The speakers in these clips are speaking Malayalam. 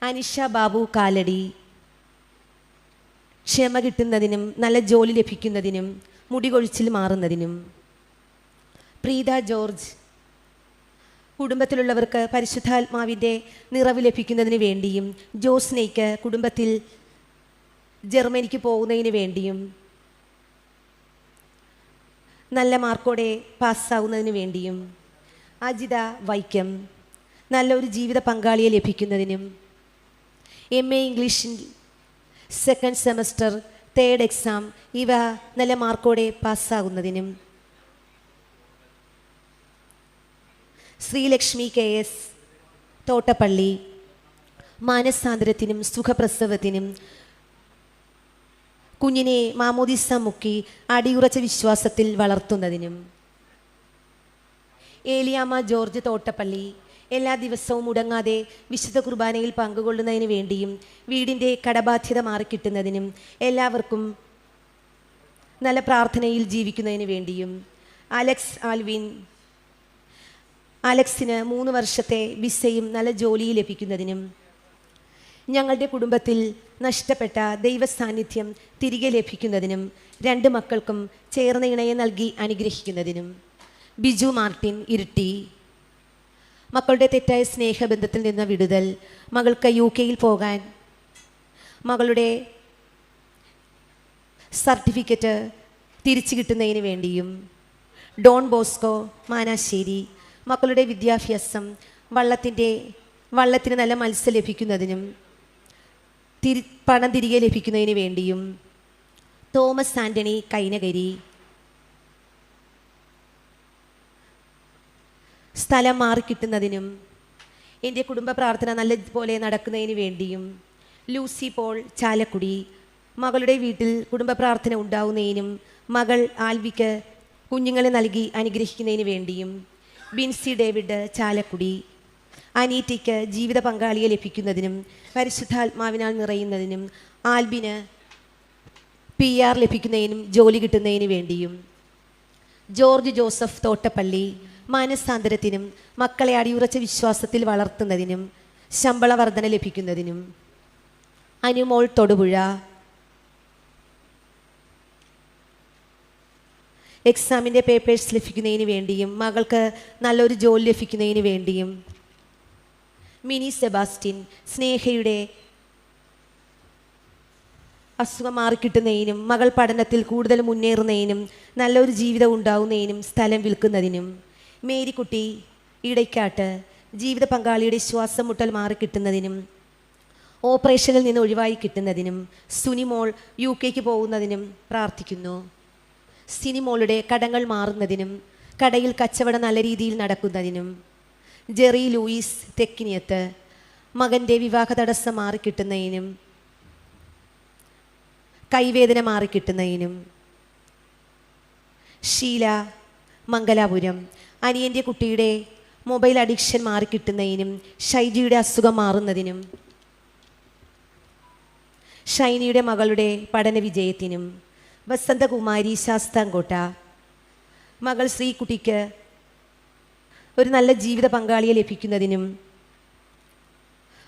അനിഷ ബാബു കാലടി ക്ഷമ കിട്ടുന്നതിനും നല്ല ജോലി ലഭിക്കുന്നതിനും മുടി കൊഴിച്ചിൽ മാറുന്നതിനും. പ്രീത ജോർജ് കുടുംബത്തിലുള്ളവർക്ക് പരിശുദ്ധാത്മാവിൻ്റെ നിറവ് ലഭിക്കുന്നതിന് വേണ്ടിയും ജോസ്നയ്ക്ക് കുടുംബത്തിൽ ജർമ്മനിക്ക് പോകുന്നതിന് വേണ്ടിയും നല്ല മാർക്കോടെ പാസ്സാവുന്നതിന് വേണ്ടിയും. അജിത വൈക്കം നല്ലൊരു ജീവിത പങ്കാളിയെ ലഭിക്കുന്നതിനും MA ഇംഗ്ലീഷിൽ സെക്കൻഡ് സെമസ്റ്റർ 3rd എക്സാം ഇവ നല്ല മാർക്കോടെ പാസ്സാകുന്നതിനും. ശ്രീലക്ഷ്മി KS തോട്ടപ്പള്ളി മാനസാന്തരത്തിനും സുഖപ്രസവത്തിനും കുഞ്ഞിനെ മാമോദിസ മുക്കി അടിയുറച്ച വിശ്വാസത്തിൽ വളർത്തുന്നതിനും. ഏലിയാമ്മ ജോർജ് തോട്ടപ്പള്ളി എല്ലാ ദിവസവും മുടങ്ങാതെ വിശുദ്ധ കുർബാനയിൽ പങ്കുകൊള്ളുന്നതിന് വേണ്ടിയും വീടിൻ്റെ കടബാധ്യത മാറിക്കിട്ടുന്നതിനും എല്ലാവർക്കും നല്ല പ്രാർത്ഥനയിൽ ജീവിക്കുന്നതിന് വേണ്ടിയും. അലക്സിന് 3 വർഷത്തെ വിസയും നല്ല ജോലി ലഭിക്കുന്നതിനും. ഞങ്ങളുടെ കുടുംബത്തിൽ നഷ്ടപ്പെട്ട ദൈവസാന്നിധ്യം തിരികെ ലഭിക്കുന്നതിനും 2 മക്കൾക്കും ചേർന്ന ഇണയെ നൽകി അനുഗ്രഹിക്കുന്നതിനും. ബിജു മാർട്ടിൻ ഇരിട്ടി മക്കളുടെ തെറ്റായ സ്നേഹബന്ധത്തിൽ നിന്ന് വിടുതൽ, മകൾക്ക് UK പോകാൻ മകളുടെ സർട്ടിഫിക്കറ്റ് തിരിച്ചു കിട്ടുന്നതിന് വേണ്ടിയും. ഡോൺ ബോസ്കോ മാനാശ്ശേരി മക്കളുടെ വിദ്യാഭ്യാസം വള്ളത്തിന് നല്ല മത്സ്യം ലഭിക്കുന്നതിനും പണം തിരികെ ലഭിക്കുന്നതിന് വേണ്ടിയും. തോമസ് ആൻ്റണി കൈനകരി സ്ഥലം മാറിക്കിട്ടുന്നതിനും എൻ്റെ കുടുംബ പ്രാർത്ഥന നല്ലപോലെ നടക്കുന്നതിന് വേണ്ടിയും. ലൂസി പോൾ ചാലക്കുടി മകളുടെ വീട്ടിൽ കുടുംബ പ്രാർത്ഥന ഉണ്ടാവുന്നതിനും മകൾ ആൽവിക്ക് കുഞ്ഞുങ്ങളെ നൽകി അനുഗ്രഹിക്കുന്നതിന് വേണ്ടിയും. ബിൻസി ഡേവിഡ് ചാലക്കുടി അനീറ്റയ്ക്ക് ജീവിത പങ്കാളിയെ ലഭിക്കുന്നതിനും പരിശുദ്ധാത്മാവിനാൽ നിറയുന്നതിനും ആൽബിന് PR ലഭിക്കുന്നതിനും ജോലി കിട്ടുന്നതിന് വേണ്ടിയും. ജോർജ് ജോസഫ് തോട്ടപ്പള്ളി മാനസാന്തരത്തിനും മക്കളെ അടിയുറച്ച വിശ്വാസത്തിൽ വളർത്തുന്നതിനും ശമ്പള വർധന ലഭിക്കുന്നതിനും. അനുമോൾ തൊടുപുഴ എക്സാമിൻ്റെ പേപ്പേഴ്സ് ലഭിക്കുന്നതിന് വേണ്ടിയും മകൾക്ക് നല്ലൊരു ജോലി ലഭിക്കുന്നതിന് വേണ്ടിയും. മിനി സെബാസ്റ്റ്യൻ സ്നേഹയുടെ അസുഖം മാറിക്കിട്ടുന്നതിനും മകൾ പഠനത്തിൽ കൂടുതൽ മുന്നേറുന്നതിനും നല്ലൊരു ജീവിതം ഉണ്ടാവുന്നതിനും സ്ഥലം വിൽക്കുന്നതിനും. മേരിക്കുട്ടി ഇടയ്ക്കാട്ട് ജീവിത പങ്കാളിയുടെ ശ്വാസം മുട്ടൽ മാറിക്കിട്ടുന്നതിനും ഓപ്പറേഷനിൽ നിന്ന് ഒഴിവായി കിട്ടുന്നതിനും. സുനിമോൾ UK പോകുന്നതിനും പ്രാർത്ഥിക്കുന്നു. സിനിമോളുടെ കടങ്ങൾ മാറുന്നതിനും കടയിൽ കച്ചവടം നല്ല രീതിയിൽ നടക്കുന്നതിനും. ജെറി ലൂയിസ് തെക്കിനിയത്ത് മകൻ്റെ വിവാഹ തടസ്സം മാറിക്കിട്ടുന്നതിനും കൈവേദന മാറിക്കിട്ടുന്നതിനും. ഷീല മംഗലാപുരം അനിയൻ്റെ കുട്ടിയുടെ മൊബൈൽ അഡിക്ഷൻ മാറിക്കിട്ടുന്നതിനും ഷൈജിയുടെ അസുഖം മാറുന്നതിനും. ഷൈനിയുടെ മകളുടെ പഠന വിജയത്തിനും. വസന്തകുമാരി ശാസ്താംകോട്ട മകൾ ശ്രീകുട്ടിക്ക് ഒരു നല്ല ജീവിത പങ്കാളിയെ ലഭിക്കുന്നതിനും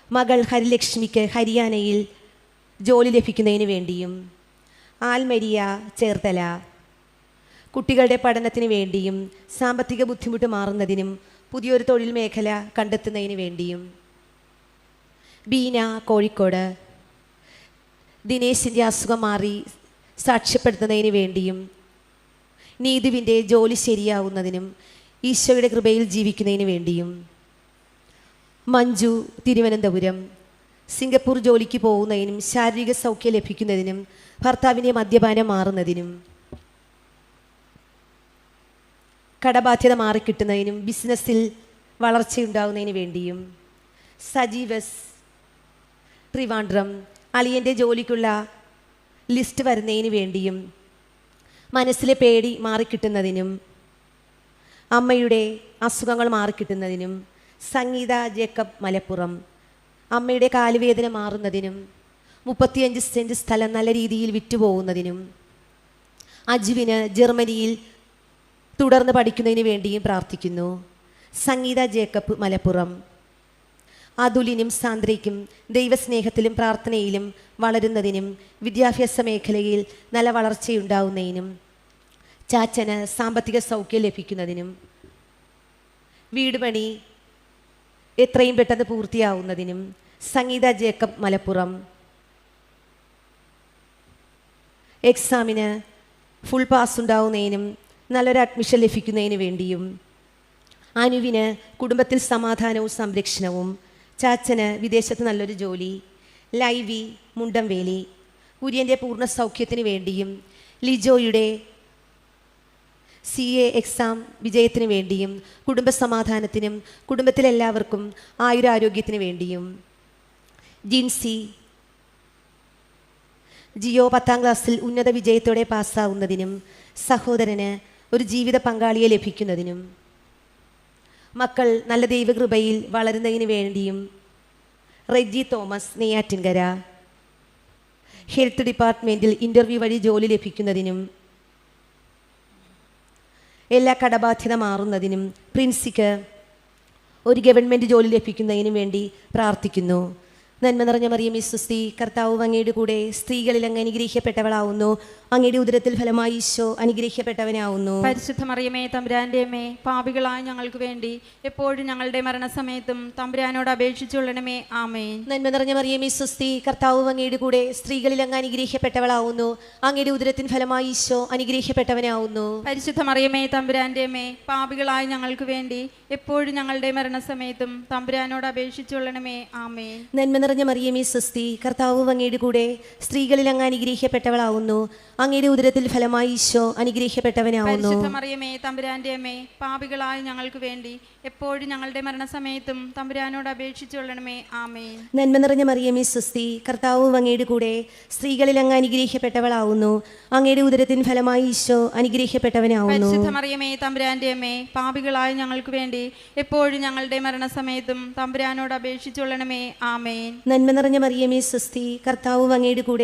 മകൾ ഹരിലക്ഷ്മിക്ക് ഹരിയാനയിൽ ജോലി ലഭിക്കുന്നതിന് വേണ്ടിയും. ആൽമരിയ ചേർത്തല കുട്ടികളുടെ പഠനത്തിന് വേണ്ടിയും സാമ്പത്തിക ബുദ്ധിമുട്ട് മാറുന്നതിനും പുതിയൊരു തൊഴിൽ മേഖല കണ്ടെത്തുന്നതിന് വേണ്ടിയും. ബീന കോഴിക്കോട് ദിനേശിൻ്റെ അസുഖം മാറി സാക്ഷ്യപ്പെടുത്തുന്നതിന് വേണ്ടിയും നീതുവിൻ്റെ ജോലി ശരിയാവുന്നതിനും ഈശോയുടെ കൃപയിൽ ജീവിക്കുന്നതിന് വേണ്ടിയും. മഞ്ജു തിരുവനന്തപുരം സിംഗപ്പൂർ ജോലിക്ക് പോകുന്നതിനും ശാരീരിക സൗഖ്യം ലഭിക്കുന്നതിനും ഭർത്താവിൻ്റെ മദ്യപാനം മാറുന്നതിനും കടബാധ്യത മാറിക്കിട്ടുന്നതിനും ബിസിനസ്സിൽ വളർച്ചയുണ്ടാകുന്നതിന് വേണ്ടിയും. സജീവസ് ട്രിവാൻഡ്രം അളിയൻ്റെ ജോലിക്കുള്ള ലിസ്റ്റ് വരുന്നതിന് വേണ്ടിയും മനസ്സിലെ പേടി മാറിക്കിട്ടുന്നതിനും അമ്മയുടെ അസുഖങ്ങൾ മാറിക്കിട്ടുന്നതിനും. സംഗീത ജേക്കബ് മലപ്പുറം അമ്മയുടെ കാലുവേദന മാറുന്നതിനും 35 സെൻറ്റ് സ്ഥലം നല്ല രീതിയിൽ വിറ്റുപോകുന്നതിനും. അജുവിന് ജർമ്മനിയിൽ തുടർന്ന് പഠിക്കുന്നതിന് വേണ്ടിയും പ്രാർത്ഥിക്കുന്നു. സംഗീത ജേക്കബ് മലപ്പുറം അതുലിനും സാന്ദ്രയ്ക്കും ദൈവസ്നേഹത്തിലും പ്രാർത്ഥനയിലും വളരുന്നതിനും വിദ്യാഭ്യാസ മേഖലയിൽ നല്ല വളർച്ചയുണ്ടാവുന്നതിനും ചാച്ചന് സാമ്പത്തിക സൗഖ്യം ലഭിക്കുന്നതിനും വീട് പണി എത്രയും പെട്ടെന്ന് പൂർത്തിയാവുന്നതിനും സംഗീത ജേക്കബ് മലപ്പുറം എക്സാമിന് ഫുൾ പാസ് ഉണ്ടാവുന്നതിനും നല്ലൊരു അഡ്മിഷൻ ലഭിക്കുന്നതിന് വേണ്ടിയും അനുവിന് കുടുംബത്തിൽ സമാധാനവും സംരക്ഷണവും ചാച്ചന് വിദേശത്ത് നല്ലൊരു ജോലി ലൈവി മുണ്ടംവേലി കുര്യൻ്റെ പൂർണ്ണ സൗഖ്യത്തിന് വേണ്ടിയും ലിജോയുടെ CA എക്സാം വിജയത്തിന് വേണ്ടിയും കുടുംബസമാധാനത്തിനും കുടുംബത്തിലെല്ലാവർക്കും ആയുരാരോഗ്യത്തിന് വേണ്ടിയും ജിൻസി ജിയോ 10ാം ക്ലാസ്സിൽ ഉന്നത വിജയത്തോടെ പാസ്സാവുന്നതിനും സഹോദരന് ഒരു ജീവിത പങ്കാളിയെ ലഭിക്കുന്നതിനും മക്കൾ നല്ല ദൈവകൃപയിൽ വളരുന്നതിന് വേണ്ടിയും റെജി തോമസ് നെയ്യാറ്റിൻകര ഹെൽത്ത് ഡിപ്പാർട്ട്മെൻറ്റിൽ ഇൻ്റർവ്യൂ വഴി ജോലി ലഭിക്കുന്നതിനും എല്ലാ കടബാധ്യത മാറുന്നതിനും പ്രിൻസിക്ക് ഒരു ഗവൺമെൻറ് ജോലി ലഭിക്കുന്നതിനും വേണ്ടി പ്രാർത്ഥിക്കുന്നു. നന്മ നിറഞ്ഞ മറിയമേ സ്വസ്തി, കർത്താവ് അങ്ങയുടെ കൂടെ സ്ത്രീകളിൽ അങ്ങ് അനുഗ്രഹിക്കപ്പെട്ടവളാവുന്നു. അങ്ങയുടെ ഉദരത്തിൽ ഫലമായി ഈശോ അനുഗ്രഹിക്കപ്പെട്ടവനാവുന്നു. പരിശുദ്ധ മറിയമേ തമ്പുരാന്റെ അമ്മേ, പാപികളായ ഞങ്ങൾക്ക് വേണ്ടി എപ്പോഴും ഞങ്ങളുടെ മരണസമയത്തും തമ്പുരാനോട് അപേക്ഷിച്ചുകൊള്ളണമേ. ആമേൻ. നന്മ നിറഞ്ഞ മറിയമേ സ്വസ്തി, കർത്താവ് അങ്ങയുടെ കൂടെ സ്ത്രീകളിൽ അങ്ങ് അനുഗ്രഹിക്കപ്പെട്ടവളാവുന്നു. അങ്ങയുടെ ഉദരത്തിൻ ഫലമായി ഈശോ അനുഗ്രഹിക്കപ്പെട്ടവനാവുന്നു. പരിശുദ്ധ മറിയമേ തമ്പുരാന്റെ അമ്മേ, പാപികളായ ഞങ്ങൾക്ക് വേണ്ടി എപ്പോഴും ഞങ്ങളുടെ മരണസമയത്തും തമ്പുരാനോട് അപേക്ഷിച്ചുകൊള്ളണമേ. ആമേൻ. നന്മ നിറഞ്ഞ മറിയമേ സ്വസ്തി, കർത്താവ് അങ്ങയുടെ കൂടെ സ്ത്രീകളിൽ അങ്ങ് അനുഗ്രഹിക്കപ്പെട്ടവളാവുന്നു. അങ്ങയുടെ ഉദരത്തിൽ ഫലമായി ഈശോ അനുഗ്രഹിക്കപ്പെട്ടവനാവുന്നു. പരിശുദ്ധ മറിയമേ തമ്പുരാന്റെ അമ്മേ, പാപികളായ ഞങ്ങൾക്ക് വേണ്ടി എപ്പോഴും ഞങ്ങളുടെ മരണസമയത്തും തമ്പുരാനോട് അപേക്ഷിച്ചുകൊള്ളണമേ. ആമേൻ. നന്മ നിറഞ്ഞ മറിയമേ സ്വസ്തി, കർത്താവ് അങ്ങയുടെ കൂടെ സ്ത്രീകളിൽ അങ്ങ് അനുഗ്രഹിക്കപ്പെട്ടവളാവുന്നു. അങ്ങയുടെ ഉദരത്തിൻ ഫലമായി ഈശോ അനുഗ്രഹിക്കപ്പെട്ടവനാവുന്നു. പരിശുദ്ധ മറിയമേ തമ്പുരാന്റെ അമ്മേ, പാപികളായ ഞങ്ങൾക്ക് വേണ്ടി എപ്പോഴും ഞങ്ങളുടെ മരണസമയത്തും തമ്പുരാനോട് അപേക്ഷിച്ചുകൊള്ളണമേ. ആമേൻ. നന്മ നിറഞ്ഞ മറിയമേ സ്വസ്തി, കർത്താവ് അങ്ങയുടെ കൂടെ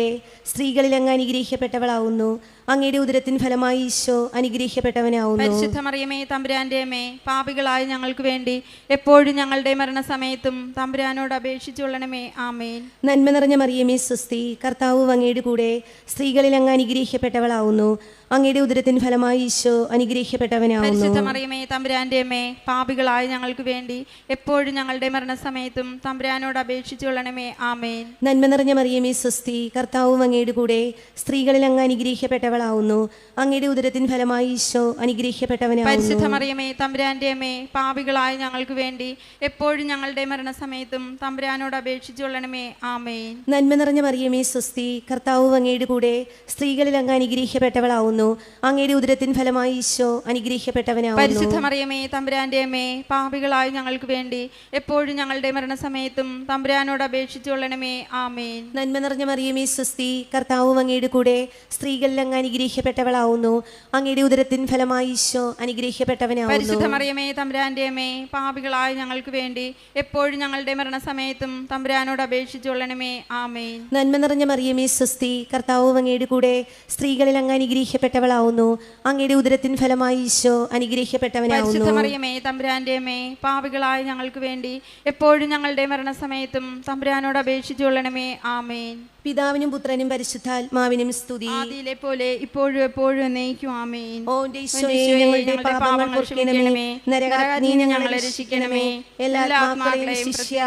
സ്ത്രീകളിൽ അങ്ങ് അനുഗ്രഹിക്കപ്പെട്ടവളാവുന്നു. അങ്ങയുടെ ഉദരത്തിൻ ഫലമായി ഈശോ അനുഗ്രഹിക്കപ്പെട്ടവനാവുന്നു. പരിശുദ്ധ മറിയമേ തമ്പുരാന്റെ അമ്മേ, പാപികളായ ഞങ്ങൾക്ക് വേണ്ടി എപ്പോഴും ഞങ്ങളുടെ മരണസമയത്തും തമ്പുരാനോട് അപേക്ഷിച്ചുകൊള്ളണമേ. ആമേൻ. നന്മ നിറഞ്ഞ മറിയമേ സ്വസ്തി, കർത്താവ് അങ്ങയുടെ കൂടെ സ്ത്രീകളിൽ അങ്ങ് അനുഗ്രഹിക്കപ്പെട്ടവളാവുന്നു. അങ്ങയുടെ ഉദരത്തിൻ ഫലമായി ഈശോ അനുഗ്രഹിക്കപ്പെട്ടവനാവുന്നു. പരിശുദ്ധ മറിയമേ തമ്പുരാന്റെ അമ്മേ, പാപികളായ ഞങ്ങൾക്ക് വേണ്ടി എപ്പോഴും ഞങ്ങളുടെ മരണസമയത്തും തമ്പുരാനോട് അപേക്ഷിച്ചുകൊള്ളണമേ. ആമേൻ. നന്മ നിറഞ്ഞ മറിയമേ സ്വസ്തി, കർത്താവ് അങ്ങയുടെ കൂടെ സ്ത്രീകളിൽ അങ്ങ് അനുഗ്രഹിക്കപ്പെട്ടവളാവുന്നു. അങ്ങയുടെ ഉദരത്തിൻ ഫലമായി ഈശോ അനുഗ്രഹിക്കപ്പെട്ടവനാവുന്നു. പരിശുദ്ധ മറിയമേ തമ്പുരാന്റെ അമ്മേ, പാപികളായ ഞങ്ങൾക്ക് വേണ്ടി എപ്പോഴും ഞങ്ങളുടെ മരണസമയത്തും തമ്പുരാനോട് അപേക്ഷിച്ചുകൊള്ളണമേ. ആമേൻ. നന്മ നിറഞ്ഞ മറിയമേ സ്വസ്തി, കർത്താവ് അങ്ങയുടെ കൂടെ സ്ത്രീകളിൽ അങ്ങ് അനുഗ്രഹിക്കപ്പെട്ടവളാവുന്നു. അങ്ങയുടെ ഉദരത്തിൻ ഫലമായി ഈശോ അനുഗ്രഹിക്കപ്പെട്ടവനാവുന്നു. പരിശുദ്ധ മറിയമേ തമ്പുരാന്റെ അമ്മേ, പാപികളായ ഞങ്ങൾക്ക് വേണ്ടി എപ്പോഴും ഞങ്ങളുടെ മരണസമയത്തും തമ്പുരാനോട് അപേക്ഷിച്ചുകൊള്ളണമേ. ആമേൻ. നന്മ നിറഞ്ഞ മറിയമേ സ്വസ്തി, കർത്താവ് അങ്ങയുടെ കൂടെ സ്ത്രീകളിൽ അങ്ങ് അനുഗ്രഹിക്കപ്പെട്ടവളാവുന്നു. അങ്ങയുടെ ഉദരത്തിൻ ഫലമായി ഈശോ അനുഗ്രഹിക്കപ്പെട്ടവനാവുന്നു. പരിശുദ്ധ മറിയമേ തമ്പുരാന്റെ അമ്മേ, പാപികളായ ഞങ്ങൾക്ക് വേണ്ടി എപ്പോഴും ഞങ്ങളുടെ മരണസമയത്തും തമ്പുരാനോട് അപേക്ഷിച്ചുകൊള്ളണമേ. ആമേൻ. നന്മ നിറഞ്ഞ മറിയമേ സ്വസ്തി, കർത്താവ് അങ്ങയുടെ കൂടെ സ്ത്രീകളിൽ അങ്ങ് അനുഗ്രഹിക്കപ്പെട്ടവളാവുന്നു. അങ്ങയുടെ ഉദരത്തിൻ ഫലമായി ഈശോ അനുഗ്രഹിക്കപ്പെട്ടവനാവുന്നു. പരിശുദ്ധ മറിയമേ തമ്പുരാന്റെ അമ്മേ, പാപികളായ ഞങ്ങൾക്ക് വേണ്ടി എപ്പോഴും ഞങ്ങളുടെ മരണസമയത്തും തമ്പുരാനോട് അപേക്ഷിച്ചുകൊള്ളണമേ. ആമേൻ. പിതാവിനും പുത്രനും പരിശുദ്ധാത്മാവിനും സ്തുതി. ആദിയിലെ പോലെ ഇപ്പോഴും എപ്പോഴും എന്നേക്കും. ആമേൻ. ഓ എൻ്റെ ഈശോയേ, ഞങ്ങളുടെ പാപങ്ങൾ ക്ഷമിക്കണമേ, നരകാഗ്നിയിൽ നിന്ന് ഞങ്ങളെ രക്ഷിക്കണമേ. എല്ലാ ആത്മാക്കളെയും ശിഷ്യ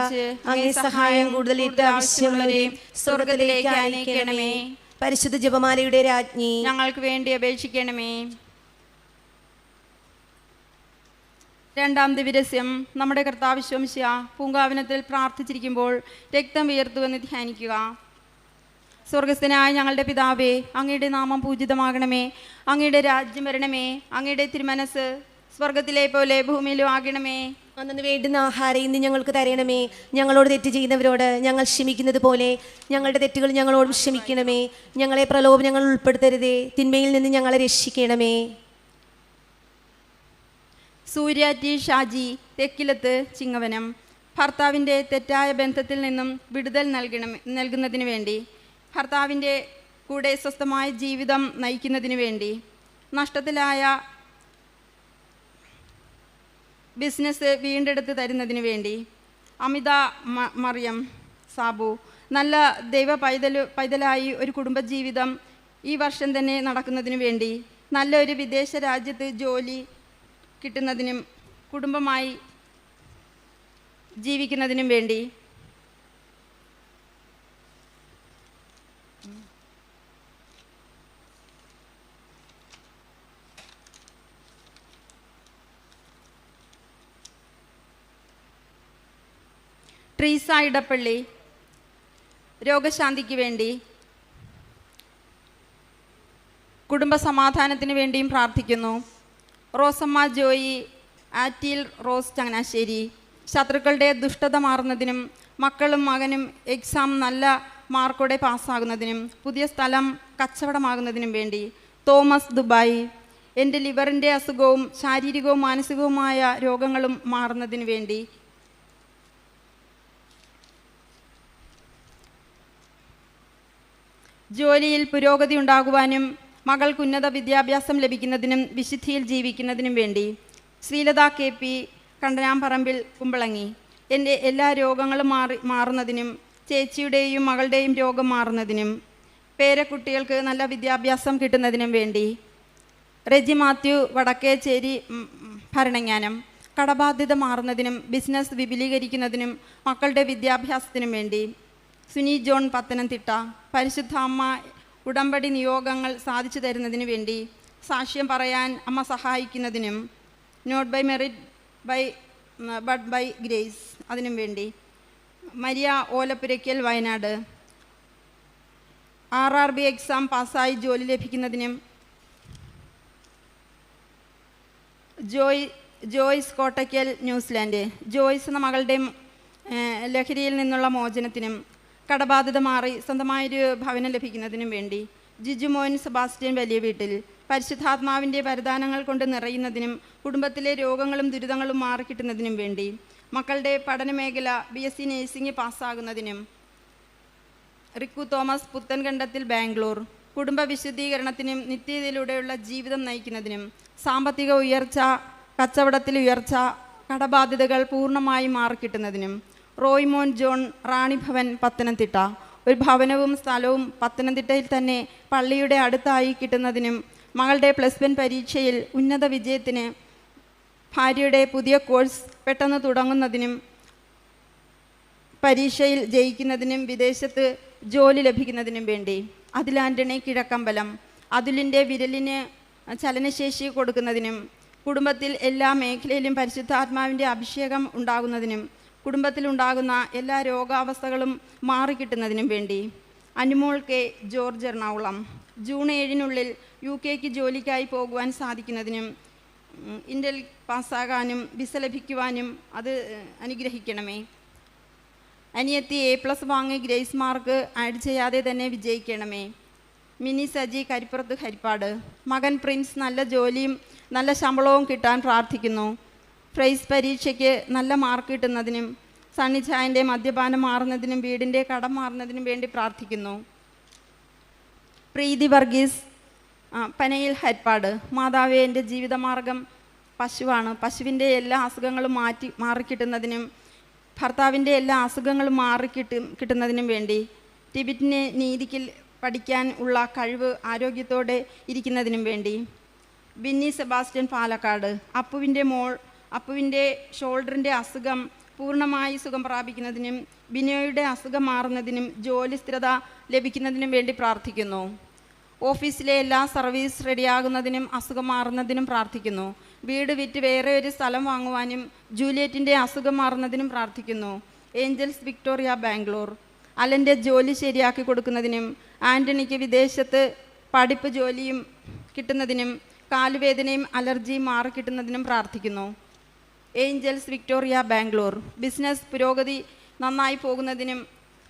അങ്ങേ സഹായം കൂടുതൽ ആവശ്യമുള്ളവരെയും സ്വർഗ്ഗത്തിലേക്ക് അയക്കണമേ. പരിശുദ്ധ ജപമാലയുടെ രാജ്ഞി, ഞങ്ങൾക്ക് വേണ്ടി അപേക്ഷിക്കണമേ. രണ്ടാം ദിവരസ്യം. നമ്മുടെ കർത്താവ് ശംശിയ പൂങ്കാവനത്തിൽ പ്രാർത്ഥിച്ചിരിക്കുമ്പോൾ രക്തം വിയർത്തുവെന്ന് ധ്യാനിക്കുക. സ്വർഗസ്ഥനായ ഞങ്ങളുടെ പിതാവേ, അങ്ങയുടെ നാമം പൂജിതമാകണമേ. അങ്ങയുടെ രാജ്യം വരണമേ. അങ്ങയുടെ തിരുമനസ് സ്വർഗത്തിലെ പോലെ ഭൂമിയിലും ആകണമേ. അന്നു വേണ്ടുന്ന ആഹാരം ഇന്ന് ഞങ്ങൾക്ക് തരണമേ. ഞങ്ങളോട് തെറ്റ് ചെയ്യുന്നവരോട് ഞങ്ങൾ ക്ഷമിക്കുന്നത് പോലെ ഞങ്ങളുടെ തെറ്റുകൾ ഞങ്ങളോടും ക്ഷമിക്കണമേ. ഞങ്ങളെ പ്രലോഭനങ്ങൾ ഉൾപ്പെടുത്തരുതേ, തിന്മയിൽ നിന്ന് ഞങ്ങളെ രക്ഷിക്കണമേ. സൂര്യ ടി ഷാജി, തെക്കിലത്ത്, ചിങ്ങവനം. ഭർത്താവിൻ്റെ തെറ്റായ ബന്ധത്തിൽ നിന്നും വിടുതൽ നൽകുന്നതിന് വേണ്ടി, ഭർത്താവിൻ്റെ കൂടെ സ്വസ്ഥമായ ജീവിതം നയിക്കുന്നതിന് വേണ്ടി, നഷ്ടത്തിലായ ബിസിനസ് വീണ്ടെടുത്ത് തരുന്നതിന് വേണ്ടി, അമിത മറിയം സാബു. നല്ല ദൈവ പൈതലായി ഒരു കുടുംബജീവിതം ഈ വർഷം തന്നെ നടക്കുന്നതിനു വേണ്ടി, നല്ലൊരു വിദേശ രാജ്യത്ത് ജോലി കിട്ടുന്നതിനും കുടുംബമായി ജീവിക്കുന്നതിനും വേണ്ടി, ട്രീസ ഇടപ്പള്ളി രോഗശാന്തിക്ക് വേണ്ടി, കുടുംബസമാധാനത്തിന് വേണ്ടിയും പ്രാർത്ഥിക്കുന്നു. റോസമ്മ ജോയി ആറ്റിൽ റോസ് ചങ്ങനാശ്ശേരി ശത്രുക്കളുടെ ദുഷ്ടത മാറുന്നതിനും മക്കളും മകനും എക്സാം നല്ല മാർക്കോടെ പാസ്സാകുന്നതിനും പുതിയ സ്ഥലം കച്ചവടമാകുന്നതിനും വേണ്ടി. തോമസ് ദുബായി എൻ്റെ ലിവറിൻ്റെ അസുഖവും ശാരീരികവും മാനസികവുമായ രോഗങ്ങളും മാറുന്നതിന് വേണ്ടി. ജോലിയിൽ പുരോഗതി ഉണ്ടാകുവാനും മകൾക്ക് ഉന്നത വിദ്യാഭ്യാസം ലഭിക്കുന്നതിനും വിശുദ്ധിയിൽ ജീവിക്കുന്നതിനും വേണ്ടി. ശ്രീലത KP കണ്ടനാമ്പറമ്പിൽ കുമ്പളങ്ങി എൻ്റെ എല്ലാ രോഗങ്ങളും മാറുന്നതിനും ചേച്ചിയുടെയും മകളുടെയും രോഗം മാറുന്നതിനും പേരക്കുട്ടികൾക്ക് നല്ല വിദ്യാഭ്യാസം കിട്ടുന്നതിനും വേണ്ടി. റെജി മാത്യു വടക്കേച്ചേരി ഭരണങ്ങാനം കടബാധ്യത മാറുന്നതിനും ബിസിനസ് വിപുലീകരിക്കുന്നതിനും മക്കളുടെ വിദ്യാഭ്യാസത്തിനും വേണ്ടി. സുനി ജോൺ പത്തനംതിട്ട പരിശുദ്ധ അമ്മ ഉടമ്പടി നിയോഗങ്ങൾ സാധിച്ചു തരുന്നതിന് വേണ്ടി. സാക്ഷ്യം പറയാൻ അമ്മ സഹായിക്കുന്നതിനും not by merit but by grace അതിനും വേണ്ടി. Maria Olappurakkal Wayanad RRB exam പാസ്സായി ജോലി ലഭിക്കുന്നതിനും. ജോയ്സ് കോട്ടയ്ക്കൽ ന്യൂസിലാൻഡ് ജോയ്സ് എന്ന മകളുടെ ലഹരിയിൽ നിന്നുള്ള മോചനത്തിനും കടബാധ്യത മാറി സ്വന്തമായൊരു ഭവനം ലഭിക്കുന്നതിനും വേണ്ടി. ജിജുമോൻ സെബാസ്റ്റ്യൻ വലിയ വീട്ടിൽ പരിശുദ്ധാത്മാവിൻ്റെ വരദാനങ്ങൾ കൊണ്ട് നിറയുന്നതിനും കുടുംബത്തിലെ രോഗങ്ങളും ദുരിതങ്ങളും മാറിക്കിട്ടുന്നതിനും വേണ്ടി. മക്കളുടെ പഠനമേഖല BSc നേഴ്സിംഗ് പാസ്സാകുന്നതിനും. റിക്കു തോമസ് പുത്തൻകണ്ടത്തിൽ ബാംഗ്ലൂർ കുടുംബ വിശുദ്ധീകരണത്തിനും നിത്യതയിലൂടെയുള്ള ജീവിതം നയിക്കുന്നതിനും സാമ്പത്തിക ഉയർച്ച, കച്ചവടത്തിൽ ഉയർച്ച, കടബാധ്യതകൾ പൂർണ്ണമായി മാറിക്കിട്ടുന്നതിനും. റോയ്മോൻ ജോൺ റാണിഭവൻ പത്തനംതിട്ട ഒരു ഭവനവും സ്ഥലവും പത്തനംതിട്ടയിൽ തന്നെ പള്ളിയുടെ അടുത്തായി കിട്ടുന്നതിനും മകളുടെ +1 പരീക്ഷയിൽ ഉന്നത വിജയത്തിന് ഭാര്യയുടെ പുതിയ കോഴ്സ് പെട്ടെന്ന് തുടങ്ങുന്നതിനും പരീക്ഷയിൽ ജയിക്കുന്നതിനും വിദേശത്ത് ജോലി ലഭിക്കുന്നതിനും വേണ്ടി. അതിൽ ആൻ്റണി കിഴക്കമ്പലം അതുലിൻ്റെ വിരലിന് ചലനശേഷി കൊടുക്കുന്നതിനും കുടുംബത്തിൽ എല്ലാ മേഖലയിലും പരിശുദ്ധാത്മാവിൻ്റെ അഭിഷേകം ഉണ്ടാകുന്നതിനും കുടുംബത്തിലുണ്ടാകുന്ന എല്ലാ രോഗാവസ്ഥകളും മാറിക്കിട്ടുന്നതിനും വേണ്ടി. Anumol K George Ernakulam June 7 UK ജോലിക്കായി പോകുവാൻ സാധിക്കുന്നതിനും ഇൻ്റൽ പാസ്സാകാനും വിസ ലഭിക്കുവാനും അത് അനുഗ്രഹിക്കണമേ. അനിയത്തി A+ വാങ്ങി ഗ്രേസ് മാർക്ക് ആഡ് ചെയ്യാതെ തന്നെ വിജയിക്കണമേ. മിനി സജി കരിപ്പുറത്ത് ഹരിപ്പാട് മകൻ പ്രിൻസ് നല്ല ജോലിയും നല്ല ശമ്പളവും കിട്ടാൻ പ്രാർത്ഥിക്കുന്നു. ഫ്രൈസ് പരീക്ഷയ്ക്ക് നല്ല മാർക്ക് കിട്ടുന്നതിനും സണ്ണിച്ചായൻ്റെ മദ്യപാനം മാറുന്നതിനും വീടിൻ്റെ കടം മാറുന്നതിനും വേണ്ടി പ്രാർത്ഥിക്കുന്നു. പ്രീതി വർഗീസ് പനയിൽ ഹരിപ്പാട് മാതാവേ എൻ്റെ ജീവിതമാർഗം പശുവാണ്. പശുവിൻ്റെ എല്ലാ അസുഖങ്ങളും മാറിക്കിട്ടുന്നതിനും ഭർത്താവിൻ്റെ എല്ലാ അസുഖങ്ങളും കിട്ടുന്നതിനും വേണ്ടി. ടിബറ്റിന് നീതിക്ക് പഠിക്കാൻ ഉള്ള കഴിവ് ആരോഗ്യത്തോടെ ഇരിക്കുന്നതിനും വേണ്ടി. ബിന്നി സെബാസ്റ്റ്യൻ പാലക്കാട് അപ്പുവിൻ്റെ ഷോൾഡറിൻ്റെ അസുഖം പൂർണ്ണമായി സുഖം പ്രാപിക്കുന്നതിനും ബിനോയുടെ അസുഖം മാറുന്നതിനും ജോലി സ്ഥിരത ലഭിക്കുന്നതിനും വേണ്ടി പ്രാർത്ഥിക്കുന്നു. ഓഫീസിലെ എല്ലാ സർവീസ് റെഡിയാകുന്നതിനും അസുഖം മാറുന്നതിനും പ്രാർത്ഥിക്കുന്നു. വീട് വിറ്റ് വേറെ ഒരു സ്ഥലം വാങ്ങുവാനും ജൂലിയറ്റിൻ്റെ അസുഖം മാറുന്നതിനും പ്രാർത്ഥിക്കുന്നു. ഏഞ്ചൽസ് വിക്ടോറിയ ബാംഗ്ലൂർ അലൻ്റെ ജോലി ശരിയാക്കി കൊടുക്കുന്നതിനും ആൻ്റണിക്ക് വിദേശത്ത് പഠിപ്പ് ജോലിയും കിട്ടുന്നതിനും കാലുവേദനയും അലർജിയും മാറിക്കിട്ടുന്നതിനും പ്രാർത്ഥിക്കുന്നു. ഏഞ്ചൽസ് വിക്ടോറിയ ബാംഗ്ലൂർ ബിസിനസ് പുരോഗതി നന്നായി പോകുന്നതിനും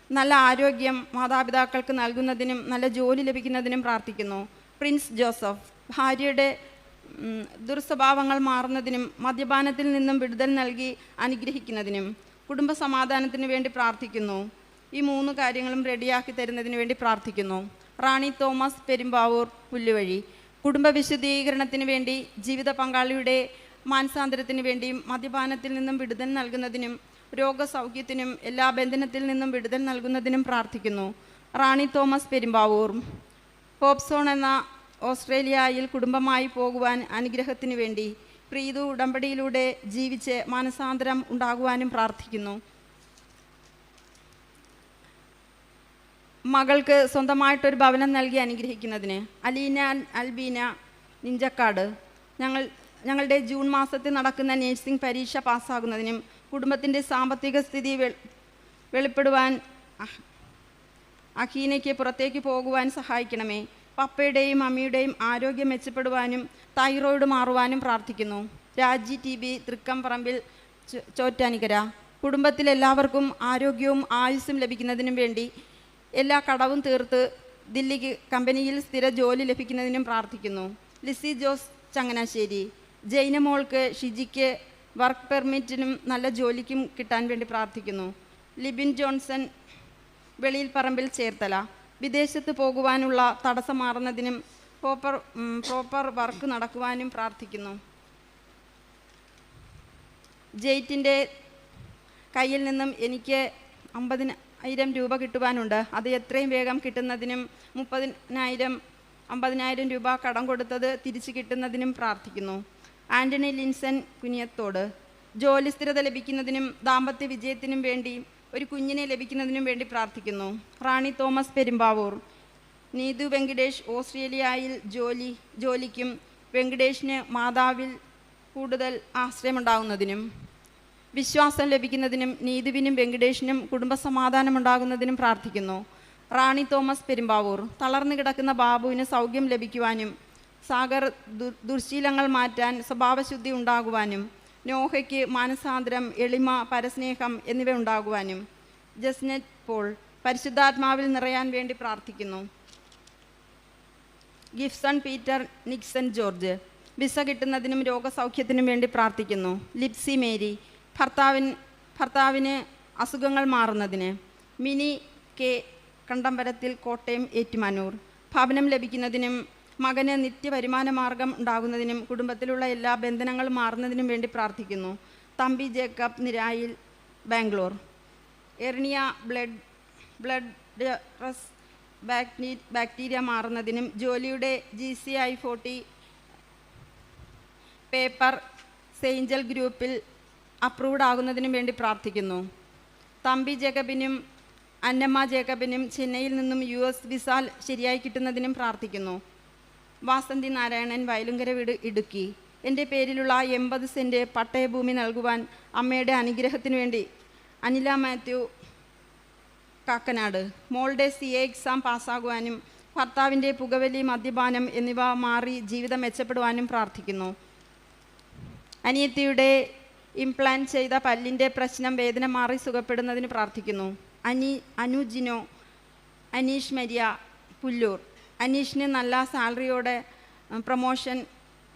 നല്ല ആരോഗ്യം മാതാപിതാക്കൾക്ക് നൽകുന്നതിനും നല്ല ജോലി ലഭിക്കുന്നതിനും പ്രാർത്ഥിക്കുന്നു. പ്രിൻസ് ജോസഫ് ഭാര്യയുടെ ദുർസ്വഭാവങ്ങൾ മാറുന്നതിനും മദ്യപാനത്തിൽ നിന്നും വിടുതൽ നൽകി അനുഗ്രഹിക്കുന്നതിനും കുടുംബ സമാധാനത്തിന് വേണ്ടി പ്രാർത്ഥിക്കുന്നു. ഈ 3 കാര്യങ്ങളും റെഡിയാക്കി തരുന്നതിന് വേണ്ടി പ്രാർത്ഥിക്കുന്നു. റാണി തോമസ് പെരുമ്പാവൂർ പുല്ലുവഴി കുടുംബ വിശുദ്ധീകരണത്തിന് വേണ്ടി ജീവിത പങ്കാളിയുടെ മാനസാന്തരത്തിന് വേണ്ടിയും മദ്യപാനത്തിൽ നിന്നും വിടുതൽ നൽകുന്നതിനും രോഗസൗഖ്യത്തിനും എല്ലാ ബന്ധനത്തിൽ നിന്നും വിടുതൽ നൽകുന്നതിനും പ്രാർത്ഥിക്കുന്നു. റാണി തോമസ് പെരുമ്പാവൂർ. ഹോപ്സോൺ എന്ന ഓസ്ട്രേലിയയിൽ കുടുംബമായി പോകുവാൻ അനുഗ്രഹത്തിനു വേണ്ടി പ്രീതു ഉടമ്പടിയിലൂടെ ജീവിച്ച് മാനസാന്തരം ഉണ്ടാകുവാനും പ്രാർത്ഥിക്കുന്നു. മകൾക്ക് സ്വന്തമായിട്ടൊരു ഭവനം നൽകി അനുഗ്രഹിക്കുന്നതിന് അലീന അൽബീന നിഞ്ചക്കാട്. ഞങ്ങളുടെ ജൂൺ മാസത്തിൽ നടക്കുന്ന നേഴ്സിംഗ് പരീക്ഷ പാസ്സാകുന്നതിനും കുടുംബത്തിൻ്റെ സാമ്പത്തിക സ്ഥിതി വെളിപ്പെടുവാൻ അഹീനയ്ക്ക് പുറത്തേക്ക് പോകുവാൻ സഹായിക്കണമേ. പപ്പയുടെയും അമ്മയുടെയും ആരോഗ്യം മെച്ചപ്പെടുവാനും തൈറോയിഡ് മാറുവാനും പ്രാർത്ഥിക്കുന്നു. രാജി ടി ബി, തൃക്കംപറമ്പിൽ, ചോറ്റാനിക്കര. കുടുംബത്തിലെല്ലാവർക്കും ആരോഗ്യവും ആയുസ്സും ലഭിക്കുന്നതിനും വേണ്ടി എല്ലാ കടവും തീർത്ത് ദില്ലിക്ക് കമ്പനിയിൽ സ്ഥിര ജോലി ലഭിക്കുന്നതിനും പ്രാർത്ഥിക്കുന്നു. ലിസി ജോസ്, ചങ്ങനാശ്ശേരി. ജൈനമോൾക്ക്, ഷിജിക്ക് വർക്ക് പെർമിറ്റിനും നല്ല ജോലിക്കും കിട്ടാൻ വേണ്ടി പ്രാർത്ഥിക്കുന്നു. ലിബിൻ ജോൺസൺ, വെളിയിൽ പറമ്പിൽ, ചേർത്തല. വിദേശത്ത് പോകുവാനുള്ള തടസ്സം മാറുന്നതിനും പ്രോപ്പർ വർക്ക് നടക്കുവാനും പ്രാർത്ഥിക്കുന്നു. ജെയ്റ്റിൻ്റെ കയ്യിൽ നിന്നും എനിക്ക് 50,000 രൂപ കിട്ടുവാനുണ്ട്. അത് എത്രയും വേഗം കിട്ടുന്നതിനും 50,000 രൂപ കടം കൊടുത്തത് തിരിച്ചു കിട്ടുന്നതിനും പ്രാർത്ഥിക്കുന്നു. ആൻ്റണി ലിൻസൺ, കുനിയത്തോട്. ജോലി സ്ഥിരത ലഭിക്കുന്നതിനും ദാമ്പത്യ വിജയത്തിനും വേണ്ടി ഒരു കുഞ്ഞിനെ ലഭിക്കുന്നതിനും വേണ്ടി പ്രാർത്ഥിക്കുന്നു. റാണി തോമസ് പെരുമ്പാവൂർ. നീതു വെങ്കടേഷ്, ഓസ്ട്രേലിയയിൽ ജോലിക്കും വെങ്കടേഷിന് മാതാവിൽ കൂടുതൽ ആശ്രയമുണ്ടാകുന്നതിനും വിശ്വാസം ലഭിക്കുന്നതിനും നീതുവിനും വെങ്കടേഷിനും കുടുംബസമാധാനം ഉണ്ടാകുന്നതിനും പ്രാർത്ഥിക്കുന്നു. റാണി തോമസ് പെരുമ്പാവൂർ. തളർന്നു കിടക്കുന്ന ബാബുവിന് സൗഖ്യം ലഭിക്കുവാനും സാഗർ ദുർശീലങ്ങൾ മാറ്റാൻ സ്വഭാവശുദ്ധി ഉണ്ടാകുവാനും നോഹയ്ക്ക് മാനസാന്തരം, എളിമ, പരസ്നേഹം എന്നിവ ഉണ്ടാകുവാനും ജസ്നെറ്റ് പോൾ പരിശുദ്ധാത്മാവിൽ നിറയാൻ വേണ്ടി പ്രാർത്ഥിക്കുന്നു. Gifson Peter, Nixon George. Visa കിട്ടുന്നതിനും രോഗസൗഖ്യത്തിനും വേണ്ടി പ്രാർത്ഥിക്കുന്നു. ലിപ്സി മേരി. ഭർത്താവിന് അസുഖങ്ങൾ മാറുന്നതിന്. മിനി കെ, കണ്ടമ്പരത്തിൽ, കോട്ടയം, ഏറ്റുമാനൂർ. ഭവനം ലഭിക്കുന്നതിനും മകന് നിത്യവരുമാന മാർഗം ഉണ്ടാകുന്നതിനും കുടുംബത്തിലുള്ള എല്ലാ ബന്ധനങ്ങളും മാറുന്നതിനും വേണ്ടി പ്രാർത്ഥിക്കുന്നു. Thampi Jacob, Nirayil, Bangalore. Hernia blood bacteria മാറുന്നതിനും ജോലിയുടെ GCI 40 പേപ്പർ സെയിഞ്ചൽ ഗ്രൂപ്പിൽ അപ്രൂവ്ഡ് ആകുന്നതിനും വേണ്ടി പ്രാർത്ഥിക്കുന്നു. തമ്പി ജേക്കബിനും അന്നമ്മ ജേക്കബിനും ചെന്നൈയിൽ നിന്നും US വിസ ശരിയായി കിട്ടുന്നതിനും പ്രാർത്ഥിക്കുന്നു. വാസന്തി നാരായണൻ, വയലുങ്കര വീട്, ഇടുക്കി. എൻ്റെ പേരിലുള്ള 80 സെൻറ്റ് പട്ടയഭൂമി നൽകുവാൻ അമ്മയുടെ അനുഗ്രഹത്തിനു വേണ്ടി അനില മാത്യു, കാക്കനാട്. മോളുടെ CA എക്സാം പാസ്സാകുവാനും ഭർത്താവിൻ്റെ പുകവലി, മദ്യപാനം എന്നിവ മാറി ജീവിതം മെച്ചപ്പെടുവാനും പ്രാർത്ഥിക്കുന്നു. അനിയത്തിയുടെ ഇംപ്ലാന്റ് ചെയ്ത പല്ലിൻ്റെ പ്രശ്നം, വേദന മാറി സുഖപ്പെടുന്നതിന് പ്രാർത്ഥിക്കുന്നു. അനുജിനോ, അനീഷ് മരിയ, പുല്ലൂർ. അനീഷിന് നല്ല സാലറിയോടെ പ്രൊമോഷൻ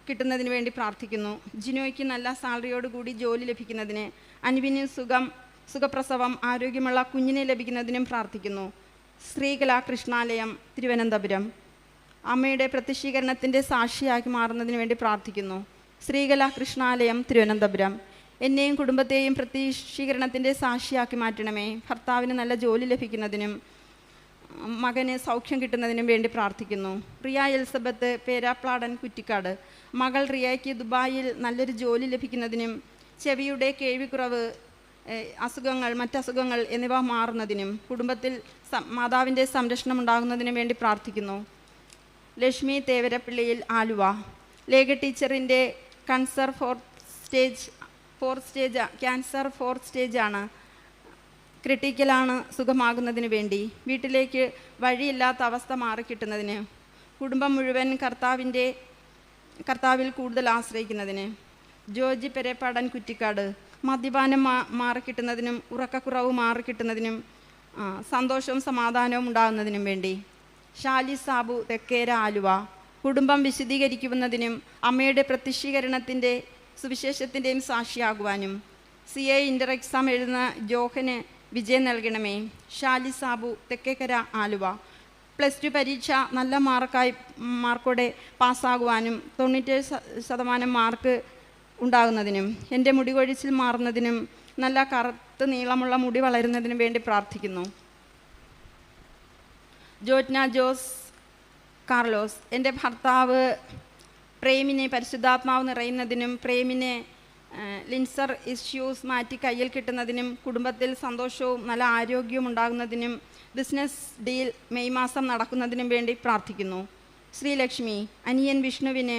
കിട്ടുന്നതിന് വേണ്ടി പ്രാർത്ഥിക്കുന്നു. ജിനോയ്ക്ക് നല്ല സാലറിയോട് കൂടി ജോലി ലഭിക്കുന്നതിന്. അനുവിന് സുഖപ്രസവം, ആരോഗ്യമുള്ള കുഞ്ഞിനെ ലഭിക്കുന്നതിനും പ്രാർത്ഥിക്കുന്നു. ശ്രീകല കൃഷ്ണാലയം, തിരുവനന്തപുരം. അമ്മയുടെ പ്രത്യക്ഷീകരണത്തിൻ്റെ സാക്ഷിയാക്കി മാറുന്നതിന് വേണ്ടി പ്രാർത്ഥിക്കുന്നു. ശ്രീകല കൃഷ്ണാലയം, തിരുവനന്തപുരം. എന്നെയും കുടുംബത്തെയും പ്രത്യക്ഷീകരണത്തിൻ്റെ സാക്ഷിയാക്കി മാറ്റണമേ. ഭർത്താവിന് നല്ല ജോലി ലഭിക്കുന്നതിനും മകന് സൗഖ്യം കിട്ടുന്നതിനും വേണ്ടി പ്രാർത്ഥിക്കുന്നു. റിയ എലിസബത്ത്, പേരാപ്ലാടൻ, കുറ്റിക്കാട്. മകൾ റിയയ്ക്ക് ദുബായിൽ നല്ലൊരു ജോലി ലഭിക്കുന്നതിനും ചെവിയുടെ കേൾവിക്കുറവ്, മറ്റസുഖങ്ങൾ എന്നിവ മാറുന്നതിനും കുടുംബത്തിൽ മാതാവിൻ്റെ സംരക്ഷണം ഉണ്ടാകുന്നതിനും വേണ്ടി പ്രാർത്ഥിക്കുന്നു. ലക്ഷ്മി, തേവരപ്പള്ളിയിൽ, ആലുവ. ലേഖ ടീച്ചറിൻ്റെ ക്യാൻസർ 4th സ്റ്റേജ് ആണ്. ക്രിട്ടിക്കലാണ്. സുഖമാകുന്നതിന് വേണ്ടി വീട്ടിലേക്ക് വഴിയില്ലാത്ത അവസ്ഥ മാറിക്കിട്ടുന്നതിന് കുടുംബം മുഴുവൻ കർത്താവിൽ കൂടുതൽ ആശ്രയിക്കുന്നതിന്. ജോർജ് പെരേപ്പാടൻ, കുറ്റിക്കാട്. മദ്യപാനം മാറിക്കിട്ടുന്നതിനും ഉറക്കക്കുറവ് മാറിക്കിട്ടുന്നതിനും സന്തോഷവും സമാധാനവും ഉണ്ടാകുന്നതിനും വേണ്ടി. ഷാലി സാബു, തെക്കേര, ആലുവ. കുടുംബം വിശദീകരിക്കുന്നതിനും അമ്മയുടെ പ്രത്യക്ഷീകരണത്തിൻ്റെ സുവിശേഷത്തിൻ്റെയും സാക്ഷിയാകുവാനും. CA ഇൻ്റർ എക്സാം എഴുതുന്ന ജോഹന് വിജയം നൽകണമേ. ഷാലി സാബു, തെക്കേക്കര, ആലുവ. +2 പരീക്ഷ നല്ല മാർക്കോടെ പാസ്സാകുവാനും 97% മാർക്ക് ഉണ്ടാകുന്നതിനും എൻ്റെ മുടികൊഴിച്ചിൽ മാറുന്നതിനും നല്ല കറുത്ത് നീളമുള്ള മുടി വളരുന്നതിനും വേണ്ടി പ്രാർത്ഥിക്കുന്നു. ജോറ്റ്ന ജോസ് കാർലോസ്, എൻ്റെ ഭർത്താവ് പ്രേമിനെ പരിശുദ്ധാത്മാവ് നിറയുന്നതിനും പ്രേമിനെ ലിൻസർ ഇഷ്യൂസ് മാറ്റി കയ്യിൽ കിട്ടുന്നതിനും കുടുംബത്തിൽ സന്തോഷവും നല്ല ആരോഗ്യവും ഉണ്ടാകുന്നതിനും ബിസിനസ് ഡീൽ മെയ് മാസം നടക്കുന്നതിനും വേണ്ടി പ്രാർത്ഥിക്കുന്നു. ശ്രീലക്ഷ്മി, അനിയൻ വിഷ്ണുവിന്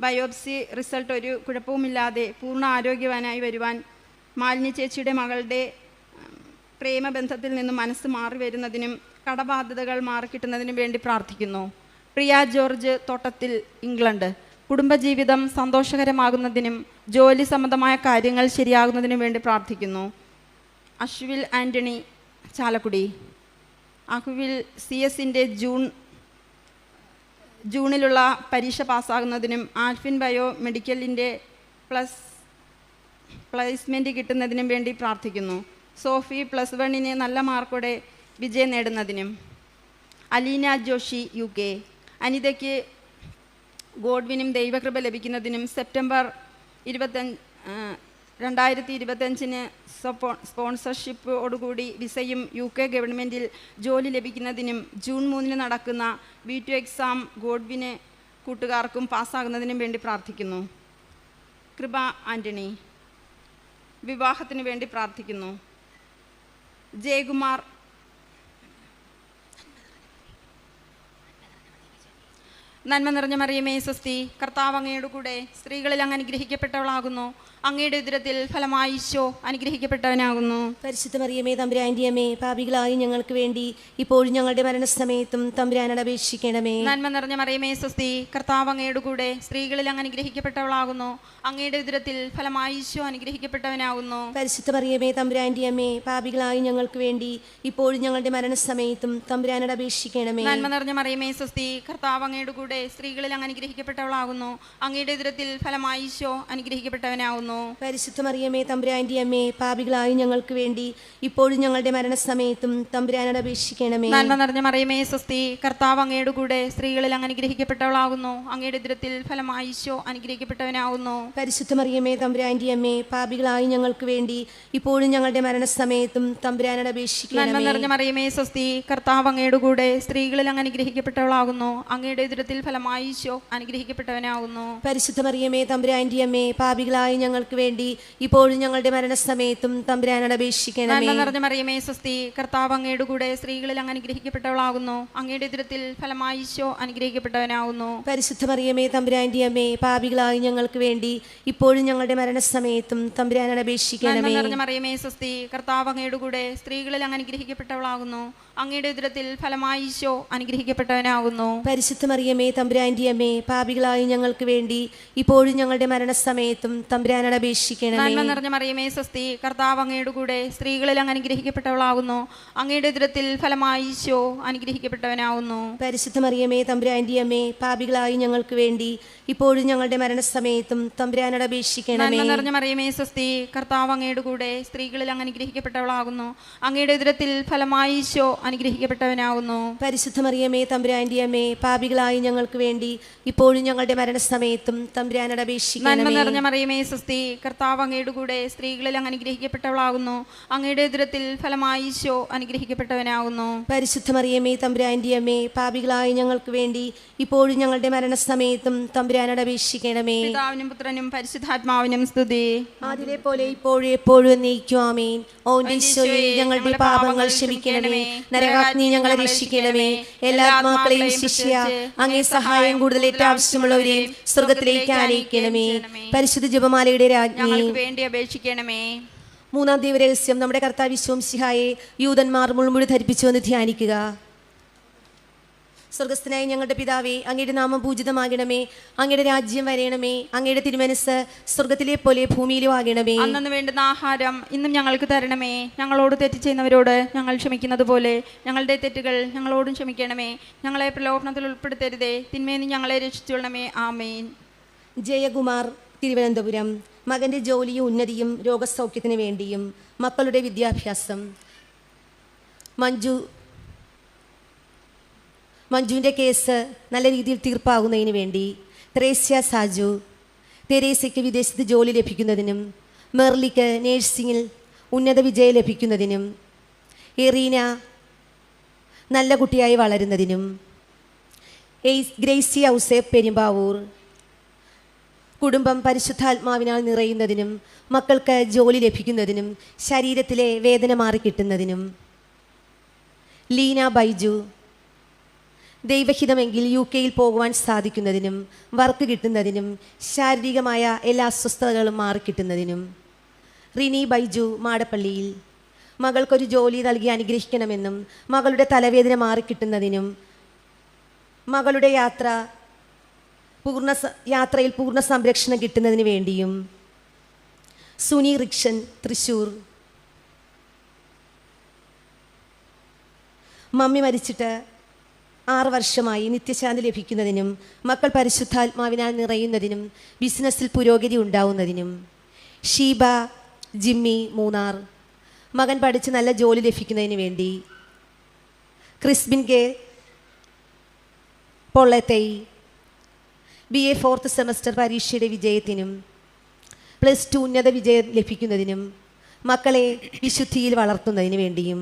ബയോപ്സി റിസൾട്ട് ഒരു കുഴപ്പവുമില്ലാതെ പൂർണ്ണ ആരോഗ്യവാനായി വരുവാൻ മാലിനി ചേച്ചിയുടെ മകളുടെ പ്രേമബന്ധത്തിൽ നിന്നും മനസ്സ് മാറി വരുന്നതിനും കടബാധ്യതകൾ മാറിക്കിട്ടുന്നതിനും വേണ്ടി പ്രാർത്ഥിക്കുന്നു. പ്രിയ ജോർജ്, തോട്ടത്തിൽ, ഇംഗ്ലണ്ട്, കുടുംബജീവിതം സന്തോഷകരമാകുന്നതിനും ജോലി സംബന്ധമായ കാര്യങ്ങൾ ശരിയാകുന്നതിനും വേണ്ടി പ്രാർത്ഥിക്കുന്നു. അശ്വിൽ ആൻ്റണി, ചാലക്കുടി, അഹുവിൽ CS-ൻ്റെ ജൂണിലുള്ള പരീക്ഷ പാസ്സാകുന്നതിനും ആൽഫിൻ ബയോ മെഡിക്കലിൻ്റെ പ്ലേസ്മെൻറ്റ് കിട്ടുന്നതിനും വേണ്ടി പ്രാർത്ഥിക്കുന്നു. സോഫി +1 നല്ല മാർക്കോടെ വിജയം നേടുന്നതിനും. അലീന ജോഷി, UK, അനിതയ്ക്ക് ഗോഡ്വിനും ദൈവകൃപ ലഭിക്കുന്നതിനും സെപ്റ്റംബർ 2025 സ്പോൺസർഷിപ്പോടുകൂടി വിസയും UK ഗവൺമെൻറ്റിൽ ജോലി ലഭിക്കുന്നതിനും ജൂൺ 3 നടക്കുന്ന B2 എക്സാം ഗോഡ്വിന് കൂട്ടുകാർക്കും പാസ്സാകുന്നതിനും വേണ്ടി പ്രാർത്ഥിക്കുന്നു. കൃപ ആൻ്റണി, വിവാഹത്തിന് വേണ്ടി പ്രാർത്ഥിക്കുന്നു. ജയകുമാർ, നന്മ നിറഞ്ഞ മറിയമേ സ്വസ്തി, കർത്താവ് അങ്ങയുടെ കൂടെ സ്ത്രീകളിൽ അങ്ങ് അനുഗ്രഹിക്കപ്പെട്ടവളാകുന്നു. അങ്ങയുടെ ഉദരത്തിൽ ഫലമായി ഈശോ അനുഗ്രഹിക്കപ്പെട്ടവനാകുന്നു. പരിശുദ്ധ മറിയമേ തമ്പുരാൻ്റെ അമ്മേ, പാപികളായി ഞങ്ങൾക്ക് വേണ്ടി ഇപ്പോഴും ഞങ്ങളുടെ മരണസമയത്തും തമ്പുരാനോട് അപേക്ഷിക്കണമേ. നന്മ നിറഞ്ഞ മറിയമേ സ്വസ്തി, കർത്താവ് അങ്ങയുടെ കൂടെ സ്ത്രീകളിൽ അങ്ങ് അനുഗ്രഹിക്കപ്പെട്ടവളാകുന്നു. അങ്ങയുടെ ഉദരത്തിൽ ഫലമായി ഈശോ അനുഗ്രഹിക്കപ്പെട്ടവനാകുന്നു. പരിശുദ്ധ മറിയമേ തമ്പുരാൻ്റെ അമ്മേ, പാപികളായി ഞങ്ങൾക്ക് വേണ്ടി ഇപ്പോഴും ഞങ്ങളുടെ മരണസമയത്തും തമ്പുരാനോട് അപേക്ഷിക്കണമേ. നന്മ നിറഞ്ഞ മറിയമേ സ്വസ്തി, കർത്താവ് അങ്ങയുടെ കൂടെ സ്ത്രീകളിൽ അങ്ങ് അനുഗ്രഹിക്കപ്പെട്ടവളാകുന്നു. അങ്ങയുടെ ഉദരത്തിൽ ഫലമായി ഈശോ അനുഗ്രഹിക്കപ്പെട്ടവനാകുന്നു. പരിശുദ്ധ മറിയമേ തമ്പുരാൻ്റെ അമ്മേ, പാപികളായി ഞങ്ങൾക്ക് വേണ്ടി ഇപ്പോഴും ഞങ്ങളുടെ മരണസമയത്തും തമ്പുരാനോട് അപേക്ഷിക്കണമേ. നന്മ നിറഞ്ഞ മറിയമേ സ്വസ്തി, കർത്താവ് അങ്ങയുടെ കൂടെ സ്ത്രീകളിൽ അങ്ങ് അനുഗ്രഹിക്കപ്പെട്ടവളാകുന്നു. അങ്ങയുടെ ഉദരത്തിൽ ഫലമായി ഈശോ അനുഗ്രഹിക്കപ്പെട്ടവനാകുന്നു. പരിശുദ്ധ മറിയമേ തമ്പുരാൻ്റെ അമ്മേ, പാപികളായി ഞങ്ങൾക്ക് വേണ്ടി ഇപ്പോഴും ഞങ്ങളുടെ മരണസമയത്തും തമ്പുരാനോട് അപേക്ഷിക്കണമേ. നന്മ നിറഞ്ഞ മറിയമേ സ്വസ്തി, കർത്താവ് അങ്ങയുടെ കൂടെ സ്ത്രീകളിൽ അങ്ങ് അനുഗ്രഹിക്കപ്പെട്ടവളാകുന്നു. അങ്ങയുടെ ഉദരത്തിൽ ഫലമായി ഈശോ അനുഗ്രഹിക്കപ്പെട്ടവനാകുന്നു. പരിശുദ്ധ മറിയമേ തമ്പുരാൻ്റെ അമ്മേ, പാപികളായി ഞങ്ങൾക്ക് വേണ്ടി ഇപ്പോഴും ഞങ്ങളുടെ മരണസമയത്തും തമ്പുരാനോട് അപേക്ഷിക്കണമേ. നന്മ നിറഞ്ഞ മറിയമേ സ്വസ്തി, കർത്താവ് അങ്ങയുടെ കൂടെ സ്ത്രീകളിൽ അങ്ങ് അനുഗ്രഹിക്കപ്പെട്ടവളാകുന്നു. അങ്ങയുടെ ഉദരത്തിൽ ഫലമായി ഈശോ അനുഗ്രഹിക്കപ്പെട്ടവനാകുന്നു. പരിശുദ്ധ മറിയമേ തമ്പുരാൻ്റെ അമ്മേ, പാപികളായി ഞങ്ങൾക്ക് വേണ്ടി ഇപ്പോഴും ഞങ്ങളുടെ മരണസമയത്തും തമ്പുരാനോട് അപേക്ഷിക്കണമേ. നന്മ നിറഞ്ഞ മറിയമേ സ്വസ്തി, കർത്താവ് അങ്ങയുടെ കൂടെ സ്ത്രീകളിൽ അങ്ങ് അനുഗ്രഹിക്കപ്പെട്ടവളാകുന്നു. അങ്ങയുടെ ഉദരത്തിൽ ഫലമായി ഈശോ അനുഗ്രഹിക്കപ്പെട്ടവനാകുന്നു. പരിശുദ്ധ മറിയമേ തമ്പുരാൻ്റെ അമ്മേ, പാപികളായി ഞങ്ങൾക്ക് വേണ്ടി ഇപ്പോഴും ഞങ്ങളുടെ മരണസമയത്തും തമ്പുരാനോട് അപേക്ഷിക്കണമേ. നന്മ നിറഞ്ഞ മറിയമേ സ്വസ്തി, കർത്താവ് അങ്ങയുടെ കൂടെ സ്ത്രീകളിൽ അങ്ങ് അനുഗ്രഹിക്കപ്പെട്ടവളാകുന്നു. അങ്ങയുടെ ഉദരത്തിൽ ഫലമായി ഈശോ അനുഗ്രഹിക്കപ്പെട്ടവനാകുന്നു. പരിശുദ്ധ മറിയമേ തമ്പുരാൻ്റെ അമ്മേ, പാപികളായി ഞങ്ങൾക്ക് വേണ്ടി ഇപ്പോഴും ഞങ്ങളുടെ മരണസമയത്തും തമ്പുരാനോട് അപേക്ഷിക്കണമേ. നന്മ നിറഞ്ഞ മറിയമേ സ്വസ്തി, കർത്താവ് അങ്ങയുടെ കൂടെ സ്ത്രീകളിൽ അങ്ങ് അനുഗ്രഹിക്കപ്പെട്ടവളാകുന്നു. അങ്ങയുടെ ഉദരത്തിൽ ഫലമായി ഈശോ അനുഗ്രഹിക്കപ്പെട്ടവനാകുന്നു. പരിശുദ്ധ മറിയമേ തമ്പുരാൻ്റെ അമ്മേ, പാപികളായി ഞങ്ങൾക്ക് വേണ്ടി ഇപ്പോഴും ഞങ്ങളുടെ മരണസമയത്തും തമ്പുരാനോട് അപേക്ഷിക്കണമേ. നന്മ നിറഞ്ഞ മറിയമേ സ്വസ്തി, കർത്താവ് അങ്ങയുടെ കൂടെ സ്ത്രീകളിൽ അങ്ങ് അനുഗ്രഹിക്കപ്പെട്ടവളാകുന്നു. അങ്ങയുടെ ഉദരത്തിൽ ഫലമായി ഈശോ അനുഗ്രഹിക്കപ്പെട്ടവനാകുന്നു. പരിശുദ്ധ മറിയമേ തമ്പുരാൻ്റെ അമ്മേ, പാപികളായി ഞങ്ങൾക്ക് വേണ്ടി ഇപ്പോഴും ഞങ്ങളുടെ മരണസമയത്തും തമ്പുരാനോട് അപേക്ഷിക്കണമേ. പിതാവിനും പുത്രനും പരിശുദ്ധാത്മാവിനും സ്തുതി. അതിലെ പോലെ ഇപ്പോഴും എപ്പോഴും എന്നേക്കും ആമേൻ. ഓ ഈശോയെ, ഞങ്ങളുടെ പാപങ്ങൾ ക്ഷമിക്കണമേ, നരകാഗ്നി ഞങ്ങളെ രക്ഷിക്കണമേ, എല്ലാ ആത്മാക്കളെയും ശിഷ്യ അങ്ങേ സഹായം കൂടുതൽ ആവശ്യമുള്ളവരെയും സ്വർഗത്തിലേക്ക് ആനയിക്കണമേ. പരിശുദ്ധ ജപമാലയുടെ രാജ്ഞി, ഞങ്ങൾക്ക് വേണ്ടി അപേക്ഷിക്കണമേ. മൂന്നാം ദൈവരഹസ്യം, നമ്മുടെ കർത്താവ് യേശു മിശിഹായെ യൂദന്മാർ മുൾമുടി ധരിപ്പിച്ചുവെന്ന് ധ്യാനിക്കുക. സ്വർഗസ്ഥനായ ഞങ്ങളുടെ പിതാവേ, അങ്ങയുടെ നാമം പൂജിതമാകണമേ, അങ്ങയുടെ രാജ്യം വരയണമേ, അങ്ങയുടെ തിരുമനസ് സ്വർഗത്തിലെ പോലെ ഭൂമിയിലും ആകണമേ. അന്നു വേണ്ടുന്ന ആഹാരം ഇന്നും ഞങ്ങൾക്ക് തരണമേ. ഞങ്ങളോട് തെറ്റ് ചെയ്യുന്നവരോട് ഞങ്ങൾ ക്ഷമിക്കുന്നത് പോലെ ഞങ്ങളുടെ തെറ്റുകൾ ഞങ്ങളോടും ക്ഷമിക്കണമേ. ഞങ്ങളെ പ്രലോഭനത്തിൽ ഉൾപ്പെടുത്തരുതേ, തിന്മേന്ന് ഞങ്ങളെ രക്ഷിച്ചുകൊള്ളണമേ. ആമേൻ. ജയകുമാർ, തിരുവനന്തപുരം, മകൻ്റെ ജോലിയും ഉന്നതിയും രോഗസൗഖ്യത്തിന് വേണ്ടിയും മക്കളുടെ വിദ്യാഭ്യാസം. മഞ്ജുവിൻ്റെ കേസ് നല്ല രീതിയിൽ തീർപ്പാകുന്നതിന് വേണ്ടി ത്രേസ്യ സാജു, തെരേസയ്ക്ക് വിദേശത്ത് ജോലി ലഭിക്കുന്നതിനും മെർലിക്ക് നേഴ്സിംഗിൽ ഉന്നത വിജയം ലഭിക്കുന്നതിനും എറീന നല്ല കുട്ടിയായി വളരുന്നതിനും ഗ്രേസി ഔസേപ്പ് പെരുമ്പാവൂർ കുടുംബം പരിശുദ്ധാത്മാവിനാൽ നിറയുന്നതിനും മക്കൾക്ക് ജോലി ലഭിക്കുന്നതിനും ശരീരത്തിലെ വേദന മാറിക്കിട്ടുന്നതിനും ലീന ബൈജു ദൈവഹിതമെങ്കിൽ UK പോകുവാൻ സാധിക്കുന്നതിനും വർക്ക് കിട്ടുന്നതിനും ശാരീരികമായ എല്ലാ അസ്വസ്ഥതകളും മാറിക്കിട്ടുന്നതിനും റിനി ബൈജു മാടപ്പള്ളിയിൽ മകൾക്കൊരു ജോലി നൽകി അനുഗ്രഹിക്കണമെന്നും മകളുടെ തലവേദന മാറിക്കിട്ടുന്നതിനും മകളുടെ യാത്രയിൽ പൂർണ്ണ സംരക്ഷണം കിട്ടുന്നതിന് വേണ്ടിയും സുനി റിക്ഷൻ തൃശ്ശൂർ മമ്മി മരിച്ചിട്ട് 6 വർഷമായി നിത്യശാന്തി ലഭിക്കുന്നതിനും മക്കൾ പരിശുദ്ധാത്മാവിനാൽ നിറയുന്നതിനും ബിസിനസ്സിൽ പുരോഗതി ഉണ്ടാവുന്നതിനും ഷീബ ജിമ്മി മൂന്നാർ മകൻ പഠിച്ച് നല്ല ജോലി ലഭിക്കുന്നതിന് വേണ്ടി ക്രിസ്ബിൻ കെ പൊള്ളത്തൈ BA 4th സെമസ്റ്റർ പരീക്ഷയുടെ വിജയത്തിനും +2 ഉന്നത വിജയം ലഭിക്കുന്നതിനും മക്കളെ വിശുദ്ധിയിൽ വളർത്തുന്നതിന് വേണ്ടിയും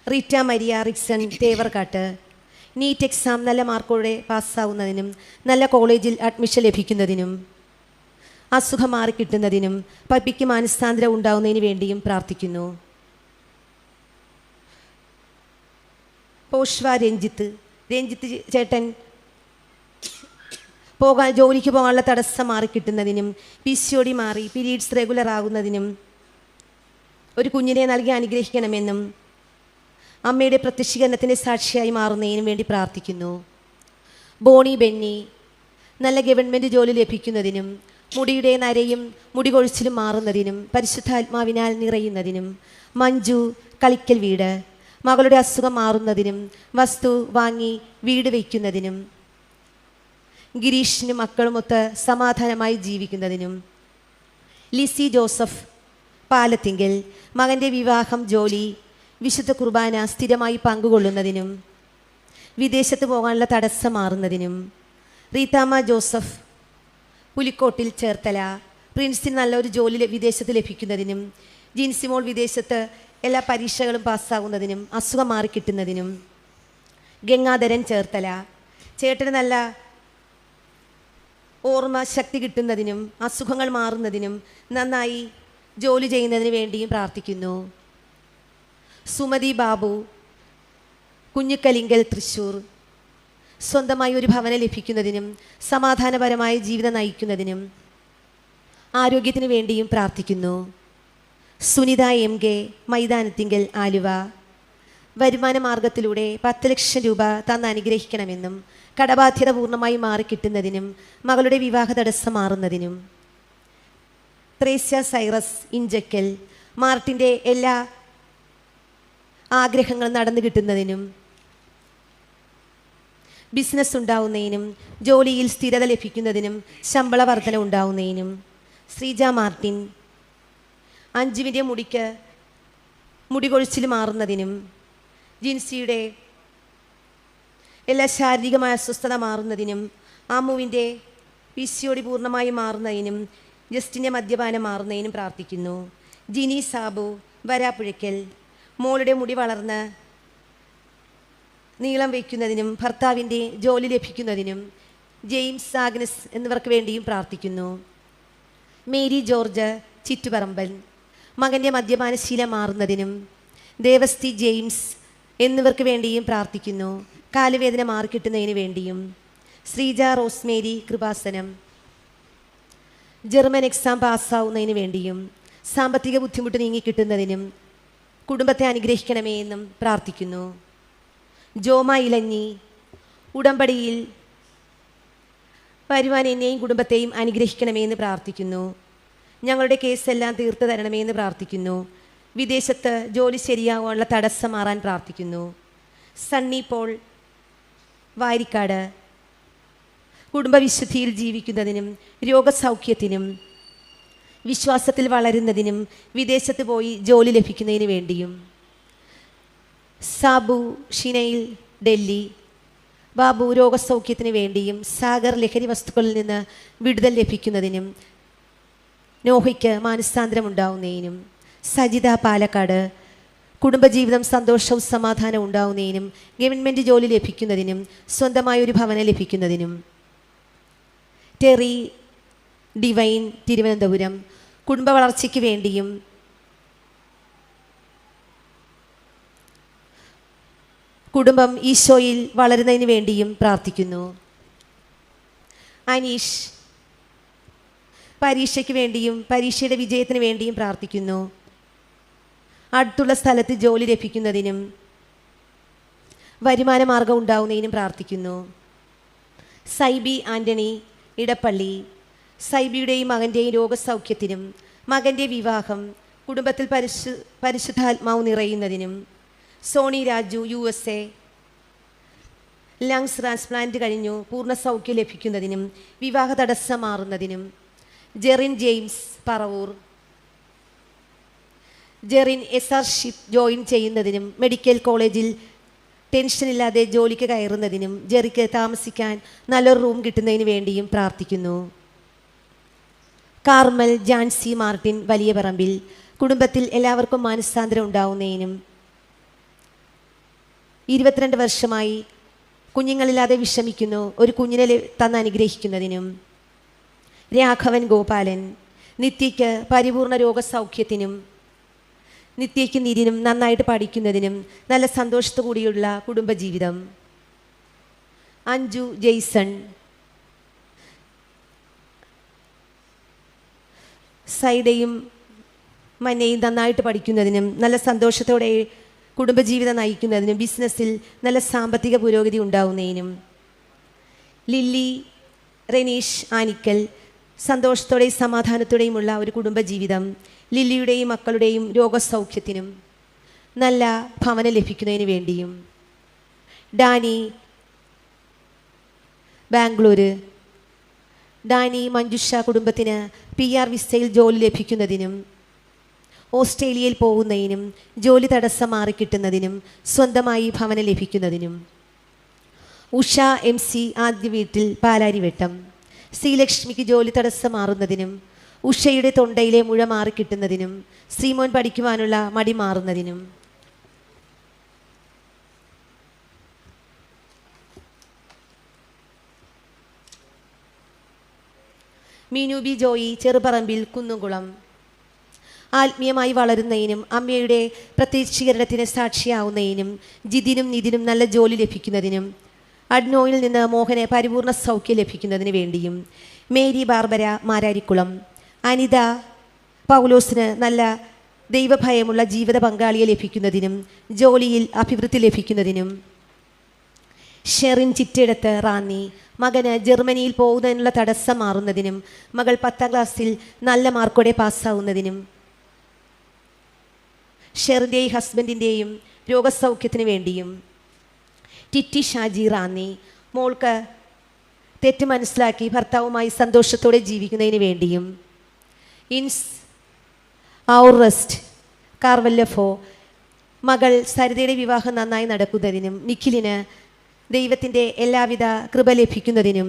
Rita Maria Rixon Thevarkattu NEET exam നല്ല മാർക്കോടെ പാസ്സാവുന്നതിനും നല്ല കോളേജിൽ അഡ്മിഷൻ ലഭിക്കുന്നതിനും അസുഖം മാറിക്കിട്ടുന്നതിനും പപ്പിക്ക് മാനസാന്തരം ഉണ്ടാവുന്നതിന് വേണ്ടിയും പ്രാർത്ഥിക്കുന്നു. പോഷ്വ രഞ്ജിത്ത് ചേട്ടൻ ജോലിക്ക് പോകാനുള്ള തടസ്സം മാറിക്കിട്ടുന്നതിനും PCOD മാറി പീരീഡ്സ് റെഗുലർ ആകുന്നതിനും ഒരു കുഞ്ഞിനെ നൽകി അനുഗ്രഹിക്കണമെന്നും അമ്മയുടെ പ്രത്യക്ഷീകരണത്തിൻ്റെ സാക്ഷിയായി മാറുന്നതിനും വേണ്ടി പ്രാർത്ഥിക്കുന്നു. ബോണി ബെന്നി നല്ല ഗവൺമെൻറ് ജോലി ലഭിക്കുന്നതിനും മുടിയുടെ നരയും മുടി കൊഴിച്ചിലും മാറുന്നതിനും പരിശുദ്ധാത്മാവിനാൽ നിറയുന്നതിനും മഞ്ജു കളിക്കൽ വീട് മകളുടെ അസുഖം മാറുന്നതിനും വസ്തു വാങ്ങി വീട് വയ്ക്കുന്നതിനും ഗിരീഷിനും മക്കളുമൊത്ത് സമാധാനമായി ജീവിക്കുന്നതിനും ലിസി ജോസഫ് പാലത്തിങ്കൽ മകൻ്റെ വിവാഹം ജോലി വിശുദ്ധ കുർബാന സ്ഥിരമായി പങ്കുകൊള്ളുന്നതിനും വിദേശത്ത് പോകാനുള്ള തടസ്സം മാറുന്നതിനും റീതാമ്മ ജോസഫ് പുലിക്കോട്ടിൽ ചേർത്തല പ്രിൻസിന് നല്ലൊരു ജോലി വിദേശത്ത് ലഭിക്കുന്നതിനും ജിൻസിമോൾ വിദേശത്ത് എല്ലാ പരീക്ഷകളും പാസ്സാകുന്നതിനും അസുഖം മാറിക്കിട്ടുന്നതിനും ഗംഗാധരൻ ചേർത്തല ചേട്ടന് നല്ല ഓർമ്മ ശക്തി കിട്ടുന്നതിനും അസുഖങ്ങൾ മാറുന്നതിനും നന്നായി ജോലി ചെയ്യുന്നതിന് വേണ്ടിയും പ്രാർത്ഥിക്കുന്നു. സുമതി ബാബു കുഞ്ഞുക്കലിങ്കൽ തൃശ്ശൂർ സ്വന്തമായി ഒരു ഭവനം ലഭിക്കുന്നതിനും സമാധാനപരമായ ജീവിതം നയിക്കുന്നതിനും ആരോഗ്യത്തിന് വേണ്ടിയും പ്രാർത്ഥിക്കുന്നു. സുനിത MK മൈതാനത്തിങ്കൽ ആലുവ വരുമാന മാർഗത്തിലൂടെ 10 ലക്ഷം രൂപ തന്ന് അനുഗ്രഹിക്കണമെന്നും കടബാധ്യത പൂർണ്ണമായി മാറിക്കിട്ടുന്നതിനും മകളുടെ വിവാഹ തടസ്സം മാറുന്നതിനും ത്രേസ്യ സൈറസ് ഇഞ്ചക്കൽ മാർട്ടിൻ്റെ എല്ലാ ആഗ്രഹങ്ങളും നടന്നു കിട്ടുന്നതിനും ബിസിനസ് ഉണ്ടാവുന്നതിനും ജോലിയിൽ സ്ഥിരത ലഭിക്കുന്നതിനും ശമ്പള വർധന ഉണ്ടാവുന്നതിനും ശ്രീജ മാർട്ടിൻ അഞ്ജുവിൻ്റെ മുടി കൊഴിച്ചിൽ മാറുന്നതിനും ജിൻസിയുടെ എല്ലാ ശാരീരികമായ അസ്വസ്ഥത മാറുന്നതിനും അമ്മുവിൻ്റെ PCOD പൂർണ്ണമായി മാറുന്നതിനും ജസ്റ്റിൻ്റെ മദ്യപാനം മാറുന്നതിനും പ്രാർത്ഥിക്കുന്നു. ജിനി സാബു വരാപ്പുഴയ്ക്കൽ മോളുടെ മുടി വളർന്ന് നീളം വയ്ക്കുന്നതിനും ഭർത്താവിൻ്റെ ജോലി ലഭിക്കുന്നതിനും ജെയിംസ് ആഗ്നസ് എന്നിവർക്ക് വേണ്ടിയും പ്രാർത്ഥിക്കുന്നു. മേരി ജോർജ് ചിറ്റുപറമ്പൻ മകൻ്റെ മദ്യപാനശീലം മാറുന്നതിനും ദേവസ്തി ജെയിംസ് എന്നിവർക്ക് വേണ്ടിയും പ്രാർത്ഥിക്കുന്നു. കാലുവേദന മാറിക്കിട്ടുന്നതിന് വേണ്ടിയും Sreeja Rosemary Kripasanam German exam പാസ്സാവുന്നതിന് വേണ്ടിയും സാമ്പത്തിക ബുദ്ധിമുട്ട് നീങ്ങിക്കിട്ടുന്നതിനും കുടുംബത്തെ അനുഗ്രഹിക്കണമേ എന്നും പ്രാർത്ഥിക്കുന്നു. ജോമ ഇലഞ്ഞി ഉടമ്പടിയിൽ വരുവാൻ എന്നെയും കുടുംബത്തെയും അനുഗ്രഹിക്കണമേ എന്ന് പ്രാർത്ഥിക്കുന്നു. ഞങ്ങളുടെ കേസെല്ലാം തീർത്ത് തരണമേ എന്ന് പ്രാർത്ഥിക്കുന്നു. വിദേശത്ത് ജോലി ശരിയാകാനുള്ള തടസ്സം മാറാൻ പ്രാർത്ഥിക്കുന്നു. സണ്ണി പോൾ വാരിക്കാട് കുടുംബവിശുദ്ധിയിൽ ജീവിക്കുന്നതിനും രോഗസൗഖ്യത്തിനും വിശ്വാസത്തിൽ വളരുന്നതിനും വിദേശത്ത് പോയി ജോലി ലഭിക്കുന്നതിന് വേണ്ടിയും സാബു ഷിനയിൽ ഡൽഹി ബാബു രോഗസൗഖ്യത്തിന് വേണ്ടിയും സാഗർ ലഹരി വസ്തുക്കളിൽ നിന്ന് വിടുതൽ ലഭിക്കുന്നതിനും നോഹയ്ക്ക് മാനസാന്തരം ഉണ്ടാവുന്നതിനും, സജിത പാലക്കാട് കുടുംബജീവിതം സന്തോഷവും സമാധാനവും ഉണ്ടാവുന്നതിനും, ഗവൺമെൻറ് ജോലി ലഭിക്കുന്നതിനും, സ്വന്തമായൊരു ഭവനം ലഭിക്കുന്നതിനും, ടെറി ഡിവൈൻ തിരുവനന്തപുരം കുടുംബ വളർച്ചയ്ക്ക് വേണ്ടിയും കുടുംബം ഈശോയിൽ വളരുന്നതിന് വേണ്ടിയും പ്രാർത്ഥിക്കുന്നു. അനീഷ് പരീക്ഷയ്ക്ക് വേണ്ടിയും പരീക്ഷയുടെ വിജയത്തിന് വേണ്ടിയും പ്രാർത്ഥിക്കുന്നു. അടുത്തുള്ള സ്ഥലത്ത് ജോലി ലഭിക്കുന്നതിനും വരുമാന മാർഗം ഉണ്ടാവുന്നതിനും പ്രാർത്ഥിക്കുന്നു. സൈബി ആൻ്റണി ഇടപ്പള്ളി സൈബിയുടെയും മകൻ്റെയും രോഗസൗഖ്യത്തിനും, മകൻ്റെ വിവാഹം, കുടുംബത്തിൽ പരിശുദ്ധാത്മാവ് നിറയുന്നതിനും, Soni Raju USA lungs transplant കഴിഞ്ഞു പൂർണ്ണ സൗഖ്യം ലഭിക്കുന്നതിനും, വിവാഹ തടസ്സം മാറുന്നതിനും, ജെറിൻ ജെയിംസ് പറവൂർ ജെറിൻ SRഷിപ്പ് ജോയിൻ ചെയ്യുന്നതിനും, മെഡിക്കൽ കോളേജിൽ ടെൻഷനില്ലാതെ ജോലിക്ക് കയറുന്നതിനും, ജെറിക്ക് താമസിക്കാൻ നല്ലൊരു റൂം കിട്ടുന്നതിന് വേണ്ടിയും പ്രാർത്ഥിക്കുന്നു. കാർമൽ ജാൻസി മാർട്ടിൻ വലിയ പറമ്പിൽ കുടുംബത്തിൽ എല്ലാവർക്കും മാനസാന്തരം ഉണ്ടാവുന്നതിനും, 22 വർഷമായി കുഞ്ഞുങ്ങളില്ലാതെ വിഷമിക്കുന്നു, ഒരു കുഞ്ഞിനെ തന്ന് അനുഗ്രഹിക്കുന്നതിനും, രാഘവൻ ഗോപാലൻ നിത്യയ്ക്ക് പരിപൂർണ രോഗസൗഖ്യത്തിനും, നിത്യയ്ക്ക് നീരിനും നന്നായിട്ട് പഠിക്കുന്നതിനും, നല്ല സന്തോഷത്തോടുകൂടിയുള്ള കുടുംബജീവിതം. അഞ്ജു ജെയ്സൺ സൈഡയും മന്നയും നന്നായിട്ട് പഠിക്കുന്നതിനും, നല്ല സന്തോഷത്തോടെ കുടുംബജീവിതം നയിക്കുന്നതിനും, ബിസിനസ്സിൽ നല്ല സാമ്പത്തിക പുരോഗതി ഉണ്ടാവുന്നതിനും, ലില്ലി റെനീഷ് ആനിക്കൽ സന്തോഷത്തോടെയും സമാധാനത്തോടെയുമുള്ള ഒരു കുടുംബജീവിതം, ലില്ലിയുടെയും മക്കളുടെയും രോഗസൗഖ്യത്തിനും, നല്ല ഭവനം ലഭിക്കുന്നതിന് വേണ്ടിയും, ഡാനി ബാംഗ്ലൂര് ഡാനി മഞ്ജുഷ കുടുംബത്തിന് PR വിസയിൽ ജോലി ലഭിക്കുന്നതിനും, ഓസ്ട്രേലിയയിൽ പോകുന്നതിനും, ജോലി തടസ്സം മാറിക്കിട്ടുന്നതിനും, സ്വന്തമായി ഭവനം ലഭിക്കുന്നതിനും, ഉഷ MC ആദ്യ വീട്ടിൽ പാലാരിവട്ടം ശ്രീലക്ഷ്മിക്ക് ജോലി തടസ്സം മാറുന്നതിനും, ഉഷയുടെ തൊണ്ടയിലെ മുഴ മാറിക്കിട്ടുന്നതിനും, ശ്രീമോൻ പഠിക്കുവാനുള്ള മടി മാറുന്നതിനും, മീനു ബി ജോയി ചെറുപറമ്പിൽ കുന്നുംകുളം ആത്മീയമായി വളരുന്നതിനും, അമ്മയുടെ പ്രത്യക്ഷീകരണത്തിന് സാക്ഷിയാവുന്നതിനും, ജിതിനും നിതിനും നല്ല ജോലി ലഭിക്കുന്നതിനും, അഡ്നോയിൽ നിന്ന് മോഹന് പരിപൂർണ സൗഖ്യം ലഭിക്കുന്നതിന് വേണ്ടിയും, മേരി ബാർബര മാരാരിക്കുളം അനിത പൗലോസിന് നല്ല ദൈവഭയമുള്ള ജീവിത പങ്കാളിയെ ലഭിക്കുന്നതിനും, ജോലിയിൽ അഭിവൃദ്ധി ലഭിക്കുന്നതിനും, ഷെറിൻ ചിറ്റെടുത്ത് റാന്നി മകന് ജർമ്മനിയിൽ പോകുന്നതിനുള്ള തടസ്സം മാറുന്നതിനും, മകൾ 10ാം ക്ലാസ്സിൽ നല്ല മാർക്കോടെ പാസ്സാവുന്നതിനും, ഷെറിൻ്റെയും ഹസ്ബൻഡിൻ്റെയും രോഗസൗഖ്യത്തിന് വേണ്ടിയും, ടിറ്റി ഷാജി റാന്നി മോൾക്ക് തെറ്റ് മനസ്സിലാക്കി ഭർത്താവുമായി സന്തോഷത്തോടെ ജീവിക്കുന്നതിന് വേണ്ടിയും, ഇൻസ് ഔറസ്റ്റ് കാർവല്ലഫോ മകൾ സരിതയുടെ വിവാഹം നന്നായി നടക്കുന്നതിനും, നിഖിലിന് ദൈവത്തിൻ്റെ എല്ലാവിധ കൃപ ലഭിക്കുന്നതിനും,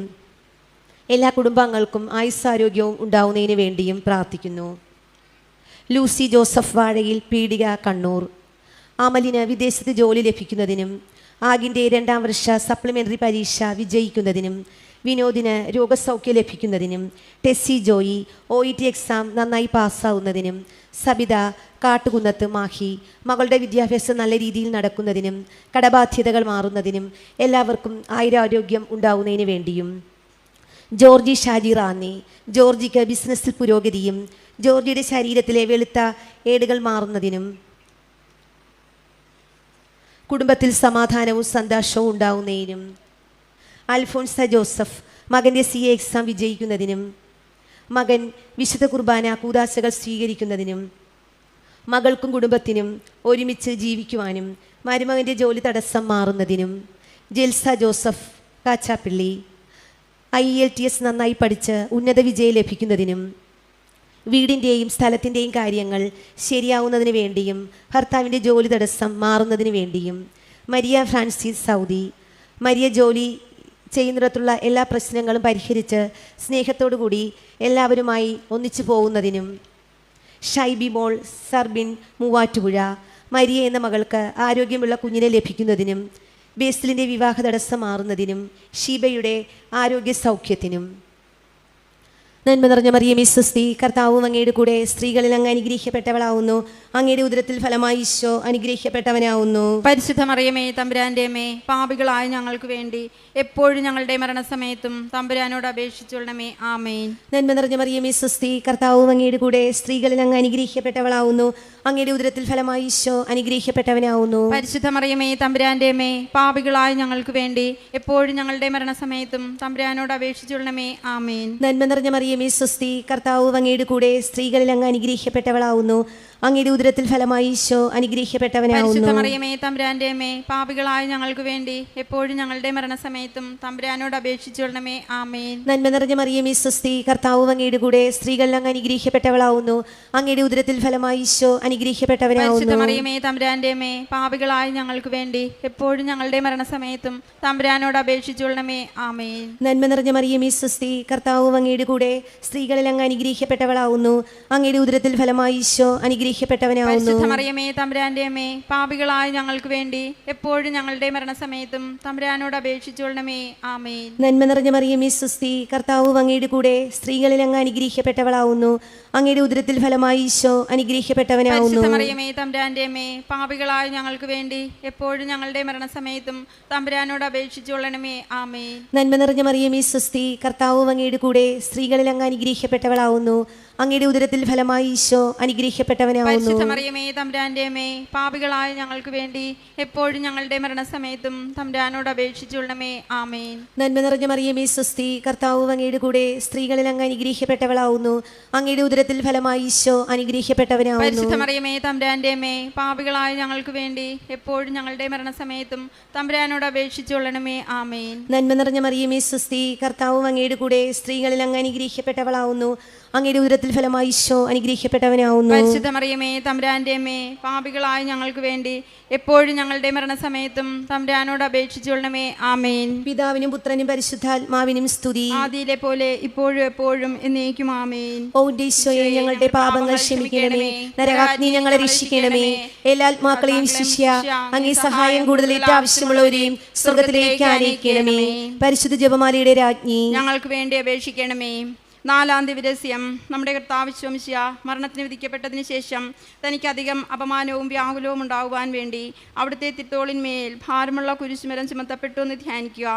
എല്ലാ കുടുംബാംഗങ്ങൾക്കും ആയുസ്സാരോഗ്യവും ഉണ്ടാവുന്നതിന് വേണ്ടിയും പ്രാർത്ഥിക്കുന്നു. ലൂസി ജോസഫ് വാഴയിൽ പീഡിക കണ്ണൂർ അമലിന് വിദേശത്ത് ജോലി ലഭിക്കുന്നതിനും, ആഗിൻ്റെ 2ാം വർഷ സപ്ലിമെൻ്ററി പരീക്ഷ വിജയിക്കുന്നതിനും, വിനോദിന് രോഗസൗഖ്യം ലഭിക്കുന്നതിനും, ടെസ്സി ജോയി OET എക്സാം നന്നായി പാസ്സാവുന്നതിനും, സബിത കാട്ടുകുന്നത്ത് മാഹി മകളുടെ വിദ്യാഭ്യാസം നല്ല രീതിയിൽ നടക്കുന്നതിനും, കടബാധ്യതകൾ മാറുന്നതിനും, എല്ലാവർക്കും ആയുരാരോഗ്യം ഉണ്ടാവുന്നതിന് വേണ്ടിയും, ജോർജി ഷാജി റാന്നി ജോർജിക്ക് ബിസിനസ്സിൽ പുരോഗതിയും, ജോർജിയുടെ ശരീരത്തിലെ വെളുത്ത ഏടുകൾ മാറുന്നതിനും, കുടുംബത്തിൽ സമാധാനവും സന്തോഷവും ഉണ്ടാവുന്നതിനും, അൽഫോൺസ ജോസഫ് മകൻ്റെ CA എക്സാം വിജയിക്കുന്നതിനും, മകൻ വിശുദ്ധ കുർബാന കൂദാശകൾ സ്വീകരിക്കുന്നതിനും, മകൾക്കും കുടുംബത്തിനും ഒരുമിച്ച് ജീവിക്കുവാനും, മരുമകൻ്റെ ജോലി തടസ്സം മാറുന്നതിനും, ജെൽസ ജോസഫ് കാച്ചാപ്പിള്ളി IELTS നന്നായി പഠിച്ച് ഉന്നത വിജയം ലഭിക്കുന്നതിനും, വീടിൻ്റെയും സ്ഥലത്തിൻ്റെയും കാര്യങ്ങൾ ശരിയാവുന്നതിന് വേണ്ടിയും, ഭർത്താവിൻ്റെ ജോലി തടസ്സം മാറുന്നതിന് വേണ്ടിയും, മരിയ ഫ്രാൻസിസ് സൗദി മരിയ ജോലി ചെയ്യുന്നിടത്തുള്ള എല്ലാ പ്രശ്നങ്ങളും പരിഹരിച്ച് സ്നേഹത്തോടു കൂടി എല്ലാവരുമായി ഒന്നിച്ചു പോകുന്നതിനും ഷൈബി മോൾ സർബിൻ മൂവാറ്റുപുഴ മരിയ എന്ന മകൾക്ക് ആരോഗ്യമുള്ള കുഞ്ഞിനെ ലഭിക്കുന്നതിനും ബേസിലിൻ്റെ വിവാഹ തടസ്സം മാറുന്നതിനും ഷീബയുടെ ആരോഗ്യ സൗഖ്യത്തിനും നന്മ നിറഞ്ഞ മറിയമേ സ്വസ്തി, കർത്താവും അങ്ങയുടെ കൂടെ സ്ത്രീകളിൽ അങ്ങ് അനുഗ്രഹിക്കപ്പെട്ടവളാവുന്നു. അങ്ങയുടെ ഉദരത്തിൽ ഫലമായി ഈശോ അനുഗ്രഹിക്കപ്പെട്ടവനാവുന്നു. പരിശുദ്ധ മറിയമേ തമ്പുരാന്റെ അമ്മേ, പാപികളായ ഞങ്ങൾക്ക് വേണ്ടി എപ്പോഴും ഞങ്ങളുടെ മരണസമയത്തും തമ്പുരാനോട് അപേക്ഷിച്ചുകൊള്ളണമേ. ആമേൻ. നന്മ നിറഞ്ഞ മറിയമേ സ്വസ്തി, കർത്താവും അങ്ങയുടെ കൂടെ സ്ത്രീകളിൽ അങ്ങ് അനുഗ്രഹിക്കപ്പെട്ടവളാവുന്നു. അങ്ങയുടെ ഉദരത്തിൽ ഫലമായി ഈശോ അനുഗ്രഹിക്കപ്പെട്ടവനാവുന്നു. പരിശുദ്ധ മറിയമേ തമ്പുരാന്റെ അമ്മേ, പാപികളായ ഞങ്ങൾക്ക് വേണ്ടി എപ്പോഴും ഞങ്ങളുടെ മരണസമയത്തും തമ്പുരാനോട് അപേക്ഷിച്ചുകൊള്ളണമേ. ആമേൻ. നന്മ നിറഞ്ഞ മറിയമേ സ്വസ്തി, കർത്താവ് അങ്ങയുടെ കൂടെ സ്ത്രീകളിൽ അങ്ങ് അനുഗ്രഹിക്കപ്പെട്ടവളാവുന്നു. അങ്ങയുടെ ഉദരത്തിൽ ഫലമായി ഈശോ അനുഗ്രഹിക്കപ്പെട്ടവനാവുന്നു. പരിശുദ്ധ മറിയമേ തമ്പുരാന്റെ അമ്മേ, പാപികളായ ഞങ്ങൾക്ക് വേണ്ടി എപ്പോഴും ഞങ്ങളുടെ മരണസമയത്തും തമ്പുരാനോട് അപേക്ഷിച്ചുകൊള്ളണമേ. ആമേൻ. നന്മ നിറഞ്ഞ മറിയമേ സ്വസ്തി, കർത്താവ് അങ്ങയുടെ കൂടെ സ്ത്രീകളിൽ അങ്ങ് അനുഗ്രഹിക്കപ്പെട്ടവളാവുന്നു. അങ്ങയുടെ ഉദരത്തിൽ ഫലമായി ഈശോ അനുഗ്രഹിക്കപ്പെട്ടവനാവുന്നു. പരിശുദ്ധ മറിയമേ തമ്പുരാന്റെ അമ്മേ, പാപികളായ ഞങ്ങൾക്ക് വേണ്ടി എപ്പോഴും ഞങ്ങളുടെ മരണസമയത്തും തമ്പുരാനോട് അപേക്ഷിച്ചുകൊള്ളണമേ. ആമേൻ. നന്മ നിറഞ്ഞ മറിയമേ സ്വസ്തി, കർത്താവ് അങ്ങയുടെ കൂടെ സ്ത്രീകളിൽ അങ്ങ് അനുഗ്രഹിക്കപ്പെട്ടവളാവുന്നു. അങ്ങയുടെ ഉദരത്തിൽ ഫലമായി ഈശോ അനുഗ്രഹിക്കപ്പെട്ടവനാവുന്നു. പരിശുദ്ധ മറിയമേ തമ്പുരാന്റെ അമ്മേ, പാപികളായ ഞങ്ങൾക്ക് വേണ്ടി എപ്പോഴും ഞങ്ങളുടെ മരണസമയത്തും തമ്പുരാനോട് അപേക്ഷിച്ചുകൊള്ളണമേ. ആമേൻ. നന്മ നിറഞ്ഞ മറിയമേ സ്വസ്തി, കർത്താവ് അങ്ങയുടെ കൂടെ സ്ത്രീകളിൽ അങ്ങ് അനുഗ്രഹിക്കപ്പെട്ടവളാവുന്നു. അങ്ങയുടെ ഉദരത്തിൽ ഫലമായി ഈശോ അനുഗ്രഹിക്കപ്പെട്ടവനാവുന്നു. പരിശുദ്ധ മറിയമേ തമ്പുരാന്റെ അമ്മേ, പാപികളായ ഞങ്ങൾക്ക് വേണ്ടി എപ്പോഴും ഞങ്ങളുടെ മരണസമയത്തും തമ്പുരാനോട് അപേക്ഷിച്ചുകൊള്ളണമേ. ആമേൻ. നന്മ നിറഞ്ഞ മറിയമേ സ്വസ്തി, കർത്താവ് അങ്ങയുടെ കൂടെ സ്ത്രീകളിൽ അങ്ങ് അനുഗ്രഹിക്കപ്പെട്ടവളാവുന്നു. അങ്ങയുടെ ഉദരത്തിൽ ഫലമായി ഈശോ അനുഗ്രഹിക്കപ്പെട്ടവനാവുന്നു. പരിശുദ്ധ മറിയമേ തമ്പുരാന്റെ അമ്മേ, പാപികളായ ഞങ്ങൾക്ക് വേണ്ടി എപ്പോഴും ഞങ്ങളുടെ മരണസമയത്തും തമ്പുരാനോട് അപേക്ഷിച്ചുകൊള്ളണമേ. ആമേൻ. നന്മ നിറഞ്ഞ മറിയമേ സ്വസ്തി, കർത്താവ് അങ്ങയുടെ കൂടെ സ്ത്രീകളിൽ അങ്ങ് അനുഗ്രഹിക്കപ്പെട്ടവളാവുന്നു. അങ്ങയുടെ ഉദരത്തിൽ ഫലമായി ഈശോ അനുഗ്രഹിക്കപ്പെട്ടവനാവുന്നു. പരിശുദ്ധ മറിയമേ തമ്പുരാന്റെ അമ്മേ, പാപികളായ ഞങ്ങൾക്ക് വേണ്ടി എപ്പോഴും ഞങ്ങളുടെ മരണസമയത്തും തമ്പുരാനോട് അപേക്ഷിച്ചുകൊള്ളണമേ. ആമേൻ. നന്മ നിറഞ്ഞ മറിയമേ സ്വസ്തി, കർത്താവ് അങ്ങയുടെ കൂടെ സ്ത്രീകളിൽ അങ്ങ് അനുഗ്രഹിക്കപ്പെട്ടവളാവുന്നു. അങ്ങയുടെ ഉദരത്തിൽ ഫലമായി ഈശോ അനുഗ്രഹിക്കപ്പെട്ടവനാവുന്നു. പരിശുദ്ധ മറിയമേ തമ്പുരാന്റെ അമ്മേ, പാപികളായ ഞങ്ങൾക്ക് വേണ്ടി എപ്പോഴും ഞങ്ങളുടെ മരണസമയത്തും തമ്പുരാനോട് അപേക്ഷിച്ചുകൊള്ളണമേ. ആമേൻ. പിതാവിനും പുത്രനും പരിശുദ്ധാത്മാവിനും സ്തുതി. ആദിയിലെ പോലെ ഇപ്പോഴും എപ്പോഴും എന്നേക്കും. ആമേൻ. ഓ ഈശോയെ, ഞങ്ങളുടെ പാപങ്ങൾ ക്ഷമിക്കണമേ. നരകാഗ്നി ഞങ്ങളെ രക്ഷിക്കണമേ. എല്ലാ ആത്മാക്കളെയും ശിഷ്യ അങ്ങേ സഹായം കൂടുതലേറ്റ് ആവശ്യമുള്ളവരെയും സ്വർഗത്തിലേക്ക് ആനയിക്കണമേ. പരിശുദ്ധ ജപമാലയുടെ രാജ്ഞി, ഞങ്ങൾക്ക് വേണ്ടി അപേക്ഷിക്കണമേ. 4-ാം ദിവരസ്യം. നമ്മുടെ കർത്താവ് ശംശിയ മരണത്തിന് വിധിക്കപ്പെട്ടതിന് ശേഷം തനിക്കധികം അപമാനവും വ്യാകുലവും ഉണ്ടാകുവാൻ വേണ്ടി അവിടുത്തെ തിരുത്തോളിന്മേൽ ഭാരമുള്ള കുരിശുമരം ചുമത്തപ്പെട്ടു എന്ന് ധ്യാനിക്കുക.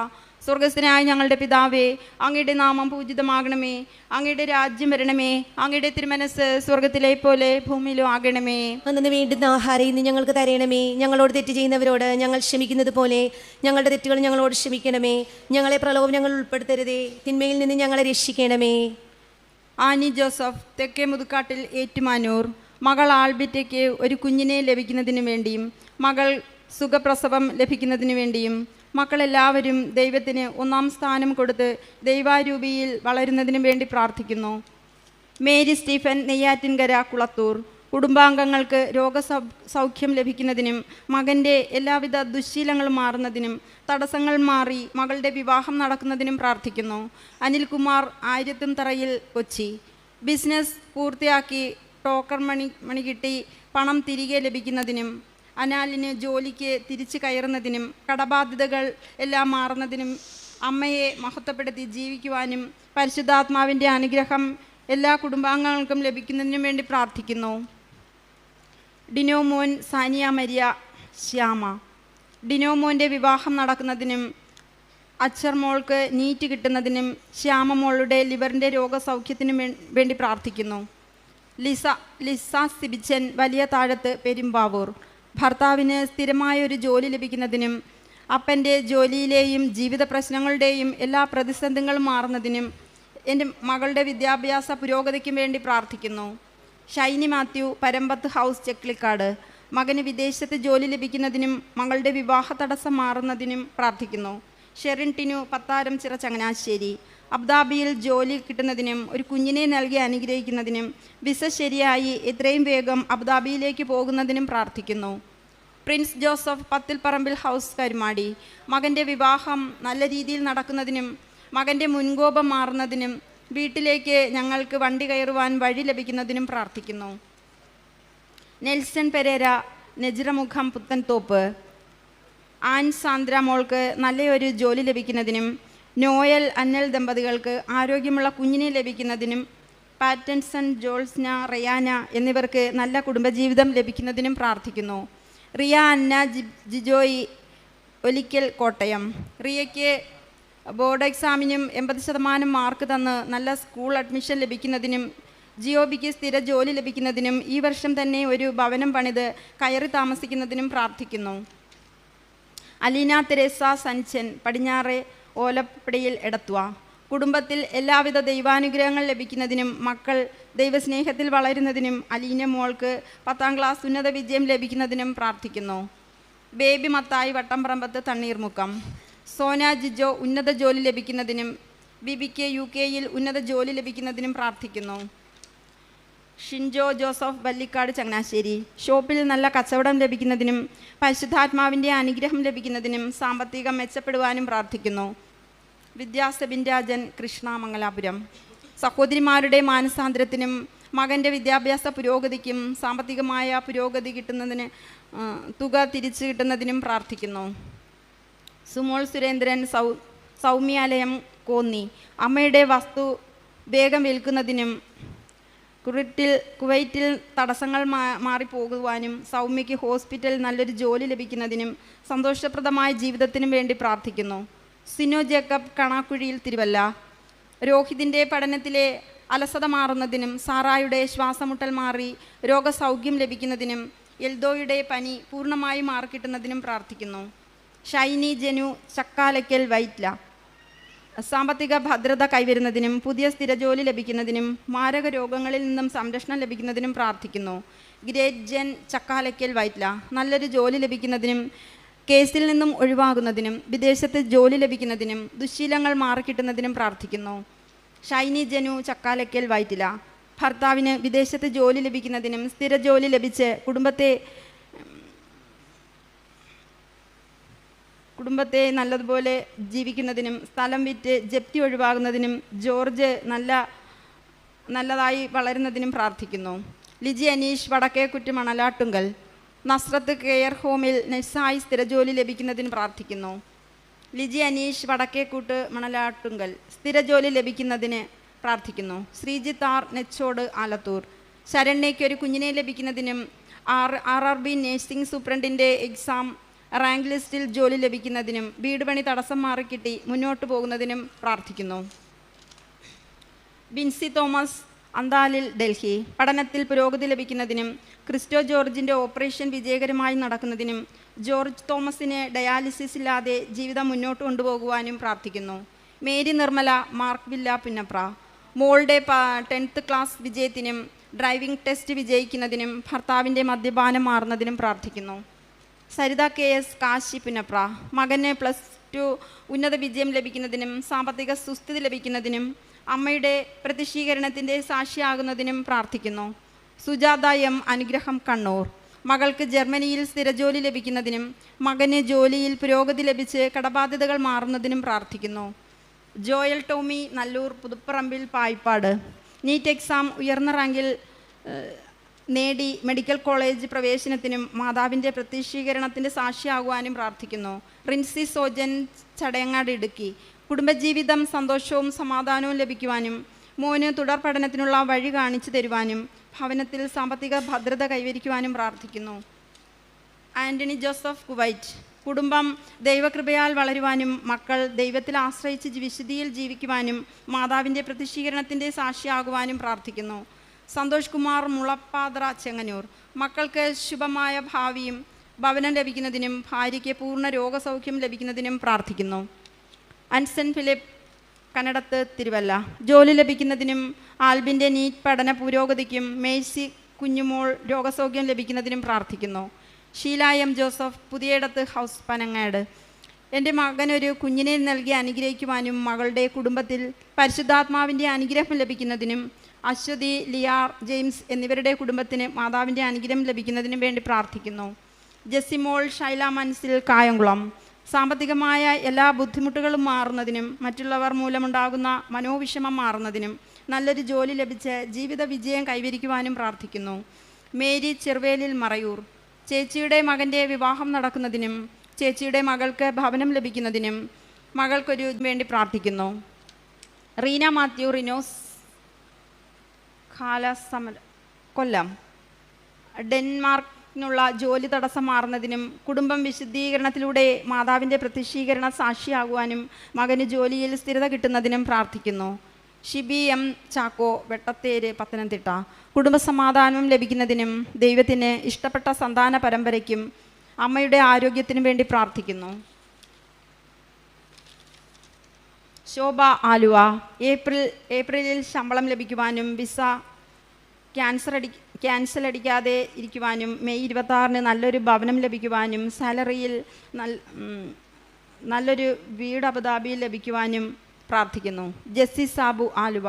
സ്വർഗസ്ഥനായ ഞങ്ങളുടെ പിതാവേ, അങ്ങയുടെ നാമം പൂജിതമാകണമേ. അങ്ങയുടെ രാജ്യം വരണമേ. അങ്ങയുടെ തിരുമനസ് സ്വർഗത്തിലെ പോലെ ഭൂമിയിലും ആകണമേ. അന്നു വേണ്ടുന്ന ആഹാരം ഇന്ന് ഞങ്ങൾക്ക് തരണമേ. ഞങ്ങളോട് തെറ്റ് ചെയ്യുന്നവരോട് ഞങ്ങൾ ക്ഷമിക്കുന്നത് പോലെ ഞങ്ങളുടെ തെറ്റുകൾ ഞങ്ങളോട് ക്ഷമിക്കണമേ. ഞങ്ങളെ പ്രലോഭനം ഞങ്ങൾ ഉൾപ്പെടുത്തരുതേ. തിന്മയിൽ നിന്ന് ഞങ്ങളെ രക്ഷിക്കണമേ. ആനി ജോസഫ്, തെക്കേ മുതുക്കാട്ടിൽ ഏറ്റുമാനൂർ. മകൾ ആൽബിറ്റയ്ക്ക് ഒരു കുഞ്ഞിനെ ലഭിക്കുന്നതിനു വേണ്ടിയും മകൾ സുഖപ്രസവം ലഭിക്കുന്നതിനു വേണ്ടിയും മക്കളെല്ലാവരും ദൈവത്തിന് 1-ാം സ്ഥാനം കൊടുത്ത് ദൈവാരൂപിയിൽ വളരുന്നതിനു വേണ്ടി പ്രാർത്ഥിക്കുന്നു. Mary Stephen, Neyyattinkara, Kulathur. കുടുംബാംഗങ്ങൾക്ക് രോഗസൗഖ്യം ലഭിക്കുന്നതിനും മകൻ്റെ എല്ലാവിധ ദുശ്ശീലങ്ങളും മാറുന്നതിനും തടസ്സങ്ങൾ മാറി മകളുടെ വിവാഹം നടക്കുന്നതിനും പ്രാർത്ഥിക്കുന്നു. അനിൽകുമാർ, ആയിരത്തുംതറയിൽ, കൊച്ചി. ബിസിനസ് പൂർത്തിയാക്കി ടോക്കൺ മണി കിട്ടി പണം തിരികെ ലഭിക്കുന്നതിനും അനാലിന് ജോലിക്ക് തിരിച്ചു കയറുന്നതിനും കടബാധ്യതകൾ എല്ലാം മാറുന്നതിനും അമ്മയെ മഹത്വപ്പെടുത്തി ജീവിക്കുവാനും പരിശുദ്ധാത്മാവിൻ്റെ അനുഗ്രഹം എല്ലാ കുടുംബാംഗങ്ങൾക്കും ലഭിക്കുന്നതിനും വേണ്ടി പ്രാർത്ഥിക്കുന്നു. ഡിനോമോൻ, സാനിയ മരിയ, ശ്യാമ. ഡിനോമോൻ്റെ വിവാഹം നടക്കുന്നതിനും അച്ചർമോൾക്ക് നീറ്റ് കിട്ടുന്നതിനും ശ്യാമമോളുടെ ലിവറിൻ്റെ രോഗസൗഖ്യത്തിനും വേണ്ടി പ്രാർത്ഥിക്കുന്നു. ലിസ സിബിച്ചൻ, വലിയ താഴത്ത്, പെരുമ്പാവൂർ. ഭർത്താവിന് സ്ഥിരമായൊരു ജോലി ലഭിക്കുന്നതിനും അപ്പൻ്റെ ജോലിയിലെയും ജീവിത പ്രശ്നങ്ങളുടെയും എല്ലാ പ്രതിസന്ധികളും മാറുന്നതിനും എൻ്റെ മകളുടെ വിദ്യാഭ്യാസ പുരോഗതിക്കും വേണ്ടി പ്രാർത്ഥിക്കുന്നു. ഷൈനി മാത്യു, പരമ്പത്ത് ഹൗസ്, ചെക്ലിക്കാട്. മകന് വിദേശത്ത് ജോലി ലഭിക്കുന്നതിനും മകളുടെ വിവാഹ തടസ്സം മാറുന്നതിനും പ്രാർത്ഥിക്കുന്നു. ഷെറിൻ ടിനു, പത്താരം ചിറ, ചങ്ങനാശ്ശേരി. അബുദാബിയിൽ ജോലി കിട്ടുന്നതിനും ഒരു കുഞ്ഞിനെ നൽകി അനുഗ്രഹിക്കുന്നതിനും വിസ ശരിയായി എത്രയും വേഗം അബുദാബിയിലേക്ക് പോകുന്നതിനും പ്രാർത്ഥിക്കുന്നു. Prince Joseph Pathilparambil house Karumadi. മകൻ്റെ വിവാഹം നല്ല രീതിയിൽ നടക്കുന്നതിനും മകൻ്റെ മുൻകോപം മാറുന്നതിനും വീട്ടിലേക്ക് ഞങ്ങൾക്ക് വണ്ടി കയറുവാൻ വഴി ലഭിക്കുന്നതിനും പ്രാർത്ഥിക്കുന്നു. Nelson Pereira, Nejiramukham, Puthenthoppu. Ann Sandra മോൾക്ക് നല്ലൊരു ജോലി ലഭിക്കുന്നതിനും നോയൽ അന്നൽ ദമ്പതികൾക്ക് ആരോഗ്യമുള്ള കുഞ്ഞിനെ ലഭിക്കുന്നതിനും പാറ്റൻസൺ, ജോൾസ്ന, റയാന എന്നിവർക്ക് നല്ല കുടുംബജീവിതം ലഭിക്കുന്നതിനും പ്രാർത്ഥിക്കുന്നു. റിയ അന്ന ജിജോയി, ഒലിക്കൽ, കോട്ടയം. റിയയ്ക്ക് ബോർഡ് എക്സാമിനും 80% മാർക്ക് തന്ന് നല്ല സ്കൂൾ അഡ്മിഷൻ ലഭിക്കുന്നതിനും ജിഒബിക്ക് സ്ഥിര ജോലി ലഭിക്കുന്നതിനും ഈ വർഷം തന്നെ ഒരു ഭവനം പണിത് കയറി താമസിക്കുന്നതിനും പ്രാർത്ഥിക്കുന്നു. അലീന തെരേസ സഞ്ചൻ, പടിഞ്ഞാറെ ഓലപ്പടിയിൽ, എടത്വ. കുടുംബത്തിൽ എല്ലാവിധ ദൈവാനുഗ്രഹങ്ങൾ ലഭിക്കുന്നതിനും മക്കൾ ദൈവസ്നേഹത്തിൽ വളരുന്നതിനും അലീന മോൾക്ക് 10ാം ക്ലാസ് ഉന്നത വിജയം ലഭിക്കുന്നതിനും പ്രാർത്ഥിക്കുന്നു. ബേബി മത്തായി, വട്ടംപറമ്പത്ത്, തണ്ണീർമുക്കം. സോന ജിജോ ഉന്നത ജോലി ലഭിക്കുന്നതിനും ബിബിക്ക് UK-യിൽ ഉന്നത ജോലി ലഭിക്കുന്നതിനും പ്രാർത്ഥിക്കുന്നു. Shinjo Joseph, വല്ലിക്കാട്, Changanassery. ഷോപ്പിൽ നല്ല കച്ചവടം ലഭിക്കുന്നതിനും പരിശുദ്ധാത്മാവിൻ്റെ അനുഗ്രഹം ലഭിക്കുന്നതിനും സാമ്പത്തികം മെച്ചപ്പെടുവാനും പ്രാർത്ഥിക്കുന്നു. വിദ്യാസബിൻ രാജൻ, കൃഷ്ണ, മംഗലാപുരം. സഹോദരിമാരുടെ മാനസാന്തരത്തിനും മകൻ്റെ വിദ്യാഭ്യാസ പുരോഗതിക്കും സാമ്പത്തികമായ പുരോഗതി കിട്ടുന്നതിന് തുക തിരിച്ചു കിട്ടുന്നതിനും പ്രാർത്ഥിക്കുന്നു. സുമോൾ സുരേന്ദ്രൻ, സൗമ്യാലയം, കോന്നി. അമ്മയുടെ വസ്തു വേഗം വിൽക്കുന്നതിനും കുവൈറ്റിൽ തടസ്സങ്ങൾ മാറിപ്പോകുവാനും സൗമ്യയ്ക്ക് ഹോസ്പിറ്റലിൽ നല്ലൊരു ജോലി ലഭിക്കുന്നതിനും സന്തോഷപ്രദമായ ജീവിതത്തിനും വേണ്ടി പ്രാർത്ഥിക്കുന്നു. സിനോ ജേക്കബ്, കണാക്കുഴിയിൽ, തിരുവല്ല. രോഹിതിൻ്റെ പഠനത്തിലെ അലസത മാറുന്നതിനും സാറായുടെ ശ്വാസമുട്ടൽ മാറി രോഗസൗഖ്യം ലഭിക്കുന്നതിനും എൽദോയുടെ പനി പൂർണ്ണമായി മാറിക്കിട്ടുന്നതിനും പ്രാർത്ഥിക്കുന്നു. ഷൈനി ജനു, ചക്കാലയ്ക്കൽ, വൈറ്റ്ല. സാമ്പത്തിക ഭദ്രത കൈവരുന്നതിനും പുതിയ സ്ഥിരജോലി ലഭിക്കുന്നതിനും മാരക രോഗങ്ങളിൽ നിന്നും സംരക്ഷണം ലഭിക്കുന്നതിനും പ്രാർത്ഥിക്കുന്നു. Great Jen, Chakkalakkal, Vyttila. നല്ലൊരു ജോലി ലഭിക്കുന്നതിനും കേസിൽ നിന്നും ഒഴിവാകുന്നതിനും വിദേശത്ത് ജോലി ലഭിക്കുന്നതിനും ദുശ്ശീലങ്ങൾ മാറിക്കിട്ടുന്നതിനും പ്രാർത്ഥിക്കുന്നു. ഷൈനി ജനു, ചക്കാലയ്ക്കൽ, വൈറ്റില. ഭർത്താവിന് വിദേശത്ത് ജോലി ലഭിക്കുന്നതിനും സ്ഥിര ജോലി ലഭിച്ച് കുടുംബത്തെ നല്ലതുപോലെ ജീവിക്കുന്നതിനും സ്ഥലം വിറ്റ് ജപ്തി ഒഴിവാകുന്നതിനും ജോർജ് നല്ലതായി വളരുന്നതിനും പ്രാർത്ഥിക്കുന്നു. ലിജി അനീഷ്, വടക്കേക്കുറ്റ്, മണലാട്ടുങ്കൽ. നസ്രത്ത് കെയർ ഹോമിൽ നഴ്സായി സ്ഥിരജോലി ലഭിക്കുന്നതിന് പ്രാർത്ഥിക്കുന്നു. ലിജി അനീഷ്, വടക്കേക്കൂട്ട്, മണലാട്ടുങ്കൽ. സ്ഥിരജോലി ലഭിക്കുന്നതിന് പ്രാർത്ഥിക്കുന്നു. ശ്രീജിത്ത് ആർ, നെച്ചോട്, ആലത്തൂർ. ശരണ്യയ്ക്ക് ഒരു കുഞ്ഞിനെ ലഭിക്കുന്നതിനും RRB നേഴ്സിംഗ് സൂപ്രണ്ടിൻ്റെ എക്സാം റാങ്ക് ലിസ്റ്റിൽ ജോലി ലഭിക്കുന്നതിനും വീട് പണി തടസ്സം മാറിക്കിട്ടി മുന്നോട്ട് പോകുന്നതിനും പ്രാർത്ഥിക്കുന്നു. ബിൻസി തോമസ്, അന്താലിൽ, ഡൽഹി. പഠനത്തിൽ പുരോഗതി ലഭിക്കുന്നതിനും ക്രിസ്റ്റോ ജോർജിൻ്റെ ഓപ്പറേഷൻ വിജയകരമായി നടക്കുന്നതിനും ജോർജ് തോമസിന് ഡയാലിസിസ് ഇല്ലാതെ ജീവിതം മുന്നോട്ട് കൊണ്ടുപോകുവാനും പ്രാർത്ഥിക്കുന്നു. Mary Nirmala, mark villa, Punnapra. മോളുടെ 10th ക്ലാസ് വിജയത്തിനും ഡ്രൈവിംഗ് ടെസ്റ്റ് വിജയിക്കുന്നതിനും ഭർത്താവിൻ്റെ മദ്യപാനം മാറുന്നതിനും പ്രാർത്ഥിക്കുന്നു. സരിത KS, കാശി, പുന്നപ്ര. മകന് +2 ഉന്നത വിജയം ലഭിക്കുന്നതിനും സാമ്പത്തിക സുസ്ഥിതി ലഭിക്കുന്നതിനും അമ്മയുടെ പ്രതിഷ്ഠീകരണത്തിൻ്റെ സാക്ഷിയാകുന്നതിനും പ്രാർത്ഥിക്കുന്നു. സുജാത M, അനുഗ്രഹം, കണ്ണൂർ. മകൾക്ക് ജർമ്മനിയിൽ സ്ഥിരജോലി ലഭിക്കുന്നതിനും മകന് ജോലിയിൽ പുരോഗതി ലഭിച്ച് കടബാധ്യതകൾ മാറുന്നതിനും പ്രാർത്ഥിക്കുന്നു. Joel Tomy, Nalloor, Puthuparambil, Payippad. NEET exam ഉയർന്ന റാങ്കിൽ നേടി മെഡിക്കൽ കോളേജ് പ്രവേശനത്തിനും മാതാവിൻ്റെ പ്രത്യക്ഷീകരണത്തിൻ്റെ സാക്ഷിയാകുവാനും പ്രാർത്ഥിക്കുന്നു. റിൻസി സോജൻ, ചടയങ്ങാട്, ഇടുക്കി. കുടുംബജീവിതം സന്തോഷവും സമാധാനവും ലഭിക്കുവാനും മോന് തുടർ പഠനത്തിനുള്ള വഴി കാണിച്ചു തരുവാനും ഭവനത്തിൽ സാമ്പത്തിക ഭദ്രത കൈവരിക്കുവാനും പ്രാർത്ഥിക്കുന്നു. Antony Joseph, Kuwait. കുടുംബം ദൈവകൃപയാൽ വളരുവാനും മക്കൾ ദൈവത്തിൽ ആശ്രയിച്ച് വിശുദ്ധിയിൽ ജീവിക്കുവാനും മാതാവിൻ്റെ പ്രത്യക്ഷീകരണത്തിൻ്റെ സാക്ഷിയാകുവാനും പ്രാർത്ഥിക്കുന്നു. സന്തോഷ് കുമാർ, മുളപ്പാത്ര, ചെങ്ങന്നൂർ. മക്കൾക്ക് ശുഭമായ ഭാവിയും ഭവനം ലഭിക്കുന്നതിനും ഭാര്യയ്ക്ക് പൂർണ്ണ രോഗസൗഖ്യം ലഭിക്കുന്നതിനും പ്രാർത്ഥിക്കുന്നു. അൻസൻ ഫിലിപ്പ്, കന്നഡത്ത്, തിരുവല്ല. ജോലി ലഭിക്കുന്നതിനും ആൽബിൻ്റെ നീറ്റ് പഠന പുരോഗതിക്കും മേഴ്സി കുഞ്ഞുമോൾ രോഗസൗഖ്യം ലഭിക്കുന്നതിനും പ്രാർത്ഥിക്കുന്നു. Sheela M, Joseph, Puthiyadath house, Panangad. എൻ്റെ മകനൊരു കുഞ്ഞിനെ നൽകി അനുഗ്രഹിക്കുവാനും മകളുടെ കുടുംബത്തിൽ പരിശുദ്ധാത്മാവിൻ്റെ അനുഗ്രഹം ലഭിക്കുന്നതിനും അശ്വതി, ലിയാർ, ജെയിംസ് എന്നിവരുടെ കുടുംബത്തിന് മാതാവിൻ്റെ അനുഗ്രഹം ലഭിക്കുന്നതിനും വേണ്ടി പ്രാർത്ഥിക്കുന്നു. ജെസിമോൾ ഷൈല മനസ്സിൽ കായംകുളം. സാമ്പത്തികമായ എല്ലാ ബുദ്ധിമുട്ടുകളും മാറുന്നതിനും മറ്റുള്ളവർ മൂലമുണ്ടാകുന്ന മനോവിഷമം മാറുന്നതിനും നല്ലൊരു ജോലി ലഭിച്ച് ജീവിത വിജയം കൈവരിക്കുവാനും പ്രാർത്ഥിക്കുന്നു. മേരി ചെറുവേലിൽ മറയൂർ. ചേച്ചിയുടെ മകൻ്റെ വിവാഹം നടക്കുന്നതിനും ചേച്ചിയുടെ മകൾക്ക് ഭവനം ലഭിക്കുന്നതിനും മകൾക്കൊരു വേണ്ടി പ്രാർത്ഥിക്കുന്നു. റീന മാത്യു റിനോസ് കൊല്ലം. ഡെൻമാർക്കിനുള്ള ജോലി തടസ്സം മാറുന്നതിനും കുടുംബം വിശുദ്ധീകരണത്തിലൂടെ മാതാവിൻ്റെ പ്രത്യക്ഷീകരണ സാക്ഷിയാകുവാനും മകന് ജോലിയിൽ സ്ഥിരത കിട്ടുന്നതിനും പ്രാർത്ഥിക്കുന്നു. ഷിബി എം ചാക്കോ വെട്ടത്തേര് പത്തനംതിട്ട. കുടുംബസമാധാനം ലഭിക്കുന്നതിനും ദൈവത്തിന് ഇഷ്ടപ്പെട്ട സന്താന പരമ്പരയ്ക്കും അമ്മയുടെ ആരോഗ്യത്തിനും വേണ്ടി പ്രാർത്ഥിക്കുന്നു. ശോഭ ആലുവ. ഏപ്രിലിൽ ശമ്പളം ലഭിക്കുവാനും വിസ ക്യാൻസൽ അടിക്കാതെ ഇരിക്കുവാനും മെയ് 26 നല്ലൊരു ഭവനം ലഭിക്കുവാനും സാലറിയിൽ നല്ലൊരു വീട് അബുദാബിയിൽ ലഭിക്കുവാനും പ്രാർത്ഥിക്കുന്നു. ജെസ്സി സാബു ആലുവ.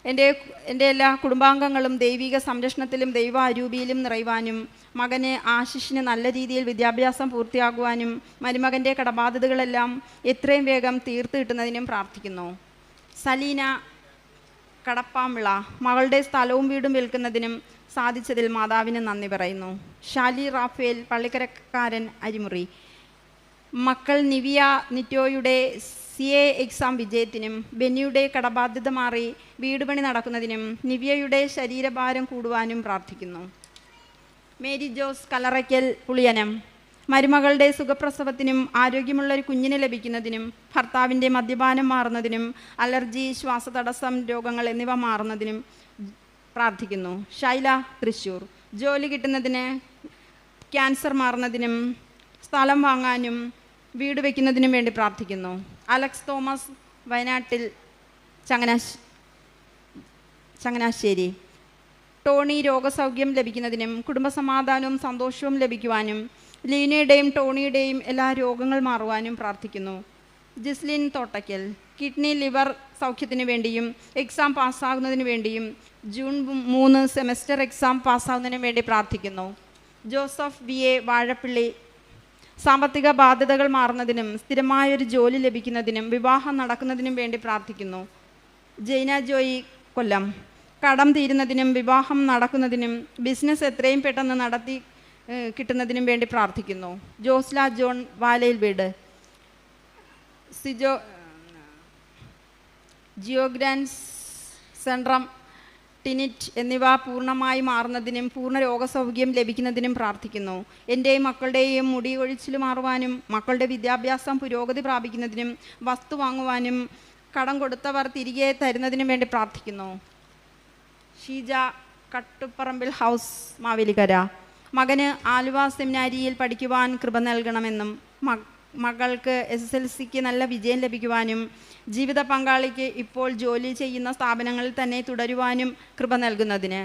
എൻ്റെ എല്ലാ കുടുംബാംഗങ്ങളും ദൈവിക സംരക്ഷണത്തിലും ദൈവാരൂപിയിലും നിറയുവാനും മകന് ആശിഷിന് നല്ല രീതിയിൽ വിദ്യാഭ്യാസം പൂർത്തിയാകുവാനും മരുമകൻ്റെ കടബാധ്യതകളെല്ലാം എത്രയും വേഗം തീർത്ത് കിട്ടുന്നതിനും പ്രാർത്ഥിക്കുന്നു. സലീന കടപ്പാമിള. മകളുടെ സ്ഥലവും വീടും വിൽക്കുന്നതിനും സാധിച്ചതിൽ മാതാവിന് നന്ദി പറയുന്നു. ഷാലി റാഫേൽ പള്ളിക്കരക്കാരൻ അരിമുറി. മക്കൾ നിവിയ നിറ്റോയുടെ CA എക്സാം വിജയത്തിനും ബെന്നിയുടെ കടബാധ്യത മാറി വീട് പണി നടക്കുന്നതിനും നിവിയയുടെ ശരീരഭാരം കൂടുവാനും പ്രാർത്ഥിക്കുന്നു. മേരി ജോസ് കലറയ്ക്കൽ പുളിയനം. മരുമകളുടെ സുഖപ്രസവത്തിനും ആരോഗ്യമുള്ളൊരു കുഞ്ഞിനെ ലഭിക്കുന്നതിനും ഭർത്താവിൻ്റെ മദ്യപാനം മാറുന്നതിനും അലർജി ശ്വാസതടസ്സം രോഗങ്ങൾ എന്നിവ മാറുന്നതിനും പ്രാർത്ഥിക്കുന്നു. ഷൈല തൃശ്ശൂർ. ജോലി കിട്ടുന്നതിന് ക്യാൻസർ മാറുന്നതിനും സ്ഥലം വാങ്ങാനും വീട് വയ്ക്കുന്നതിനും വേണ്ടി പ്രാർത്ഥിക്കുന്നു. അലക്സ് തോമസ് വയനാട്ടിൽ ചങ്ങനാശ്ശേരി. ടോണി രോഗസൗഖ്യം ലഭിക്കുന്നതിനും കുടുംബസമാധാനവും സന്തോഷവും ലഭിക്കുവാനും ലീനയുടെയും ടോണിയുടെയും എല്ലാ രോഗങ്ങൾ മാറുവാനും പ്രാർത്ഥിക്കുന്നു. ജിസ്ലിൻ തോട്ടയ്ക്കൽ. കിഡ്നി ലിവർ സൗഖ്യത്തിന് വേണ്ടിയും എക്സാം പാസ്സാകുന്നതിന് വേണ്ടിയും ജൂൺ 3 സെമസ്റ്റർ എക്സാം പാസ്സാകുന്നതിന് വേണ്ടി പ്രാർത്ഥിക്കുന്നു. Joseph VA Vazhappally. സാമ്പത്തിക ബാധ്യതകൾ മാറുന്നതിനും സ്ഥിരമായൊരു ജോലി ലഭിക്കുന്നതിനും വിവാഹം നടക്കുന്നതിനും വേണ്ടി പ്രാർത്ഥിക്കുന്നു. ജൈന ജോയി കൊല്ലം. കടം തീരുന്നതിനും വിവാഹം നടക്കുന്നതിനും ബിസിനസ് എത്രയും പെട്ടെന്ന് നടത്തി കിട്ടുന്നതിനും വേണ്ടി പ്രാർത്ഥിക്കുന്നു. ജോസ്ല ജോൺ വാലയിൽ വീട്. ജിയോഗ്രാൻസ് സെൻട്രം ടിനിറ്റ് എന്നിവ പൂർണ്ണമായി മാറുന്നതിനും പൂർണ്ണ രോഗസൗഖ്യം ലഭിക്കുന്നതിനും പ്രാർത്ഥിക്കുന്നു. എൻ്റെയും മക്കളുടെയും മുടി ഒഴിച്ചിൽ മാറുവാനും മക്കളുടെ വിദ്യാഭ്യാസം പുരോഗതി പ്രാപിക്കുന്നതിനും വസ്തു വാങ്ങുവാനും കടം കൊടുത്തവർ തിരികെ തരുന്നതിനും വേണ്ടി പ്രാർത്ഥിക്കുന്നു. ഷീജ കട്ടുപ്പറമ്പിൽ ഹൗസ് മാവേലിക്കര. മകന് ആലുവ സെമിനാരിയിൽ പഠിക്കുവാൻ കൃപ നൽകണമെന്നും മകൾക്ക് SSLCക്ക് നല്ല വിജയം ലഭിക്കുവാനും ജീവിത പങ്കാളിക്ക് ഇപ്പോൾ ജോലി ചെയ്യുന്ന സ്ഥാപനങ്ങളിൽ തന്നെ തുടരുവാനും കൃപ നൽകുന്നതിന്.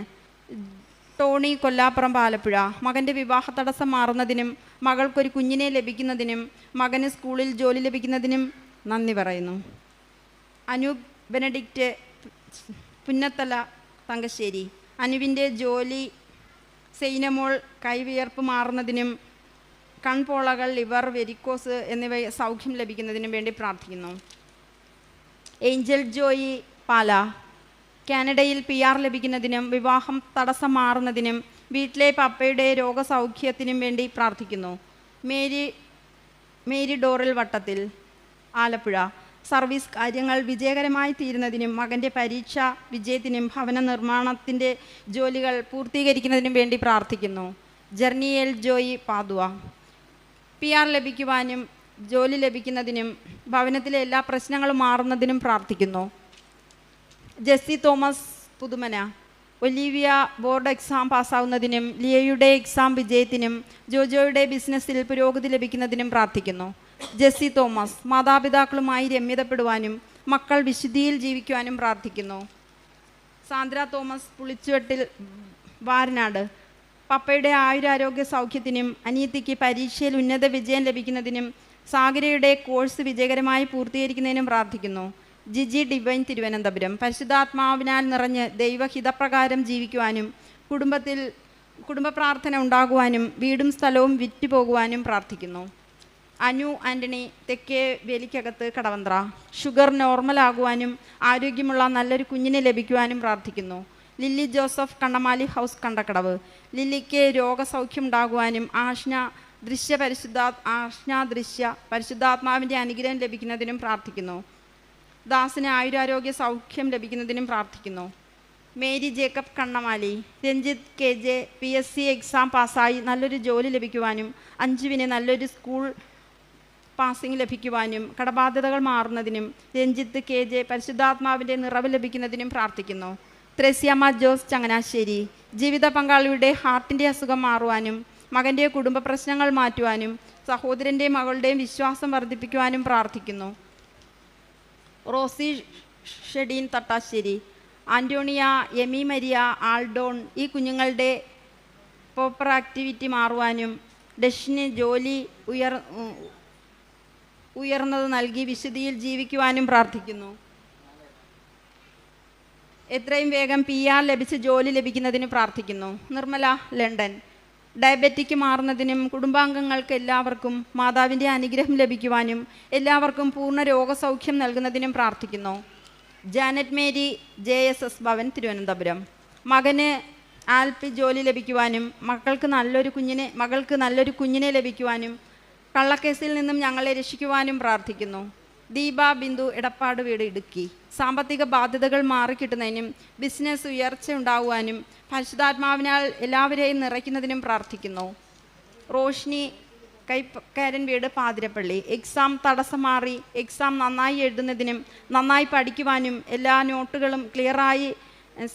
ടോണി കൊല്ലാപ്പുറം ആലപ്പുഴ. മകൻ്റെ വിവാഹ തടസ്സം മാറുന്നതിനും മകൾക്കൊരു കുഞ്ഞിനെ ലഭിക്കുന്നതിനും മകന് സ്കൂളിൽ ജോലി ലഭിക്കുന്നതിനും നന്ദി പറയുന്നു. അനൂപ് ബെനഡിക്റ്റ് പുന്നത്തല തങ്കശ്ശേരി. അനുവിൻ്റെ ജോലി സൈനമോൾ കൈവിയർപ്പ് മാറുന്നതിനും കൺപോളകൾ ലിവർ വെരിക്കോസ് എന്നിവ സൗഖ്യം ലഭിക്കുന്നതിനും വേണ്ടി പ്രാർത്ഥിക്കുന്നു. ഏഞ്ചൽ ജോയി പാല. കാനഡയിൽ PR ലഭിക്കുന്നതിനും വിവാഹം തടസ്സം മാറുന്നതിനും വീട്ടിലെ പപ്പയുടെ രോഗസൗഖ്യത്തിനും വേണ്ടി പ്രാർത്ഥിക്കുന്നു. മേരി ഡോറിൽ വട്ടത്തിൽ ആലപ്പുഴ. സർവീസ് കാര്യങ്ങൾ വിജയകരമായി തീരുന്നതിനും മകൻ്റെ പരീക്ഷ വിജയത്തിനും ഭവന നിർമ്മാണത്തിൻ്റെ ജോലികൾ പൂർത്തീകരിക്കുന്നതിനും വേണ്ടി പ്രാർത്ഥിക്കുന്നു. ജർണിയേൽ ജോയി പാതുവ. PR ലഭിക്കുവാനും ജോലി ലഭിക്കുന്നതിനും ഭവനത്തിലെ എല്ലാ പ്രശ്നങ്ങളും മാറുന്നതിനും പ്രാർത്ഥിക്കുന്നു. Jessy Thomas Puthumana. Olivia board exam പാസ്സാവുന്നതിനും ലിയയുടെ എക്സാം വിജയത്തിനും ജോജോയുടെ ബിസിനസ്സിൽ പുരോഗതി ലഭിക്കുന്നതിനും പ്രാർത്ഥിക്കുന്നു. ജെസ്സി തോമസ് മാതാപിതാക്കളുമായി രമ്യതപ്പെടുവാനും മക്കൾ വിശുദ്ധിയിൽ ജീവിക്കുവാനും പ്രാർത്ഥിക്കുന്നു. സാന്ദ്ര തോമസ് പുളിച്ചുവെട്ടിൽ വാരനാട്. പപ്പയുടെ ആയുരാരോഗ്യ സൗഖ്യത്തിനും അനിയത്തിക്ക് പരീക്ഷയിൽ ഉന്നത വിജയം ലഭിക്കുന്നതിനും സാഗരയുടെ കോഴ്സ് വിജയകരമായി പൂർത്തീകരിക്കുന്നതിനും പ്രാർത്ഥിക്കുന്നു. ജിജി ഡിവൈൻ തിരുവനന്തപുരം. പരിശുദ്ധാത്മാവിനാൽ നിറഞ്ഞ് ദൈവഹിതപ്രകാരം ജീവിക്കുവാനും കുടുംബത്തിൽ കുടുംബ പ്രാർത്ഥന ഉണ്ടാകുവാനും വീടും സ്ഥലവും വിറ്റുപോകുവാനും പ്രാർത്ഥിക്കുന്നു. അനു ആൻ്റണി, തെക്കേ വേലിക്കകത്ത്, കടവന്ത്ര, ഷുഗർ നോർമലാകുവാനും ആരോഗ്യമുള്ള നല്ലൊരു കുഞ്ഞിനെ ലഭിക്കുവാനും പ്രാർത്ഥിക്കുന്നു. Lilly Joseph, Kannamaly house, Kandakkadavu, ലില്ലിക്ക് രോഗസൗഖ്യം ഉണ്ടാകുവാനും ആഷ്ന ദൃശ്യ പരിശുദ്ധാത്മാവിൻ്റെ അനുഗ്രഹം ലഭിക്കുന്നതിനും പ്രാർത്ഥിക്കുന്നു. ദാസിന് ആയുരാരോഗ്യ സൗഖ്യം ലഭിക്കുന്നതിനും പ്രാർത്ഥിക്കുന്നു. Mary Jacob, Kannamali, Ranjith KJ, PSC exam പാസ്സായി നല്ലൊരു ജോലി ലഭിക്കുവാനും അഞ്ജുവിന് നല്ലൊരു സ്കൂൾ പാസിംഗ് ലഭിക്കുവാനും കടബാധ്യതകൾ മാറുന്നതിനും രഞ്ജിത്ത് KJ പരിശുദ്ധാത്മാവിൻ്റെ നിറവ് ലഭിക്കുന്നതിനും പ്രാർത്ഥിക്കുന്നു. ത്രേസ്യാമ്മ ജോസ്, ചങ്ങനാശ്ശേരി, ജീവിത പങ്കാളിയുടെ ഹാർട്ടിൻ്റെ അസുഖം മാറുവാനും മകൻ്റെ കുടുംബ പ്രശ്നങ്ങൾ മാറ്റുവാനും സഹോദരൻ്റെയും മകളുടെയും വിശ്വാസം വർദ്ധിപ്പിക്കുവാനും പ്രാർത്ഥിക്കുന്നു. Rosy Shedeen, Thattasseri, Antonia, Amy Maria, Aldon, ഈ കുഞ്ഞുങ്ങളുടെ പ്രോപ്പർ ആക്ടിവിറ്റി മാറുവാനും ഡെഷിന് ജോലി ഉയർന്നത് നൽകി വിശുദ്ധിയിൽ ജീവിക്കുവാനും പ്രാർത്ഥിക്കുന്നു. എത്രയും വേഗം PR ലഭിച്ച് ജോലി ലഭിക്കുന്നതിന് പ്രാർത്ഥിക്കുന്നു. നിർമ്മല, ലണ്ടൻ, ഡയബറ്റിക് മാറുന്നതിനും കുടുംബാംഗങ്ങൾക്ക് എല്ലാവർക്കും മാതാവിൻ്റെ അനുഗ്രഹം ലഭിക്കുവാനും എല്ലാവർക്കും പൂർണ്ണ രോഗസൗഖ്യം നൽകുന്നതിനും പ്രാർത്ഥിക്കുന്നു. Janet Mary, JSS Bhavan, Thiruvananthapuram, മകന് ആൽപി ജോലി ലഭിക്കുവാനും മകൾക്ക് നല്ലൊരു കുഞ്ഞിനെ ലഭിക്കുവാനും കള്ളക്കേസിൽ നിന്നും ഞങ്ങളെ രക്ഷിക്കുവാനും പ്രാർത്ഥിക്കുന്നു. ദീപ ബിന്ദു, എടപ്പാട് വീട്, ഇടുക്കി, സാമ്പത്തിക ബാധ്യതകൾ മാറിക്കിട്ടുന്നതിനും ബിസിനസ് ഉയർച്ച ഉണ്ടാകുവാനും പരിശുദ്ധാത്മാവിനാൽ എല്ലാവരെയും നിറയ്ക്കുന്നതിനും പ്രാർത്ഥിക്കുന്നു. റോഷ്നി, കൈക്കാരൻ വീട്, പാതിരപ്പള്ളി, എക്സാം തടസ്സം മാറി എക്സാം നന്നായി എഴുതുന്നതിനും നന്നായി പഠിക്കുവാനും എല്ലാ നോട്ടുകളും ക്ലിയറായി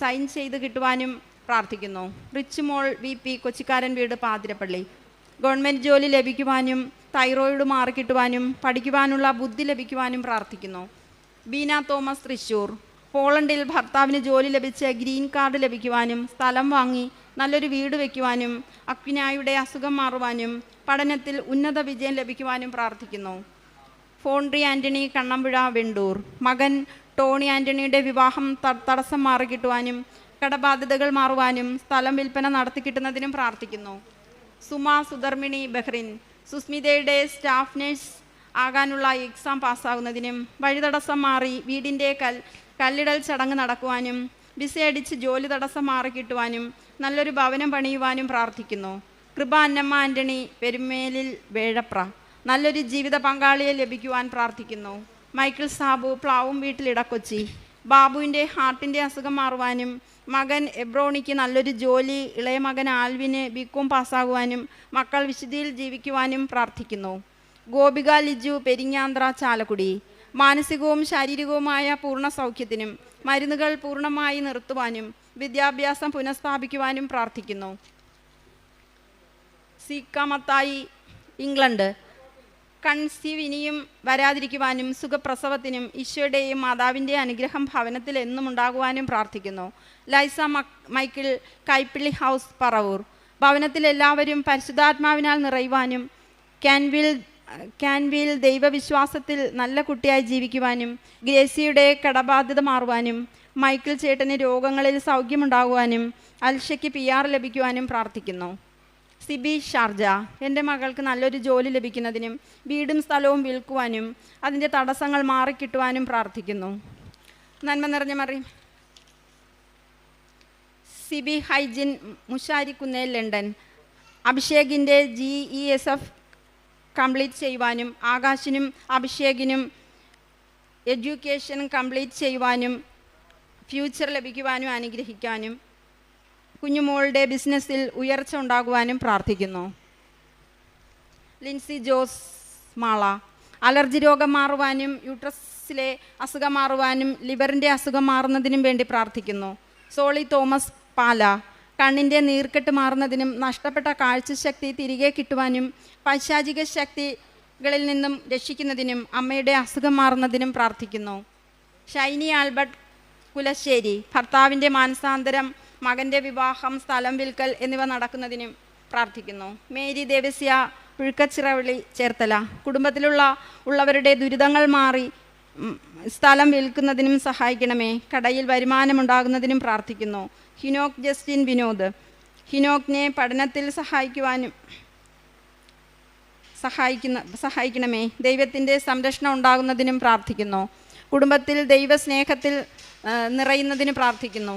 സൈൻ ചെയ്ത് കിട്ടുവാനും പ്രാർത്ഥിക്കുന്നു. റിച്ച് മോൾ VP, കൊച്ചിക്കാരൻ വീട്, പാതിരപ്പള്ളി, ഗവൺമെൻറ് ജോലി ലഭിക്കുവാനും തൈറോയിഡ് മാറിക്കിട്ടുവാനും പഠിക്കുവാനുള്ള ബുദ്ധി ലഭിക്കുവാനും പ്രാർത്ഥിക്കുന്നു. ബീന തോമസ്, തൃശ്ശൂർ, പോളണ്ടിൽ ഭർത്താവിന് ജോലി ലഭിച്ച് ഗ്രീൻ കാർഡ് ലഭിക്കുവാനും സ്ഥലം വാങ്ങി നല്ലൊരു വീട് വയ്ക്കുവാനും അക്വിനായുടെ അസുഖം മാറുവാനും പഠനത്തിൽ ഉന്നത വിജയം ലഭിക്കുവാനും പ്രാർത്ഥിക്കുന്നു. ഫോൺട്രി ആൻ്റണി, കണ്ണമ്പുഴ, വെണ്ടൂർ, മകൻ ടോണി ആൻ്റണിയുടെ വിവാഹം തടസ്സം മാറിക്കിട്ടുവാനും കടബാധ്യതകൾ മാറുവാനും സ്ഥലം വിൽപ്പന നടത്തിക്കിട്ടുന്നതിനും പ്രാർത്ഥിക്കുന്നു. സുമ സുധർമ്മിണി, ബഹ്റിൻ, സുസ്മിതയുടെ സ്റ്റാഫ് നഴ്സ് ആകാനുള്ള എക്സാം പാസ്സാകുന്നതിനും വഴിതടസ്സം മാറി വീടിൻ്റെ കല്ലിടൽ ചടങ്ങ് നടക്കുവാനും വിസയടിച്ച് ജോലി തടസ്സം മാറിക്കിട്ടുവാനും നല്ലൊരു ഭവനം പണിയുവാനും പ്രാർത്ഥിക്കുന്നു. കൃപ അന്നമ്മ ആൻ്റണി, പെരുമേലിൽ, വേഴപ്ര, നല്ലൊരു ജീവിത പങ്കാളിയെ ലഭിക്കുവാൻ പ്രാർത്ഥിക്കുന്നു. മൈക്കിൾ സാബു, പ്ലാവും വീട്ടിൽ, ഇടക്കൊച്ചി, ബാബുവിൻ്റെ ഹാർട്ടിൻ്റെ അസുഖം മാറുവാനും മകൻ എബ്രോണിക്ക് നല്ലൊരു ജോലി, ഇളയ മകൻ ആൽവിന് BCom പാസ്സാകുവാനും മക്കൾ വിശുദ്ധിയിൽ ജീവിക്കുവാനും പ്രാർത്ഥിക്കുന്നു. ഗോപിക ലിജു, പെരിങ്ങാന്ത്ര, ചാലക്കുടി, മാനസികവും ശാരീരികവുമായ പൂർണ്ണ സൗഖ്യത്തിനും മരുന്നുകൾ പൂർണ്ണമായി നിർത്തുവാനും വിദ്യാഭ്യാസം പുനഃസ്ഥാപിക്കുവാനും പ്രാർത്ഥിക്കുന്നു. സീക്ക മത്തായി, ഇംഗ്ലണ്ട്, കൺസീവ് ഇനിയും വരാതിരിക്കുവാനും സുഖപ്രസവത്തിനും ഈശോയുടെയും മാതാവിൻ്റെ അനുഗ്രഹം ഭവനത്തിൽ എന്നും ഉണ്ടാകുവാനും പ്രാർത്ഥിക്കുന്നു. ലൈസ മൈക്കിൾ, കൈപ്പിള്ളി ഹൗസ്, പറവൂർ, ഭവനത്തിൽ എല്ലാവരും പരിശുദ്ധാത്മാവിനാൽ നിറയുവാനും ക്യാൻവിൽ ദൈവവിശ്വാസത്തിൽ നല്ല കുട്ടിയായി ജീവിക്കുവാനും ഗ്രേസിയുടെ കടബാധ്യത മാറുവാനും മൈക്കിൾ ചേട്ടന് രോഗങ്ങളിൽ സൗഖ്യമുണ്ടാകുവാനും അൽഷയ്ക്ക് PR ലഭിക്കുവാനും പ്രാർത്ഥിക്കുന്നു. സിബി, ഷാർജ, എൻ്റെ മകൾക്ക് നല്ലൊരു ജോലി ലഭിക്കുന്നതിനും വീടും സ്ഥലവും വിൽക്കുവാനും അതിൻ്റെ തടസ്സങ്ങൾ മാറിക്കിട്ടുവാനും പ്രാർത്ഥിക്കുന്നു. നന്മ നിറഞ്ഞ മറിയം, സിബി ഹൈജിൻ, മുഷാരിക്കുന്നേൽ, ലണ്ടൻ, അഭിഷേകിൻ്റെ GESF കംപ്ലീറ്റ് ചെയ്യുവാനും ആകാശിനും അഭിഷേകിനും എഡ്യൂക്കേഷൻ കംപ്ലീറ്റ് ചെയ്യുവാനും ഫ്യൂച്ചർ ലഭിക്കുവാനും അനുഗ്രഹിക്കാനും കുഞ്ഞുമോളുടെ ബിസിനസ്സിൽ ഉയർച്ച ഉണ്ടാകുവാനും പ്രാർത്ഥിക്കുന്നു. ലിൻസി ജോസ്, മാള, അലർജി രോഗം മാറുവാനും യൂട്രസിലെ അസുഖം മാറുവാനും ലിവറിൻ്റെ അസുഖം മാറുന്നതിനും വേണ്ടി പ്രാർത്ഥിക്കുന്നു. സോളി തോമസ്, പാല, കണ്ണിൻ്റെ നീർക്കെട്ട് മാറുന്നതിനും നഷ്ടപ്പെട്ട കാഴ്ചശക്തി തിരികെ കിട്ടുവാനും പൈശാചിക ശക്തികളിൽ നിന്നും രക്ഷിക്കുന്നതിനും അമ്മയുടെ അസുഖം മാറുന്നതിനും പ്രാർത്ഥിക്കുന്നു. ഷൈനി ആൽബർട്ട്, കുലശ്ശേരി, ഭർത്താവിൻ്റെ മാനസാന്തരം, മകൻ്റെ വിവാഹം, സ്ഥലം വിൽക്കൽ എന്നിവ നടക്കുന്നതിനും പ്രാർത്ഥിക്കുന്നു. മേരി ദേവസ്യ, പുഴുക്കച്ചിറവിളി, ചേർത്തല, കുടുംബത്തിലുള്ളവരുടെ ദുരിതങ്ങൾ മാറി സ്ഥലം വിൽക്കുന്നതിനും സഹായിക്കണമേ. കടയിൽ വരുമാനമുണ്ടാകുന്നതിനും പ്രാർത്ഥിക്കുന്നു. ഹിനോക്ക് ജസ്റ്റിൻ, വിനോദ്, ഹിനോക്കിനെ പഠനത്തിൽ സഹായിക്കണമേ. ദൈവത്തിൻ്റെ സംരക്ഷണം ഉണ്ടാകുന്നതിനും പ്രാർത്ഥിക്കുന്നു. കുടുംബത്തിൽ ദൈവസ്നേഹത്തിൽ നിറയുന്നതിന് പ്രാർത്ഥിക്കുന്നു.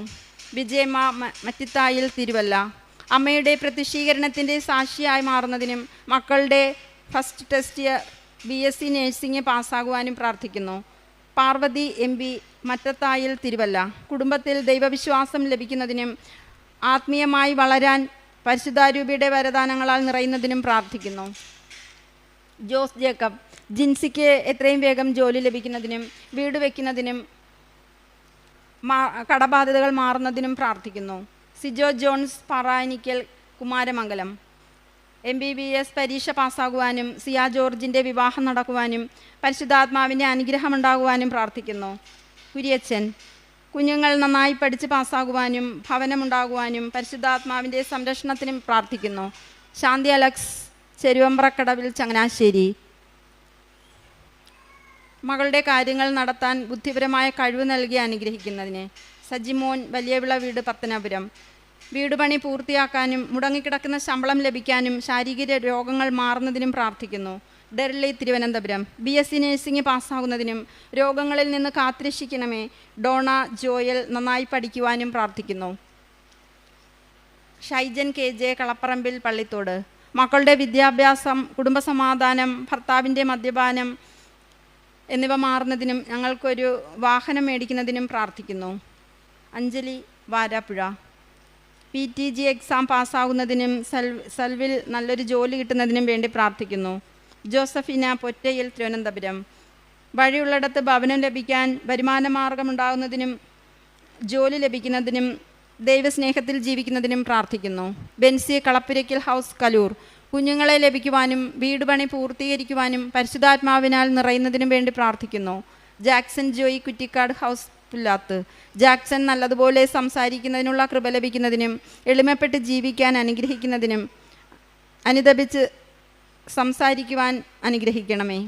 വിജയമ്മ മറ്റിത്തായിൽ തിരുവല്ല അമ്മയുടെ പ്രത്യക്ഷീകരണത്തിൻ്റെ സാക്ഷിയായി മാറുന്നതിനും മക്കളുടെ ഫസ്റ്റ് ടെസ്റ്റ് BSc നഴ്സിംഗ് പാസ്സാകുവാനും പ്രാർത്ഥിക്കുന്നു. പാർവതി MP മറ്റത്തായിൽ തിരുവല്ല കുടുംബത്തിൽ ദൈവവിശ്വാസം ലഭിക്കുന്നതിനും ആത്മീയമായി വളരാൻ പരിശുദ്ധാരൂപിയുടെ വരദാനങ്ങളാൽ നിറയുന്നതിനും പ്രാർത്ഥിക്കുന്നു. ജോസ് ജേക്കബ് ജിൻസിക്ക് എത്രയും വേഗം ജോലി ലഭിക്കുന്നതിനും വീട് വയ്ക്കുന്നതിനും കടബാധ്യതകൾ മാറുന്നതിനും പ്രാർത്ഥിക്കുന്നു. സിജോ ജോൺസ് പാറാനിക്കൽ കുമാരമംഗലം MBBS പരീക്ഷ പാസ്സാകുവാനും സിയ ജോർജിൻ്റെ വിവാഹം നടക്കുവാനും പരിശുദ്ധാത്മാവിൻ്റെ അനുഗ്രഹമുണ്ടാകുവാനും പ്രാർത്ഥിക്കുന്നു. കുര്യച്ചൻ കുഞ്ഞുങ്ങൾ നന്നായി പഠിച്ച് പാസ്സാകുവാനും ഭവനമുണ്ടാകുവാനും പരിശുദ്ധാത്മാവിൻ്റെ സംരക്ഷണത്തിനും പ്രാർത്ഥിക്കുന്നു. ശാന്തി അലക്സ് ചെരുവമ്പ്രക്കടവിൽ ചങ്ങനാശ്ശേരി മകളുടെ കാര്യങ്ങൾ നടത്താൻ ബുദ്ധിപരമായ കഴിവ് നൽകി അനുഗ്രഹിക്കുന്നതിന്. സജിമോൻ വലിയവിള വീട് പത്തനാപുരം വീട് പണി പൂർത്തിയാക്കാനും മുടങ്ങിക്കിടക്കുന്ന ശമ്പളം ലഭിക്കാനും ശാരീരിക രോഗങ്ങൾ മാറുന്നതിനും പ്രാർത്ഥിക്കുന്നു. ഡെർലി തിരുവനന്തപുരം BSc നഴ്സിംഗ് പാസ്സാകുന്നതിനും രോഗങ്ങളിൽ നിന്ന് കാത്തുരക്ഷിക്കണമേ. ഡോണ ജോയൽ നന്നായി പഠിക്കുവാനും പ്രാർത്ഥിക്കുന്നു. ഷൈജൻ KJ കളപ്പറമ്പിൽ പള്ളിത്തോട് മക്കളുടെ വിദ്യാഭ്യാസം കുടുംബസമാധാനം ഭർത്താവിൻ്റെ മദ്യപാനം എന്നിവ മാറുന്നതിനും ഞങ്ങൾക്കൊരു വാഹനം മേടിക്കുന്നതിനും പ്രാർത്ഥിക്കുന്നു. അഞ്ജലി വാരാപ്പുഴ PTG എക്സാം പാസ്സാകുന്നതിനും സൽവിൽ നല്ലൊരു ജോലി കിട്ടുന്നതിനും വേണ്ടി പ്രാർത്ഥിക്കുന്നു. ജോസഫിന പൊറ്റയിൽ തിരുവനന്തപുരം വഴിയുള്ളിടത്ത് ഭവനം ലഭിക്കാൻ വരുമാനമാർഗമുണ്ടാകുന്നതിനും ജോലി ലഭിക്കുന്നതിനും ദൈവസ്നേഹത്തിൽ ജീവിക്കുന്നതിനും പ്രാർത്ഥിക്കുന്നു. ബെൻസി കളപ്പുരയ്ക്കൽ ഹൗസ് കലൂർ കുഞ്ഞുങ്ങളെ ലഭിക്കുവാനും വീട് പണി പൂർത്തീകരിക്കുവാനും പരിശുദ്ധാത്മാവിനാൽ നിറയുന്നതിനും വേണ്ടി പ്രാർത്ഥിക്കുന്നു. ജാക്സൺ ജോയി കുറ്റിക്കാട് ഹൗസ് പുല്ലാത്ത് ജാക്സൺ നല്ലതുപോലെ സംസാരിക്കുന്നതിനുള്ള കൃപ ലഭിക്കുന്നതിനും എളിമപ്പെട്ട് ജീവിക്കാൻ അനുഗ്രഹിക്കുന്നതിനും അനുദപിച്ച് സംസാരിക്കുവാൻ അനുഗ്രഹിക്കണമേ.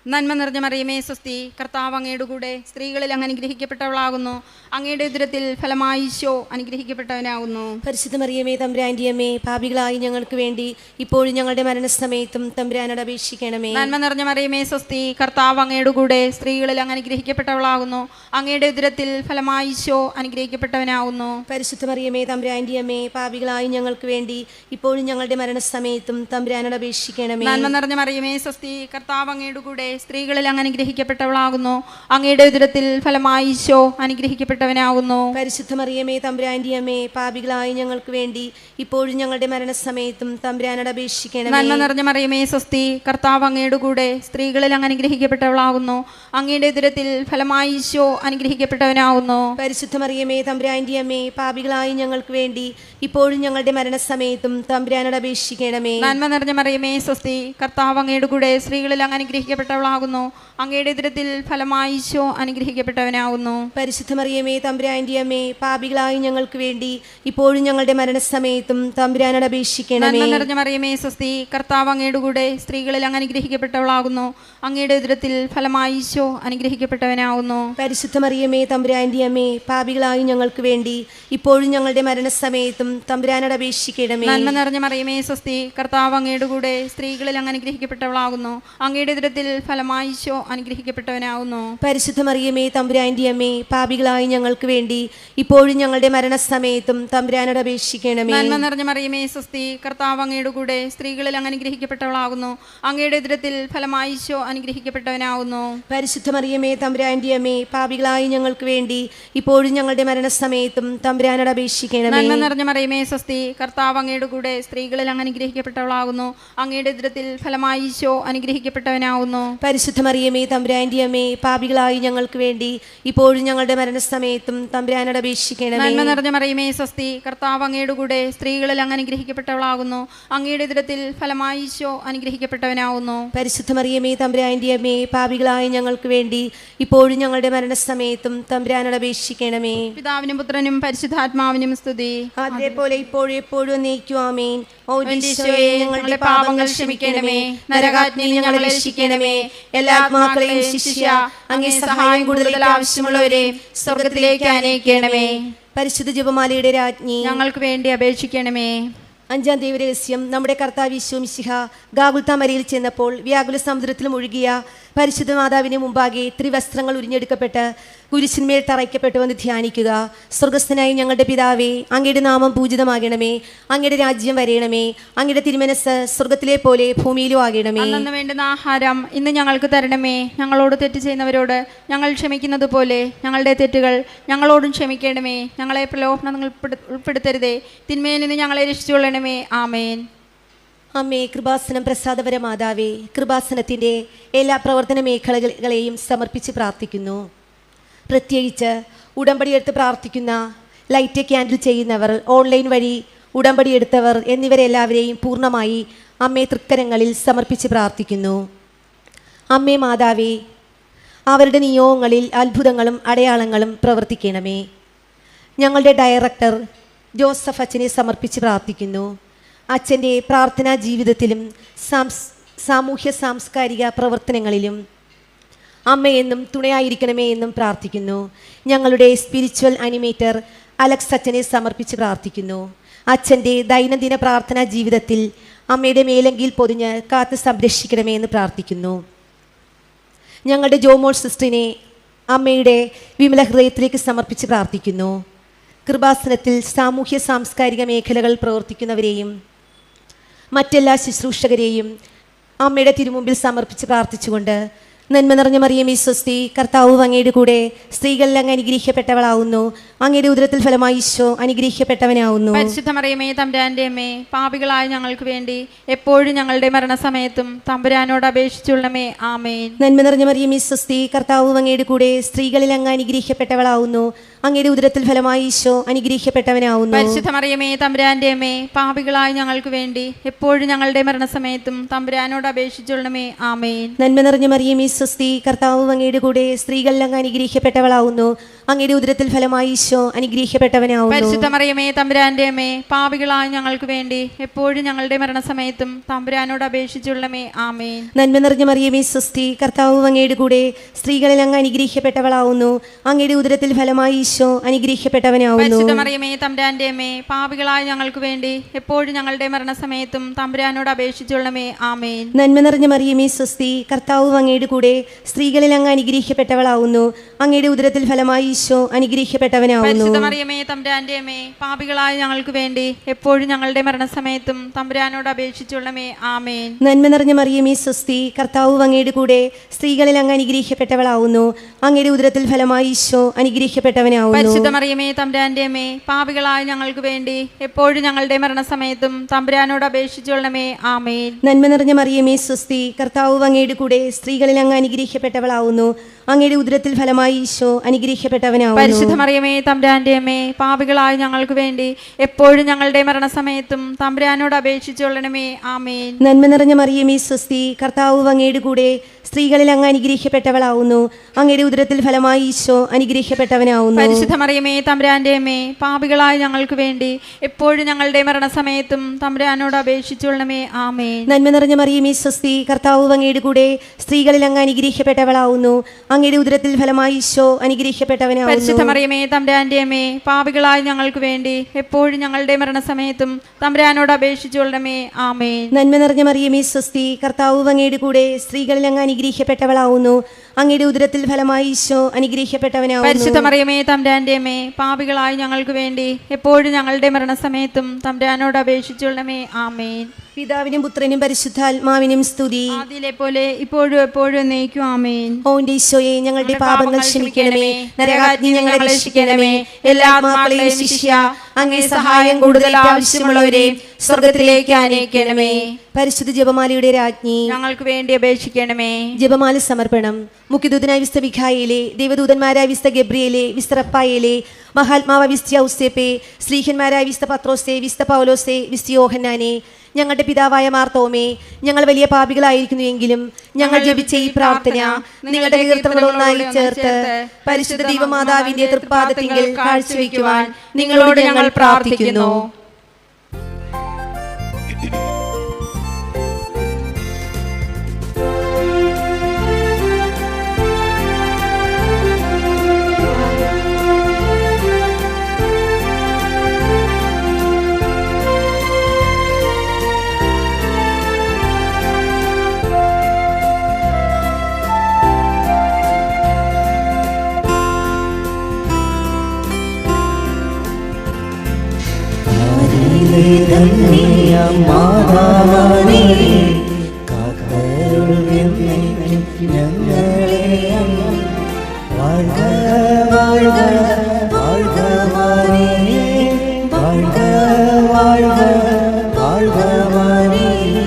നന്മ നിറഞ്ഞ മറിയമേ സ്വസ്തി, കർത്താവ് അങ്ങയുടെ കൂടെ സ്ത്രീകളിൽ അങ്ങ് അനുഗ്രഹിക്കപ്പെട്ടവളാകുന്നു. അങ്ങയുടെ ഉദരത്തിൽ ഫലമായി ഈശോ അനുഗ്രഹിക്കപ്പെട്ടവനാകുന്നു. പരിശുദ്ധ മറിയമേ തമ്പുരാന്റെ അമ്മേ, പാപികളായി ഞങ്ങൾക്ക് വേണ്ടി ഇപ്പോഴും ഞങ്ങളുടെ മരണസമയത്തും തമ്പുരാനോട് അപേക്ഷിക്കണമേ. നന്മ നിറഞ്ഞ മറിയമേ സ്വസ്തി, കർത്താവ് അങ്ങയുടെ കൂടെ സ്ത്രീകളിൽ അങ്ങ് അനുഗ്രഹിക്കപ്പെട്ടവളാകുന്നു. അങ്ങയുടെ ഉദരത്തിൽ ഫലമായി ഈശോ അനുഗ്രഹിക്കപ്പെട്ടവനാകുന്നു. പരിശുദ്ധ മറിയമേ തമ്പുരാന്റെ അമ്മേ, പാപികളായി ഞങ്ങൾക്ക് വേണ്ടി ഇപ്പോഴും ഞങ്ങളുടെ മരണസമയത്തും തമ്പുരാനോട് അപേക്ഷിക്കണമേ. നന്മ നിറഞ്ഞ മറിയമേ സ്വസ്തി, കർത്താവ് അങ്ങയുടെ കൂടെ സ്ത്രീകളിൽ അങ്ങ് അനുഗ്രഹിക്കപ്പെട്ടവളാകുന്നു. അങ്ങയുടെ ഉദരത്തിൽ ഫലമായി ഈശോ അനുഗ്രഹിക്കപ്പെട്ടവനാകുന്നു. പരിശുദ്ധ മറിയമേ തമ്പുരാന്റെ അമ്മേ, പാപികളായി ഞങ്ങൾക്ക് വേണ്ടി ഇപ്പോഴും ഞങ്ങളുടെ മരണസമയത്തും തമ്പുരാനോട് അപേക്ഷിക്കണമേ. നന്മ നിറഞ്ഞ മറിയമേ സ്വസ്തി, കർത്താവ് അങ്ങയുടെ കൂടെ സ്ത്രീകളിൽ അങ്ങ് അനുഗ്രഹിക്കപ്പെട്ടവളാകുന്നു. അങ്ങയുടെ ഉദരത്തിൽ ഫലമായി ഈശോ അനുഗ്രഹിക്കപ്പെട്ടവനാകുന്നു. പരിശുദ്ധ മറിയമേ തമ്പുരാന്റെ അമ്മേ, പാപികളായി ഞങ്ങൾക്ക് വേണ്ടി ഇപ്പോഴും ഞങ്ങളുടെ മരണസമയത്തും തമ്പുരാനോട് അപേക്ഷിക്കണമേ. നന്മ നിറഞ്ഞ മറിയമേ സ്വസ്തി, കർത്താവ് അങ്ങയുടെ കൂടെ സ്ത്രീകളിൽ അങ്ങ് അനുഗ്രഹിക്കപ്പെട്ടവളാകുന്നു. അങ്ങയുടെ ഉദരത്തിൽ ഫലമായി ഈശോ അനുഗ്രഹിക്കപ്പെട്ടവനാകുന്നു. പരിശുദ്ധ മറിയമേ തമ്പുരാന്റെ അമ്മേ, പാപികളായി ഞങ്ങൾക്ക് വേണ്ടി ഇപ്പോഴും ഞങ്ങളുടെ മരണസമയത്തും തമ്പുരാനോട് അപേക്ഷിക്കണമേ. നന്മ നിറഞ്ഞ മറിയമേ സ്വസ്തി, കർത്താവ് അങ്ങയുടെ കൂടെ സ്ത്രീകളിൽ അങ്ങ് അനുഗ്രഹിക്കപ്പെട്ടവളാകുന്നു. അങ്ങയുടെ ഉദരത്തിൽ ഫലമായി ഈശോ അനുഗ്രഹിക്കപ്പെട്ടവനാകുന്നു. പരിശുദ്ധ മറിയമേ തമ്പുരാന്റെ അമ്മേ, പാപികളായി ഞങ്ങൾക്ക് വേണ്ടി ഇപ്പോഴും ഞങ്ങളുടെ മരണസമയത്തും തമ്പുരാനോട് അപേക്ഷിക്കണമേ. നന്മ നിറഞ്ഞ മറിയമേ സ്വസ്തി, കർത്താവ് അങ്ങയുടെ കൂടെ സ്ത്രീകളിൽ അങ്ങ് അനുഗ്രഹിക്കപ്പെട്ടവളാകുന്നു. അങ്ങയുടെ ഉദരത്തിൽ ഫലമായി ഈശോ അനുഗ്രഹിക്കപ്പെട്ടവനാകുന്നു. പരിശുദ്ധ മറിയമേ തമ്പുരാന്റെ അമ്മേ, പാപികളായി ഞങ്ങൾക്ക് വേണ്ടി ഇപ്പോഴും ഞങ്ങളുടെ മരണസമയത്തും തമ്പുരാനോട് അപേക്ഷിക്കണമേ. നന്മ നിറഞ്ഞ മറിയമേ സ്വസ്തി, കർത്താവ് അങ്ങയുടെ കൂടെ സ്ത്രീകളിൽ അങ്ങ് അനുഗ്രഹിക്കപ്പെട്ടവളാകുന്നു. അങ്ങയുടെ ഉദരത്തിൽ ഫലമായി ഈശോ അനുഗ്രഹിക്കപ്പെട്ടവനാകുന്നു. പരിശുദ്ധ മറിയമേ തമ്പുരാന്റെ അമ്മേ, പാപികളായി ഞങ്ങൾക്ക് വേണ്ടി ഇപ്പോഴും ഞങ്ങളുടെ മരണസമയത്തും തമ്പുരാനോട് അപേക്ഷിക്കണമേ. നന്മ നിറഞ്ഞ മറിയമേ സ്വസ്തി, കർത്താവ് അങ്ങയുടെ കൂടെ സ്ത്രീകളിൽ അങ്ങ് അനുഗ്രഹിക്കപ്പെട്ടവളാകുന്നു. അങ്ങയുടെ ഉദരത്തിൽ ഫലമായി ഈശോ അനുഗ്രഹിക്കപ്പെട്ടവനാകുന്നു. പരിശുദ്ധ മറിയമേ തമ്പുരാന്റെ അമ്മേ, പാപികളായി ഞങ്ങൾക്ക് വേണ്ടി ഇപ്പോഴും ഞങ്ങളുടെ മരണസമയത്തും തമ്പുരാനോട് അപേക്ഷിക്കണമേ. നന്മ നിറഞ്ഞ മറിയമേ സ്വസ്തി, കർത്താവ് അങ്ങയുടെ കൂടെ സ്ത്രീകളിൽ അങ്ങ് അനുഗ്രഹിക്കപ്പെട്ടവളാകുന്നു. അങ്ങയുടെ ഉദരത്തിൽ ഫലമായി ഈശോ അനുഗ്രഹിക്കപ്പെട്ടവനാകുന്നു. പരിശുദ്ധ മറിയമേ തമ്പുരാന്റെ അമ്മേ, പാപികളായി ഞങ്ങൾക്ക് വേണ്ടി ഇപ്പോഴും ഞങ്ങളുടെ മരണസമയത്തും തമ്പുരാനോട് അപേക്ഷിക്കണമേ. പിതാവിനും പുത്രനും പരിശുദ്ധാത്മാവിനും സ്തുതി. അതേപോലെ ഇപ്പോഴും എപ്പോഴും എന്നേക്കും ആമേൻ. ഓ ഈശോയെ, ഞങ്ങളുടെ പാപങ്ങൾ ക്ഷമിക്കണമേ, നരകാഗ്നിയിൽ ഞങ്ങളെ രക്ഷിക്കണമേ, എല്ലാ ആത്മാക്കളെയും ശിഷ്യ അങ്ങേ സഹായം കൂടുതൽ ആവശ്യമുള്ളവരെ സ്വർഗത്തിലേക്ക് അനയിക്കണമേ. പരിശുദ്ധ ജപമാലയുടെ രാജ്ഞി, ഞങ്ങൾക്ക് വേണ്ടി അപേക്ഷിക്കണമേ. അഞ്ചാം ദൈവരഹസ്യം. നമ്മുടെ കർത്താവ് യേശു മിശിഹ ഗാഗുൽത്താ മലയിൽ ചെന്നപ്പോൾ വ്യാകുല സമുദ്രത്തിൽ മുഴുകിയ പരിശുദ്ധ മാതാവിന് മുമ്പാകെ ത്രിവസ്ത്രങ്ങൾ ഉരിഞ്ഞെടുക്കപ്പെട്ട് കുരിശിന്മേൽ തറയ്ക്കപ്പെട്ടുവെന്ന് ധ്യാനിക്കുക. സ്വർഗസ്ഥനായി ഞങ്ങളുടെ പിതാവേ, അങ്ങയുടെ നാമം പൂജിതമാകണമേ. അങ്ങയുടെ രാജ്യം വരയണമേ. അങ്ങയുടെ തിരുമനസ് സ്വർഗത്തിലെ പോലെ ഭൂമിയിലും ആകണമേ. അന്നു വേണ്ടുന്ന ആഹാരം ഇന്ന് ഞങ്ങൾക്ക് തരണമേ. ഞങ്ങളോട് തെറ്റ് ചെയ്യുന്നവരോട് ഞങ്ങൾ ക്ഷമിക്കുന്നത് പോലെ ഞങ്ങളുടെ തെറ്റുകൾ ഞങ്ങളോടും ക്ഷമിക്കണമേ. ഞങ്ങളെ പ്രലോഭനങ്ങൾ ഉൾപ്പെടുത്തരുതേ. തിന്മയിൽ നിന്ന് ഞങ്ങളെ രക്ഷിച്ചുകൊള്ളണമേ. ആമേൻ. അമ്മേ, കൃപാസനം പ്രസാദപര മാതാവേ, കൃപാസനത്തിൻ്റെ എല്ലാ പ്രവർത്തന മേഖലകളെയും സമർപ്പിച്ച് പ്രാർത്ഥിക്കുന്നു. പ്രത്യേകിച്ച് ഉടമ്പടിയെടുത്ത് പ്രാർത്ഥിക്കുന്ന, ലൈറ്റ് ക്യാൻഡിൽ ചെയ്യുന്നവർ, ഓൺലൈൻ വഴി ഉടമ്പടിയെടുത്തവർ എന്നിവരെല്ലാവരെയും പൂർണ്ണമായി അമ്മേ തൃക്കരങ്ങളിൽ സമർപ്പിച്ച് പ്രാർത്ഥിക്കുന്നു. അമ്മേ മാതാവേ, അവരുടെ നിയോഗങ്ങളിൽ അത്ഭുതങ്ങളും അടയാളങ്ങളും പ്രവർത്തിക്കണമേ. ഞങ്ങളുടെ ഡയറക്ടർ ജോസഫ് അച്ഛനെ സമർപ്പിച്ച് പ്രാർത്ഥിക്കുന്നു. അച്ഛൻ്റെ പ്രാർത്ഥനാ ജീവിതത്തിലും സാമൂഹ്യ സാംസ്കാരിക പ്രവർത്തനങ്ങളിലും അമ്മയെന്നും തുണയായിരിക്കണമേ എന്നും പ്രാർത്ഥിക്കുന്നു. ഞങ്ങളുടെ സ്പിരിച്വൽ അനിമേറ്റർ അലക്സ് അച്ഛനെ സമർപ്പിച്ച് പ്രാർത്ഥിക്കുന്നു. അച്ഛൻ്റെ ദൈനംദിന പ്രാർത്ഥനാ ജീവിതത്തിൽ അമ്മയുടെ മേലങ്കിയിൽ പൊതിഞ്ഞ് കാത്ത് സംരക്ഷിക്കണമേ എന്ന് പ്രാർത്ഥിക്കുന്നു. ഞങ്ങളുടെ ജോമോൾ സിസ്റ്ററിനെ അമ്മയുടെ വിമല ഹൃദയത്തിലേക്ക് സമർപ്പിച്ച് പ്രാർത്ഥിക്കുന്നു. കൃപാസനത്തിൽ സാമൂഹ്യ സാംസ്കാരിക മേഖലകൾ പ്രവർത്തിക്കുന്നവരെയും മറ്റെല്ലാ ശുശ്രൂഷകരെയും അമ്മയുടെ തിരുമുമ്പിൽ സമർപ്പിച്ച് പ്രാർത്ഥിച്ചുകൊണ്ട്, നന്മ നിറഞ്ഞ മറിയമേ സ്വസ്തി, കർത്താവ് അങ്ങയുടെ കൂടെ സ്ത്രീകളിൽ അങ്ങ് അനുഗ്രഹിക്കപ്പെട്ടവളാവുന്നു. അങ്ങയുടെ ഉദരത്തിൽ ഫലമായി ഈശോ അനുഗ്രഹിക്കപ്പെട്ടവനാവുന്നു. പരിശുദ്ധ മറിയമേ തമ്പുരാന്റെ അമ്മേ, പാപികളായ ഞങ്ങൾക്ക് വേണ്ടി എപ്പോഴും ഞങ്ങളുടെ മരണസമയത്തും തമ്പുരാനോട് അപേക്ഷിച്ചുള്ളമേ. ആമേൻ. നന്മ നിറഞ്ഞ മറിയമേ സ്വസ്തി, കർത്താവ് അങ്ങയുടെ കൂടെ സ്ത്രീകളിൽ അങ്ങ് അനുഗ്രഹിക്കപ്പെട്ടവളാവുന്നു. അങ്ങയുടെ ഉദരത്തിൽ ഫലമായി ഈശോ അനുഗ്രഹിക്കപ്പെട്ടവനാവുന്നു. പരിശുദ്ധ മറിയമേ തമ്പുരാന്റെ അമ്മേ, പാപികളായ ഞങ്ങൾക്ക് വേണ്ടി എപ്പോഴും ഞങ്ങളുടെ മരണസമയത്തും തമ്പുരാനോട് അപേക്ഷിച്ചുള്ളമേ. ആമേൻ. നന്മ നിറഞ്ഞ മറിയമേ സ്വസ്തി, കർത്താവ് അങ്ങയുടെ കൂടെ സ്ത്രീകളിൽ അങ്ങ് അനുഗ്രഹിക്കപ്പെട്ടവളാവുന്നു. അങ്ങയുടെ ഉദരത്തിൽ ഫലമായി ഈശോ അനുഗ്രഹിക്കപ്പെട്ടവനാവുന്നു. പരിശുദ്ധ മറിയമേ തമ്പുരാന്റെ അമ്മേ, പാപികളായ ഞങ്ങൾക്ക് വേണ്ടി എപ്പോഴും ഞങ്ങളുടെ മരണസമയത്തും തമ്പുരാനോട് അപേക്ഷിച്ചുള്ളമേ. ആമേൻ. നന്മ നിറഞ്ഞ മറിയമേ സ്വസ്തി, കർത്താവ് അങ്ങയുടെ കൂടെ സ്ത്രീകളിൽ അങ്ങ് അനുഗ്രഹിക്കപ്പെട്ടവളാവുന്നു. അങ്ങയുടെ ഉദരത്തിൽ ഫലമായി ഈശോ അനുഗ്രഹിക്കപ്പെട്ടവനാവുന്നു. പരിശുദ്ധ മറിയമേ തമ്പുരാന്റെ അമ്മേ, പാപികളായ ഞങ്ങൾക്ക് വേണ്ടി എപ്പോഴും ഞങ്ങളുടെ മരണസമയത്തും തമ്പുരാനോട് അപേക്ഷിച്ചുള്ളമേ. ആമേൻ. നന്മ നിറഞ്ഞ മറിയമേ സ്വസ്തി, കർത്താവ് അങ്ങയുടെ കൂടെ സ്ത്രീകളിൽ അങ്ങ് അനുഗ്രഹിക്കപ്പെട്ടവളാവുന്നു. അങ്ങയുടെ ഉദരത്തിൽ ഫലമായി ഈശോ അനുഗ്രഹിക്കപ്പെട്ടവനാവുന്നു. പരിശുദ്ധ മറിയമേ തമ്പുരാന്റെ അമ്മേ, പാപികളായ ഞങ്ങൾക്ക് വേണ്ടി എപ്പോഴും ഞങ്ങളുടെ മരണസമയത്തും തമ്പുരാനോട് അപേക്ഷിച്ചുള്ളമേ. ആമേൻ. നന്മ നിറഞ്ഞ മറിയമേ സ്വസ്തി, കർത്താവ് അങ്ങയുടെ കൂടെ സ്ത്രീകളിൽ അങ്ങ് അനുഗ്രഹിക്കപ്പെട്ടവളാവുന്നു. അങ്ങയുടെ ഉദരത്തിൽ ഫലമായി ഈശോ അനുഗ്രഹിക്കപ്പെട്ടവനാവുന്നു. പരിശുദ്ധ മറിയമേ തമ്പുരാന്റെ അമ്മേ, പാപികളായ ഞങ്ങൾക്ക് വേണ്ടി എപ്പോഴും ഞങ്ങളുടെ മരണസമയത്തും തമ്പുരാനോട് അപേക്ഷിച്ചുള്ളമേ. ആമേൻ. നന്മ നിറഞ്ഞ മറിയമേ സ്വസ്തി, കർത്താവ് അങ്ങയുടെ കൂടെ സ്ത്രീകളിൽ അങ്ങ് അനുഗ്രഹിക്കപ്പെട്ടവളാവുന്നു. അങ്ങയുടെ ഉദരത്തിൽ ഫലമായി ഈശോ അനുഗ്രഹിക്കപ്പെട്ടവനാവുന്നു. പരിശുദ്ധ മറിയമേ തമ്പുരാന്റെ അമ്മേ, പാപികളായ ഞങ്ങൾക്ക് വേണ്ടി എപ്പോഴും ഞങ്ങളുടെ മരണസമയത്തും തമ്പുരാനോട് അപേക്ഷിച്ചുള്ളണമേ. ആമേൻ. നന്മ നിറഞ്ഞ മറിയമേ സ്വസ്തി, കർത്താവ് അങ്ങയുടെ കൂടെ സ്ത്രീകളിൽ അങ്ങ് അനുഗ്രഹിക്കപ്പെട്ടവളാവുന്നു. അങ്ങയുടെ ഉദരത്തിൽ ഫലമായി ഈശോ അനുഗ്രഹിക്കപ്പെട്ടവനാവുന്നു. പരിശുദ്ധ മറിയമേ തമ്പുരാന്റെ അമ്മേ, പാപികളായ ഞങ്ങൾക്ക് വേണ്ടി എപ്പോഴും ഞങ്ങളുടെ മരണസമയത്തും തമ്പുരാനോട് അപേക്ഷിച്ചുള്ളണമേ. ആമേൻ. നന്മ നിറഞ്ഞ മറിയമേ സ്വസ്തി, കർത്താവ് അങ്ങയുടെ കൂടെ സ്ത്രീകളിൽ അങ്ങ് അനുഗ്രഹിക്കപ്പെട്ടവളാവുന്നു. അങ്ങയുടെ ഉദരത്തിൽ ഫലമായി ഈശോ അനുഗ്രഹിക്കപ്പെട്ടവനാവുന്നു. പരിശുദ്ധ മറിയമേ തമ്പുരാന്റെ അമ്മേ, പാപികളായ ഞങ്ങൾക്ക് വേണ്ടി എപ്പോഴും ഞങ്ങളുടെ മരണസമയത്തും തമ്പുരാനോട് അപേക്ഷിച്ചുള്ളണമേ. ആമേൻ. നന്മ നിറഞ്ഞ മറിയമേ സ്വസ്തി, കർത്താവ് അങ്ങയുടെ കൂടെ സ്ത്രീകളിൽ അങ്ങ് അനുഗ്രഹിക്കപ്പെട്ടവളാവുന്നു. അങ്ങയുടെ ഉദരത്തിൽ ഫലമായി ഈശോ അനുഗ്രഹിക്കപ്പെട്ടവനാവുന്നു. പരിശുദ്ധ മറിയമേ തമ്പുരാന്റെ അമ്മേ, പാപികളായ ഞങ്ങൾക്ക് വേണ്ടി എപ്പോഴും ഞങ്ങളുടെ മരണസമയത്തും തമ്പുരാനോട് അപേക്ഷിച്ചുള്ളണമേ. ആമേൻ. പിതാവിനും പുത്രനും പരിശുദ്ധാത്മാവിനും സ്തുതി. ആദിയിലെ പോലെ ഇപ്പോഴും എപ്പോഴും എന്നേക്കും. ആമേൻ. ഓ ഈശോയെ, ഞങ്ങളുടെ പാപങ്ങൾ ക്ഷമിക്കണമേ. നരകാഗ്നി ഞങ്ങളെ രക്ഷിക്കണമേ. എല്ലാ ആത്മാക്കളെയും ശിഷ്യ അങ്ങേ സഹായം കൂടുതൽ ആവശ്യമുള്ളവരെ സ്വർഗത്തിലേക്ക് അനയിക്കണമേ. പരിശുദ്ധ ജപമാലയുടെ രാജ്ഞി, ഞങ്ങൾക്ക് വേണ്ടി അപേക്ഷിക്കണമേ. ജപമാല സമർപ്പണം. മുഖ്യദൂതനായ വിസ്ത മിഖായേലേ, ദേവദൂതന്മാരായ വിസ്ത ഗബ്രിയേലേ, വിസ്ത റഫായേലേ, മഹാത്മാവ വിസ്ത ഔസേപ്പേ, സ്ലീഹന്മാരായ വിസ്ത പത്രോസേ, വിസ്ത പൗലോസേ, വിസ്ത യോഹന്നാനേ, ഞങ്ങളുടെ പിതാവായ മാർത്തോമേ, ഞങ്ങൾ വലിയ പാപികളായിരിക്കുന്നുവെങ്കിലും ഞങ്ങൾ ജപിച്ച ഈ പ്രാർത്ഥന നിങ്ങളുടെ കീർത്തനങ്ങളൊന്നായി ചേർത്ത് പരിശുദ്ധ ദൈവമാതാവിന്റെ തൃപ്പാദത്തിങ്കൽ കാഴ്ചവെക്കുവാൻ നിങ്ങളോട് ഞങ്ങൾ പ്രാർത്ഥിക്കുന്നു. കാത്തരുൾവെന്നേക്കും ഞങ്ങളെ അങ്ങ്. വാഴ്ക വാഴ്ക വാഴ്ക മാറിയേ, വാഴ്ക വാഴ്ക വാഴ്ക മാറിയേ,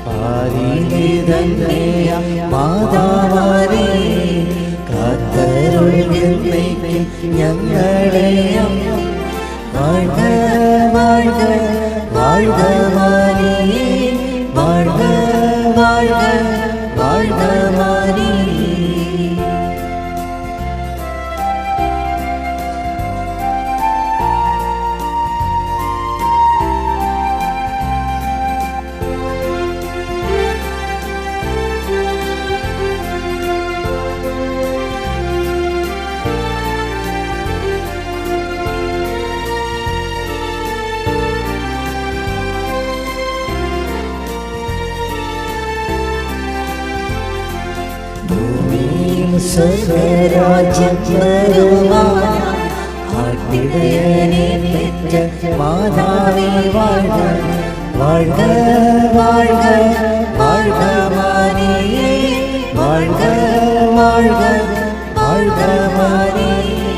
പാരിലെ തന്നെയ മാതാവാരേ, കാത്തരുൾവെന്നേക്കും ഞങ്ങളെ അങ്ങ്. വാഴ്ക വാഴ്ക വാഴ്ക മാറിയേ, വാഴ്ക വാഴ്ക വാഴ്ക മാറിയേ. സ്വർഗരാജ്യം വരുവാൻ ആട്ടിടയനെ പെറ്റ മാതാവേ വാഴ്ക. വാഴ്ക വാഴ്ക വാഴ്ക മാറിയേ, വാഴ്ക വാഴ്ക വാഴ്ക മാറിയേ,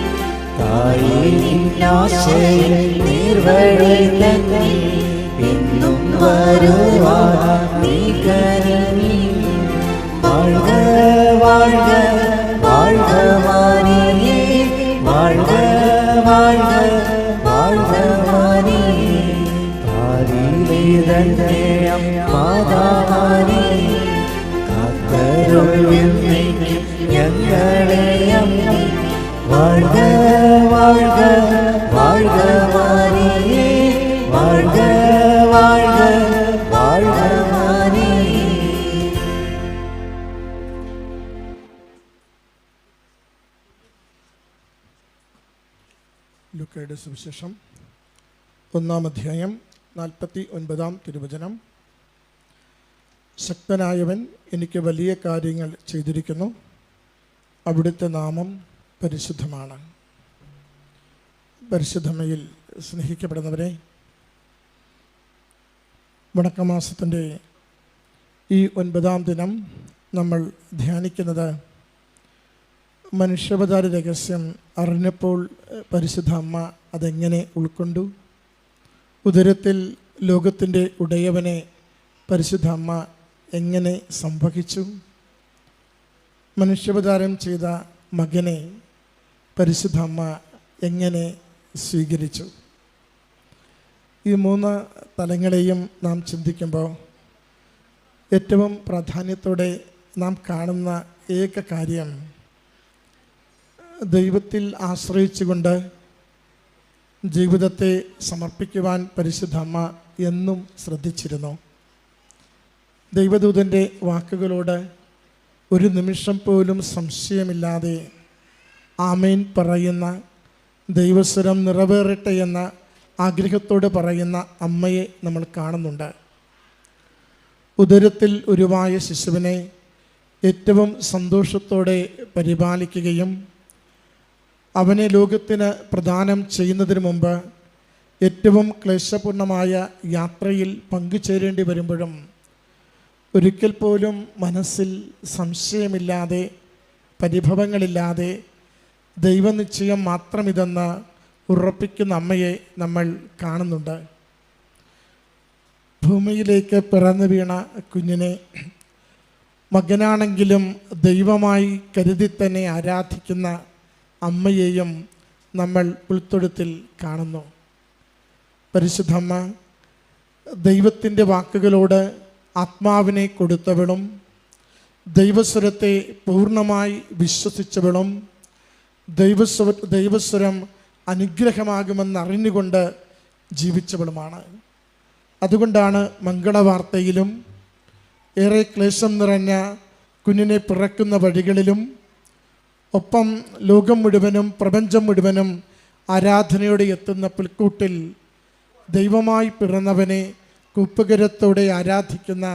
തായിനാശയിൽ നീർവഴി തന്നെ എന്നും വരുവാൻ നീ കരുണി. വാഴ്ക വാഴ്ക വാഴ്ക മാറിയേ, വാഴ്ക വാഴ്ക വാഴ്ക മാറിയേ, പാരിലെ തന്നെയ മാതാവാരേ, കാത്തരുൾവെന്നേക്കും ഞങ്ങളെ അങ്ങ്. വാഴ്ക വാഴ്ക വാഴ്ക മാറിയേ, വാഴ്ക വാഴ്ക വാഴ്ക മാറിയേ. ലൂക്കയുടെ സുവിശേഷം 1-ാം അധ്യായം 49-ാം തിരുവചനം. ശക്തനായവൻ എനിക്ക് വലിയ കാര്യങ്ങൾ ചെയ്തിരിക്കുന്നു, അവിടുത്തെ നാമം പരിശുദ്ധമാണ്. പരിശുദ്ധമയിൽ സ്നേഹിക്കപ്പെടുന്നവരെ, വണക്കമാസത്തിൻ്റെ ഈ 9-ാം ദിനം നമ്മൾ ധ്യാനിക്കുന്നത് മനുഷ്യാവതാര രഹസ്യം അറിഞ്ഞപ്പോൾ പരിശുദ്ധ അമ്മ അതെങ്ങനെ ഉൾക്കൊണ്ടു, ഉദരത്തിൽ ലോകത്തിൻ്റെ ഉടയവനെ പരിശുദ്ധ അമ്മ എങ്ങനെ സംവഹിച്ചു, മനുഷ്യാവതാരം ചെയ്ത മകനെ പരിശുദ്ധ അമ്മ എങ്ങനെ സ്വീകരിച്ചു. ഈ 3 തലങ്ങളെയും നാം ചിന്തിക്കുമ്പോൾ ഏറ്റവും പ്രാധാന്യത്തോടെ നാം കാണുന്ന ഏക കാര്യം, ദൈവത്തിൽ ആശ്രയിച്ചുകൊണ്ട് ജീവിതത്തെ സമർപ്പിക്കുവാൻ പരിശുദ്ധ അമ്മ എന്നും ശ്രദ്ധിച്ചിരുന്നു. ദൈവദൂതൻ്റെ വാക്കുകളോട് ഒരു നിമിഷം പോലും സംശയമില്ലാതെ ആമേൻ പറയുന്ന, ദൈവസ്വരം നിറവേറട്ടെ എന്ന ആഗ്രഹത്തോട് പറയുന്ന അമ്മയെ നമ്മൾ കാണുന്നുണ്ട്. ഉദരത്തിൽ ഉരുവായ ശിശുവിനെ ഏറ്റവും സന്തോഷത്തോടെ പരിപാലിക്കുകയും അവനെ ലോകത്തിന് പ്രദാനം ചെയ്യുന്നതിന് മുമ്പ് ഏറ്റവും ക്ലേശപൂർണമായ യാത്രയിൽ പങ്കുചേരേണ്ടി വരുമ്പോഴും ഒരിക്കൽ പോലും മനസ്സിൽ സംശയമില്ലാതെ പരിഭവങ്ങളില്ലാതെ ദൈവനിശ്ചയം മാത്രമിതെന്ന് ഉറപ്പിക്കുന്ന അമ്മയെ നമ്മൾ കാണുന്നുണ്ട്. ഭൂമിയിലേക്ക് പിറന്നു വീണ കുഞ്ഞിനെ മകനാണെങ്കിലും ദൈവമായി കരുതി തന്നെ ആരാധിക്കുന്ന അമ്മയെയും നമ്മൾ ഉൾത്തൊഴുത്തിൽ കാണുന്നു. പരിശുദ്ധമ്മ ദൈവത്തിൻ്റെ വാക്കുകളോട് ആത്മാവിനെ കൊടുത്തവളും ദൈവസ്വരത്തെ പൂർണ്ണമായി വിശ്വസിച്ചവളും ദൈവസ്വരം അനുഗ്രഹമാകുമെന്നറിഞ്ഞുകൊണ്ട് ജീവിച്ചവളുമാണ്. അതുകൊണ്ടാണ് മംഗളവാർത്തയിലും ഏറെ ക്ലേശം നിറഞ്ഞ കുഞ്ഞിനെ പിറക്കുന്ന വഴികളിലും ഒപ്പം ലോകം മുഴുവനും പ്രപഞ്ചം മുഴുവനും ആരാധനയോടെ എത്തുന്ന പുൽക്കൂട്ടിൽ ദൈവമായി പിറന്നവനെ കൂപ്പുകരത്തോടെ ആരാധിക്കുന്ന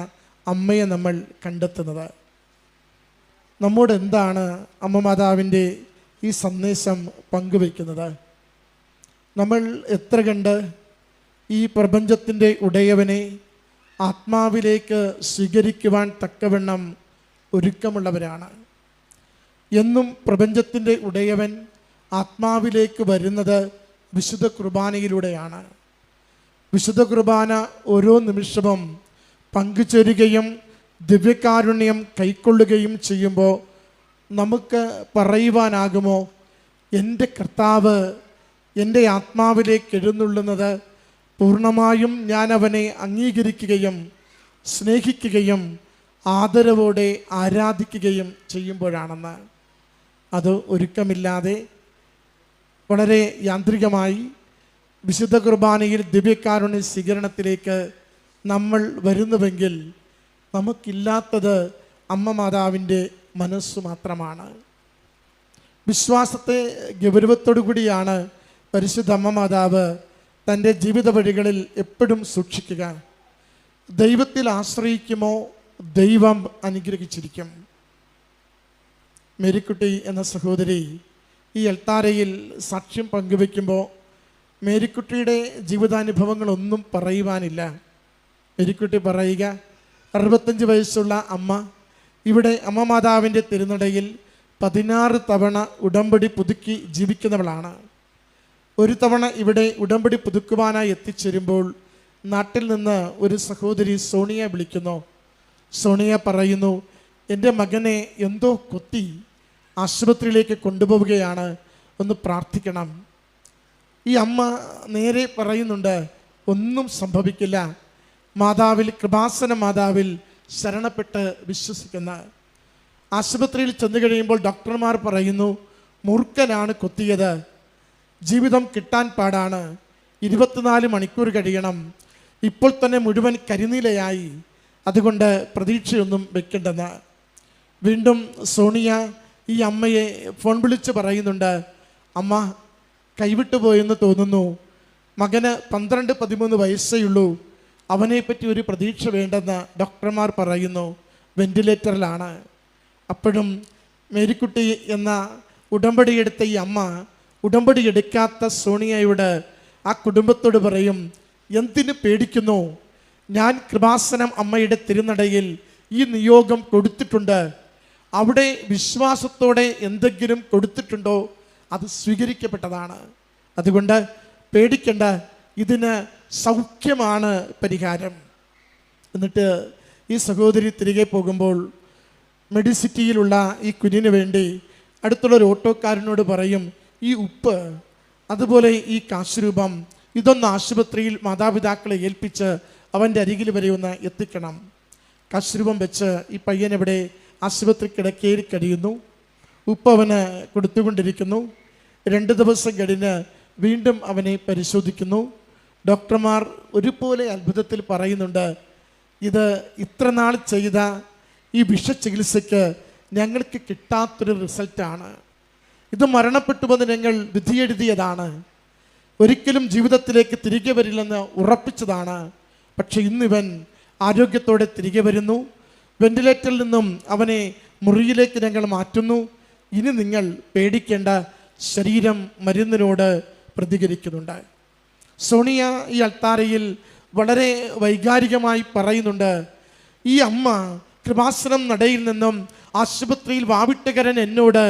അമ്മയെ നമ്മൾ കണ്ടെത്തുന്നത്. നമ്മോട് എന്താണ് അമ്മ മാതാവിൻ്റെ ഈ സന്ദേശം പങ്കുവയ്ക്കുന്നത്? നമ്മൾ എത്ര കണ്ട് ഈ പ്രപഞ്ചത്തിൻ്റെ ഉടയവനെ, ആത്മാവിലേക്ക് സ്വീകരിക്കുവാൻ തക്കവണ്ണം ഒരുക്കമുള്ളവരാണ്. എന്നും പ്രപഞ്ചത്തിൻ്റെ ഉടയവൻ ആത്മാവിലേക്ക് വരുന്നത് വിശുദ്ധ കുർബാനയിലൂടെയാണ്. വിശുദ്ധ കുർബാന ഓരോ നിമിഷവും പങ്കുചേരുകയും ദിവ്യകാരുണ്യം കൈക്കൊള്ളുകയും ചെയ്യുമ്പോൾ നമുക്ക് പറയുവാനാകുമോ, എൻ്റെ കർത്താവ് എൻ്റെ ആത്മാവിലേക്ക് എഴുന്നള്ളുന്നത് പൂർണ്ണമായും ഞാൻ അവനെ അംഗീകരിക്കുകയും സ്നേഹിക്കുകയും ആദരവോടെ ആരാധിക്കുകയും ചെയ്യുമ്പോഴാണെന്ന്. അത് ഒരുക്കമില്ലാതെ വളരെ യാന്ത്രികമായി വിശുദ്ധ കുർബാനയിൽ ദിവ്യകാരുണ്യ സ്വീകരണത്തിലേക്ക് നമ്മൾ വരുന്നുവെങ്കിൽ നമുക്കില്ലാത്തത് അമ്മ മാതാവിൻ്റെ മനസ്സു മാത്രമാണ്. വിശ്വാസത്തെ ഗൗരവത്തോടു കൂടിയാണ് പരിശുദ്ധ അമ്മ മാതാവ് തൻ്റെ ജീവിത വഴികളിൽ എപ്പോഴും സൂക്ഷിക്കുക. ദൈവത്തിൽ ആശ്രയിക്കുമോ ദൈവം അനുഗ്രഹിച്ചിരിക്കും. മേരിക്കുട്ടി എന്ന സഹോദരി ഈ എൽത്താരയിൽ സാക്ഷ്യം പങ്കുവെക്കുമ്പോൾ മേരിക്കുട്ടിയുടെ ജീവിതാനുഭവങ്ങളൊന്നും പറയുവാനില്ല. മേരിക്കുട്ടി പറയുക, 65 വയസ്സുള്ള അമ്മ ഇവിടെ അമ്മ മാതാവിൻ്റെ തിരുനടയിൽ 16 തവണ ഉടമ്പടി പുതുക്കി ജീവിക്കുന്നവളാണ്. ഒരു തവണ ഇവിടെ ഉടമ്പടി പുതുക്കുവാനായി എത്തിച്ചേരുമ്പോൾ നാട്ടിൽ നിന്ന് ഒരു സഹോദരി സോണിയ വിളിക്കുന്നു. സോണിയ പറയുന്നു, എൻ്റെ മകനെ എന്തോ കൊത്തി ആശുപത്രിയിലേക്ക് കൊണ്ടുപോവുകയാണ്, ഒന്ന് പ്രാർത്ഥിക്കണം. ഈ അമ്മ നേരെ പറയുന്നുണ്ട്, ഒന്നും സംഭവിക്കില്ല, മാതാവിൽ, കൃപാസന മാതാവിൽ ശരണപ്പെട്ട് വിശ്വസിക്കുന്ന. ആശുപത്രിയിൽ ചെന്ന് കഴിയുമ്പോൾ ഡോക്ടർമാർ പറയുന്നു, മൂർഖനാണ് കൊത്തിയത്, ജീവിതം കിട്ടാൻ പാടാണ്, 24 മണിക്കൂർ കഴിയണം, ഇപ്പോൾ തന്നെ മുഴുവൻ കരിനീലയായി, അതുകൊണ്ട് പ്രതീക്ഷയൊന്നും വെക്കേണ്ടെന്ന്. വീണ്ടും സോണിയ ഈ അമ്മയെ ഫോൺ വിളിച്ച് പറയുന്നുണ്ട്, അമ്മ കൈവിട്ടു പോയെന്ന് തോന്നുന്നു, മകന് 12-13 വയസ്സേ ഉള്ളൂ, അവനെപ്പറ്റി ഒരു പ്രതീക്ഷ വേണ്ടെന്ന് ഡോക്ടർമാർ പറയുന്നു, വെന്റിലേറ്ററിലാണ്. അപ്പോഴും മേരിക്കുട്ടി എന്ന ഉടമ്പടിയെടുത്ത ഈ അമ്മ ഉടമ്പടി എടുക്കാത്ത സോണിയയോട്, ആ കുടുംബത്തോട് പറയും, എന്തിനു പേടിക്കുന്നു, ഞാൻ കൃപാസനം അമ്മയുടെ തിരുനടയിൽ ഈ നിയോഗം കൊടുത്തിട്ടുണ്ട്, അവിടെ വിശ്വാസത്തോടെ എന്തെങ്കിലും കൊടുത്തിട്ടുണ്ടോ അത് സ്വീകരിക്കപ്പെട്ടതാണ്, അതുകൊണ്ട് പേടിക്കേണ്ട, ഇതിന് സൗഖ്യമാണ് പരിഹാരം. എന്നിട്ട് ഈ സഹോദരി തിരികെ പോകുമ്പോൾ മെഡിസിറ്റിയിലുള്ള ഈ കുഞ്ഞിന് വേണ്ടി അടുത്തുള്ളൊരു ഓട്ടോക്കാരനോട് പറയും, ഈ ഉപ്പ് അതുപോലെ ഈ കാശുരൂപം ഇതൊന്ന് ആശുപത്രിയിൽ മാതാപിതാക്കളെ ഏൽപ്പിച്ച് അവൻ്റെ അരികിൽ വരെ ഒന്ന് എത്തിക്കണം. കാശുരൂപം വെച്ച് ഈ പയ്യനെവിടെ ആശുപത്രി കിടക്കയിൽ കഴിയുന്നു. ഉപ്പ് അവന് കൊടുത്തുകൊണ്ടിരിക്കുന്നു. 2 ദിവസം കഴിഞ്ഞ് വീണ്ടും അവനെ പരിശോധിക്കുന്നു. ഡോക്ടർമാർ ഒരുപോലെ അത്ഭുതത്തിൽ പറയുന്നുണ്ട്, ഇത് ഇത്ര നാൾ ചെയ്ത ഈ വിഷചികിത്സയ്ക്ക് ഞങ്ങൾക്ക് കിട്ടാത്തൊരു റിസൾട്ടാണ്, ഇത് മരണപ്പെട്ടുവെന്ന് ഞങ്ങൾ വിധിയെഴുതിയതാണ്, ഒരിക്കലും ജീവിതത്തിലേക്ക് തിരികെ വരില്ലെന്ന് ഉറപ്പിച്ചതാണ്, പക്ഷെ ഇന്നിവൻ ആരോഗ്യത്തോടെ തിരികെ വരുന്നു, വെന്റിലേറ്ററിൽ നിന്നും അവനെ മുറിയിലേക്ക് ഞങ്ങൾ മാറ്റുന്നു, ഇനി നിങ്ങൾ പേടിക്കേണ്ട, ശരീരം മരുന്നിനോട് പ്രതികരിക്കുന്നുണ്ട്. സോണിയ ഈ അൾത്താരയിൽ വളരെ വൈകാരികമായി പറയുന്നുണ്ട്, ഈ അമ്മ കൃപാസനം നടയിൽ നിന്നും ആശുപത്രിയിൽ വാവിട്ടുകരൻ എന്നോട്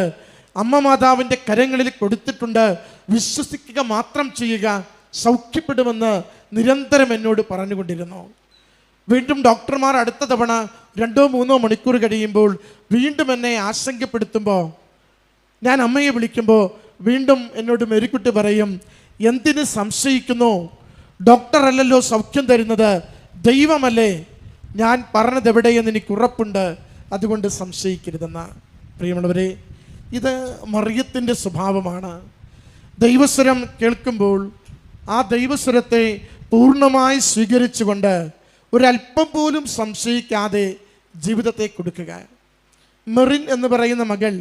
അമ്മ മാതാവിൻ്റെ കരങ്ങളിൽ കൊടുത്തിട്ടുണ്ട്, വിശ്വസിക്കുക മാത്രം ചെയ്യുക, സൗഖ്യപ്പെടുമെന്ന് നിരന്തരം എന്നോട് പറഞ്ഞുകൊണ്ടിരുന്നു. വീണ്ടും ഡോക്ടർമാർ അടുത്ത തവണ 2-3 മണിക്കൂർ കഴിയുമ്പോൾ വീണ്ടും എന്നെ ആശങ്കപ്പെടുത്തുമ്പോൾ ഞാൻ അമ്മയെ വിളിക്കുമ്പോൾ വീണ്ടും എന്നോട് മേരിക്കുട്ടി പറയും, എന്തിന് സംശയിക്കുന്നു, ഡോക്ടർ അല്ലല്ലോ സൗഖ്യം തരുന്നത്, ദൈവമല്ലേ, ഞാൻ പറഞ്ഞത് എവിടെയെന്ന് എനിക്ക് ഉറപ്പുണ്ട്, അതുകൊണ്ട് സംശയിക്കരുതെന്ന്. പ്രിയമുള്ളവരെ, ഇത് മറിയത്തിൻ്റെ സ്വഭാവമാണ്. ദൈവസ്വരം കേൾക്കുമ്പോൾ ആ ദൈവസ്വരത്തെ പൂർണ്ണമായി സ്വീകരിച്ചുകൊണ്ട് ഒരല്പം പോലും സംശയിക്കാതെ ജീവിതത്തെ കൊടുക്കുക. മെറിൻ എന്ന് പറയുന്ന മകൾ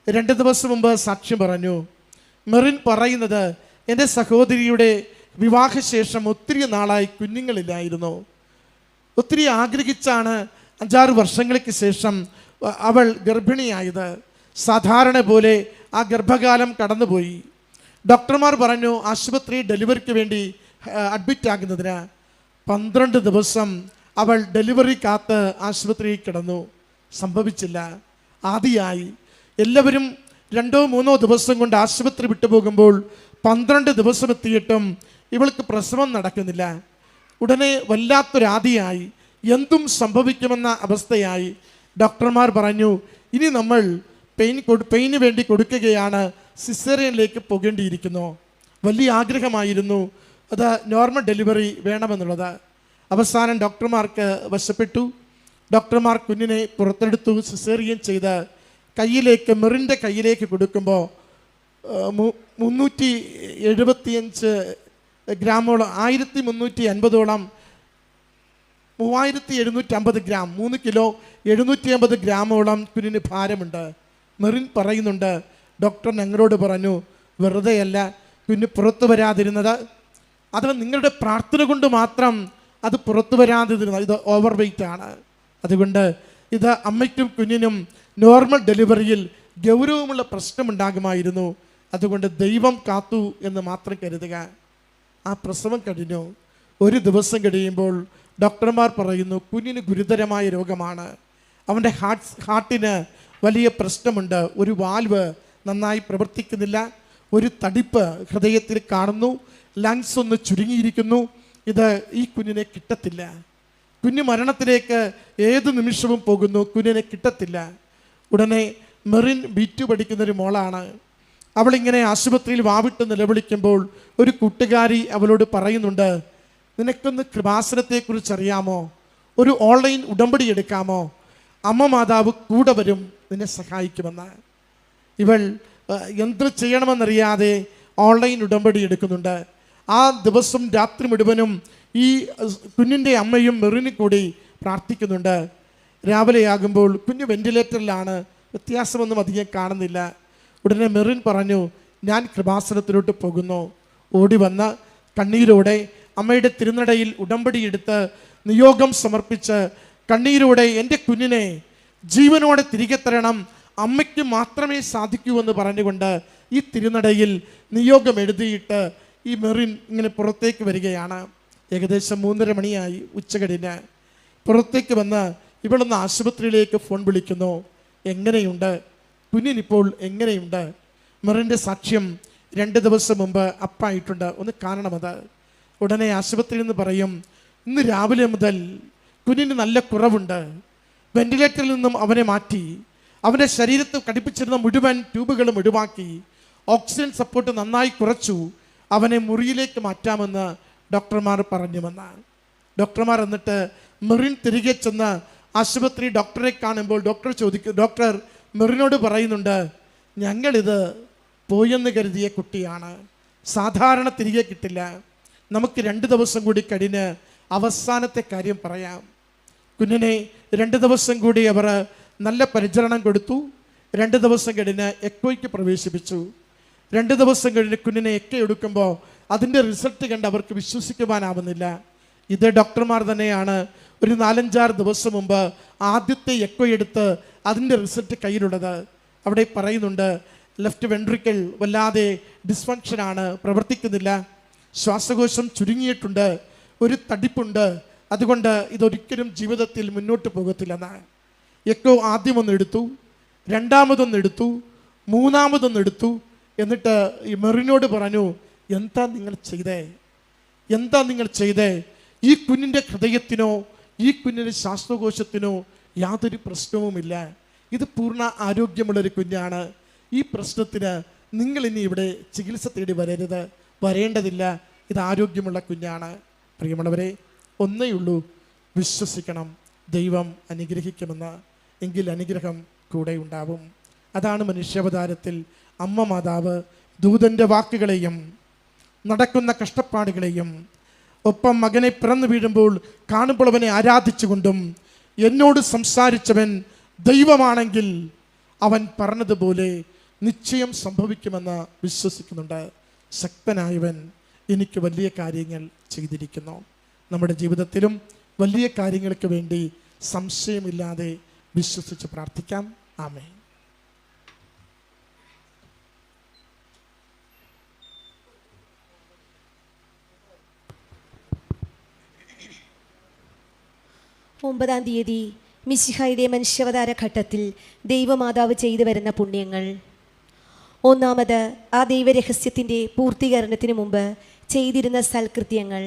2 ദിവസം മുമ്പ് സാക്ഷ്യം പറഞ്ഞു. മെറിൻ പറയുന്നത്, എൻ്റെ സഹോദരിയുടെ വിവാഹശേഷം ഒത്തിരി നാളായി കുഞ്ഞുങ്ങളില്ലായിരുന്നു, ഒത്തിരി ആഗ്രഹിച്ചാണ് 5-6 വർഷങ്ങൾക്ക് ശേഷം അവൾ ഗർഭിണിയായത്. സാധാരണ പോലെ ആ ഗർഭകാലം കടന്നുപോയി. ഡോക്ടർമാർ പറഞ്ഞു ആശുപത്രി ഡെലിവറിക്ക് വേണ്ടി അഡ്മിറ്റ് ആകുന്നതിന്. 12 ദിവസം അവൾ ഡെലിവറി കാത്ത് ആശുപത്രിയിൽ കിടന്നു. സംഭവിച്ചില്ല. ആദിയായി എല്ലാവരും 2-3 ദിവസം കൊണ്ട് ആശുപത്രി വിട്ടുപോകുമ്പോൾ 12 ദിവസം എത്തിയിട്ടും ഇവൾക്ക് പ്രസവം നടക്കുന്നില്ല. ഉടനെ വല്ലാത്തൊരാദിയായി, എന്തും സംഭവിക്കുമെന്ന അവസ്ഥയായി. ഡോക്ടർമാർ പറഞ്ഞു, ഇനി നമ്മൾ പെയിന് വേണ്ടി കൊടുക്കുകയാണ്, സിസേറിയനിലേക്ക് പോകേണ്ടിയിരിക്കുന്നു. വലിയ ആഗ്രഹമായിരുന്നു അത് നോർമൽ ഡെലിവറി വേണമെന്നുള്ളത്. അവസാനം ഡോക്ടർമാർക്ക് വശപ്പെട്ടു. ഡോക്ടർമാർ കുഞ്ഞിനെ പുറത്തെടുത്തു. സിസേറിയൻ ചെയ്ത് മെറിൻ്റെ കയ്യിലേക്ക് കൊടുക്കുമ്പോൾ 375 ഗ്രാമോളം, 1350ഓളം, 3750 ഗ്രാം, 3 കിലോ 750 ഗ്രാമോളം കുഞ്ഞിന് ഭാരമുണ്ട്. മെറിൻ പറയുന്നുണ്ട്, ഡോക്ടർ ഞങ്ങളോട് പറഞ്ഞു, വെറുതെയല്ല കുഞ്ഞ് പുറത്തു വരാതിരുന്നത്, അത് നിങ്ങളുടെ പ്രാർത്ഥന കൊണ്ട് മാത്രം അത് പുറത്തു വരാതിരുന്നത്. ഇത് ഓവർ വെയ്റ്റ് ആണ്. അതുകൊണ്ട് ഇത് അമ്മയ്ക്കും കുഞ്ഞിനും നോർമൽ ഡെലിവറിയിൽ ഗൗരവമുള്ള പ്രശ്നമുണ്ടാകുമായിരുന്നു. അതുകൊണ്ട് ദൈവം കാത്തു എന്ന് മാത്രം കരുതുക. ആ പ്രസവം കഴിഞ്ഞു. 1 ദിവസം കഴിയുമ്പോൾ ഡോക്ടർമാർ പറയുന്നു, കുഞ്ഞിന് ഗുരുതരമായ രോഗമാണ്. അവൻ്റെ ഹാർട്ടിന് വലിയ പ്രശ്നമുണ്ട്. ഒരു വാൽവ് നന്നായി പ്രവർത്തിക്കുന്നില്ല. ഒരു തടിപ്പ് ഹൃദയത്തിൽ കാണുന്നു. ലങ്സ് ഒന്ന് ചുരുങ്ങിയിരിക്കുന്നു. ഇത് ഈ കുഞ്ഞിനെ കിട്ടത്തില്ല. കുഞ്ഞ് മരണത്തിലേക്ക് ഏത് നിമിഷവും പോകുന്നു. കുഞ്ഞിനെ കിട്ടത്തില്ല. ഉടനെ മെറിൻ B2 പഠിക്കുന്നൊരു മോളാണ്. അവളിങ്ങനെ ആശുപത്രിയിൽ വാവിട്ട് നിലവിളിക്കുമ്പോൾ ഒരു കൂട്ടുകാരി അവളോട് പറയുന്നുണ്ട്, നിനക്കൊന്ന് കൃപാസനത്തെക്കുറിച്ച് അറിയാമോ? ഒരു ഓൺലൈൻ ഉടമ്പടി എടുക്കാമോ? അമ്മ മാതാവ് കൂടെ വരും, നിന്നെ സഹായിക്കുമെന്ന്. ഇവൾ എന്ത് ചെയ്യണമെന്നറിയാതെ ഓൺലൈൻ ഉടമ്പടി എടുക്കുന്നുണ്ട്. ആ ദിവസം രാത്രി മുഴുവനും ഈ കുഞ്ഞിൻ്റെ അമ്മയും മെറിനും കൂടി പ്രാർത്ഥിക്കുന്നുണ്ട്. രാവിലെയാകുമ്പോൾ കുഞ്ഞ് വെന്റിലേറ്ററിലാണ്. വ്യത്യാസമൊന്നും അധികം കാണുന്നില്ല. ഉടനെ മെറിൻ പറഞ്ഞു, ഞാൻ കൃപാസനത്തിലോട്ട് പോകുന്നു. ഓടി വന്ന് കണ്ണീരോടെ അമ്മയുടെ തിരുനടയിൽ ഉടമ്പടി എടുത്ത് നിയോഗം സമർപ്പിച്ച് കണ്ണീരോടെ എൻ്റെ കുഞ്ഞിനെ ജീവനോടെ തിരികെ തരണം, അമ്മയ്ക്ക് മാത്രമേ സാധിക്കൂ എന്ന് പറഞ്ഞുകൊണ്ട് ഈ തിരുനടയിൽ നിയോഗം എഴുതിയിട്ട് ഈ മെറിൻ ഇങ്ങനെ പുറത്തേക്ക് വരികയാണ്. ഏകദേശം 3:30 മണിയായി. ഉച്ചകഴിഞ്ഞ് പുറത്തേക്ക് വന്ന് ഇവളൊന്ന് ആശുപത്രിയിലേക്ക് ഫോൺ വിളിക്കുന്നു. എങ്ങനെയുണ്ട് കുഞ്ഞിനിപ്പോൾ, എങ്ങനെയുണ്ട്? മെറിൻ്റെ സാക്ഷ്യം 2 ദിവസം മുമ്പ് അപ്പായിട്ടുണ്ട്, ഒന്ന് കാണണമത്. ഉടനെ ആശുപത്രിയിൽ നിന്ന് പറയും, ഇന്ന് രാവിലെ മുതൽ കുഞ്ഞിന് നല്ല കുറവുണ്ട്. വെന്റിലേറ്ററിൽ നിന്നും അവനെ മാറ്റി, അവൻ്റെ ശരീരത്തിൽ ഘടിപ്പിച്ചിരുന്ന മുഴുവൻ ട്യൂബുകളും ഒഴിവാക്കി, ഓക്സിജൻ സപ്പോർട്ട് നന്നായി കുറച്ചു, അവനെ മുറിയിലേക്ക് മാറ്റാമെന്ന് ഡോക്ടർമാർ പറഞ്ഞുവെന്ന്. ഡോക്ടർമാർ എന്നിട്ട് മെറിൻ തിരികെ ചെന്ന് ആശുപത്രി ഡോക്ടറെ കാണുമ്പോൾ ഡോക്ടർ മെറിനോട് പറയുന്നുണ്ട്, ഞങ്ങളിത് പോയെന്ന് കരുതിയ കുട്ടിയാണ്, സാധാരണ തിരികെ കിട്ടില്ല, നമുക്ക് 2 ദിവസം കൂടി കഴിഞ്ഞ് അവസാനത്തെ കാര്യം പറയാം. കുഞ്ഞിനെ 2 ദിവസം കൂടി അവർ നല്ല പരിചരണം കൊടുത്തു. 2 ദിവസം കഴിഞ്ഞ് എക്കോയ്ക്ക് പ്രവേശിപ്പിച്ചു. 2 ദിവസം കഴിഞ്ഞ് കുഞ്ഞിനെ എക്കോ എടുക്കുമ്പോൾ അതിൻ്റെ റിസൾട്ട് കണ്ട് അവർക്ക് വിശ്വസിക്കുവാനാവുന്നില്ല. ഇത് ഡോക്ടർമാർ തന്നെയാണ് ഒരു 4-5 ദിവസം മുമ്പ് ആദ്യത്തെ എക്കോ എടുത്ത് അതിൻ്റെ റിസൾട്ട് കയ്യിലുള്ളത്. അവിടെ പറയുന്നുണ്ട്, ലെഫ്റ്റ് വെൻട്രിക്കിൾ വല്ലാതെ ഡിസ്ഫങ്ഷനാണ്, പ്രവർത്തിക്കുന്നില്ല, ശ്വാസകോശം ചുരുങ്ങിയിട്ടുണ്ട്, ഒരു തടിപ്പുണ്ട്, അതുകൊണ്ട് ഇതൊരിക്കലും ജീവിതത്തിൽ മുന്നോട്ട് പോകത്തില്ലെന്ന്. എക്കോ ആദ്യമൊന്ന് എടുത്തു, രണ്ടാമതൊന്നെടുത്തു, മൂന്നാമതൊന്നെടുത്തു. എന്നിട്ട് ഈ മെറിനോട് പറഞ്ഞു, എന്താ നിങ്ങൾ ചെയ്തേ? ഈ കുഞ്ഞിൻ്റെ ഹൃദയത്തിനോ ഈ കുഞ്ഞിൻ്റെ ശ്വാസകോശത്തിനോ യാതൊരു പ്രശ്നവുമില്ല. ഇത് പൂർണ്ണ ആരോഗ്യമുള്ളൊരു കുഞ്ഞാണ്. ഈ പ്രശ്നത്തിന് നിങ്ങൾ ഇനി ഇവിടെ ചികിത്സ തേടി വരേണ്ടതില്ല. ഇത് ആരോഗ്യമുള്ള കുഞ്ഞാണ്. പ്രിയമുള്ളവരെ, ഒന്നേയുള്ളൂ, വിശ്വസിക്കണം, ദൈവം അനുഗ്രഹിക്കുമെന്ന്. എങ്കിൽ അനുഗ്രഹം കൂടെ ഉണ്ടാവും. അതാണ് മനുഷ്യാവതാരത്തിൽ അമ്മ മാതാവ് ദൂതൻ്റെ വാക്കുകളെയും നടക്കുന്ന കഷ്ടപ്പാടുകളെയും ഒപ്പം മകനെ പിറന്നു വീഴുമ്പോൾ കാണുമ്പോൾ അവനെ ആരാധിച്ചുകൊണ്ടും എന്നോട് സംസാരിച്ചവൻ ദൈവമാണെങ്കിൽ അവൻ പറഞ്ഞതുപോലെ നിശ്ചയം സംഭവിക്കുമെന്ന് വിശ്വസിക്കുന്നുണ്ട്. ശക്തനായവൻ എനിക്ക് വലിയ കാര്യങ്ങൾ ചെയ്തിരിക്കുന്നു. നമ്മുടെ ജീവിതത്തിലും വലിയ കാര്യങ്ങൾക്ക് വേണ്ടി സംശയമില്ലാതെ വിശ്വസിച്ച് പ്രാർത്ഥിക്കാം. ആമേൻ. 9-ാം തീയതി മിശിഹായുടെ മനുഷ്യാവതാര ഘട്ടത്തിൽ ദൈവമാതാവ് ചെയ്തു വരുന്ന പുണ്യങ്ങൾ. ഒന്നാമത്, ആ ദൈവരഹസ്യത്തിൻ്റെ പൂർത്തീകരണത്തിന് മുമ്പ് ചെയ്തിരുന്ന സൽകൃത്യങ്ങൾ.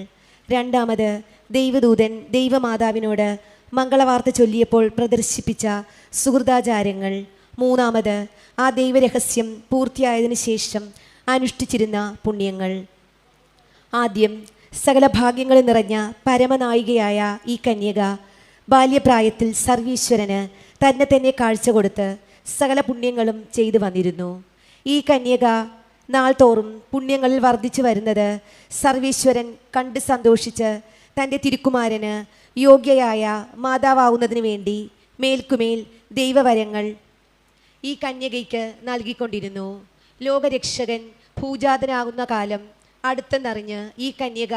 രണ്ടാമത്, ദൈവദൂതൻ ദൈവമാതാവിനോട് മംഗളവാർത്ത ചൊല്ലിയപ്പോൾ പ്രദർശിപ്പിച്ച സുഹൃദാചാരങ്ങൾ. മൂന്നാമത്, ആ ദൈവരഹസ്യം പൂർത്തിയായതിനു ശേഷം അനുഷ്ഠിച്ചിരുന്ന പുണ്യങ്ങൾ. ആദ്യം, സകല ഭാഗ്യങ്ങളും നിറഞ്ഞ പരമനായികയായ ഈ കന്യക ബാല്യപ്രായത്തിൽ സർവീശ്വരന് തന്നെ കാഴ്ച കൊടുത്ത് സകല പുണ്യങ്ങളും ചെയ്തു വന്നിരുന്നു. ഈ കന്യക നാൾ തോറും പുണ്യങ്ങളിൽ വർദ്ധിച്ചു വരുന്നത് സർവീശ്വരൻ കണ്ട് സന്തോഷിച്ച് തൻ്റെ തിരുക്കുമാരന് യോഗ്യയായ മാതാവാവുന്നതിന് വേണ്ടി മേൽക്കുമേൽ ദൈവവരങ്ങൾ ഈ കന്യകയ്ക്ക് നൽകിക്കൊണ്ടിരുന്നു. ലോകരക്ഷകൻ ഭൂജാതനാകുന്ന കാലം അടുത്തെന്നറിഞ്ഞ് ഈ കന്യക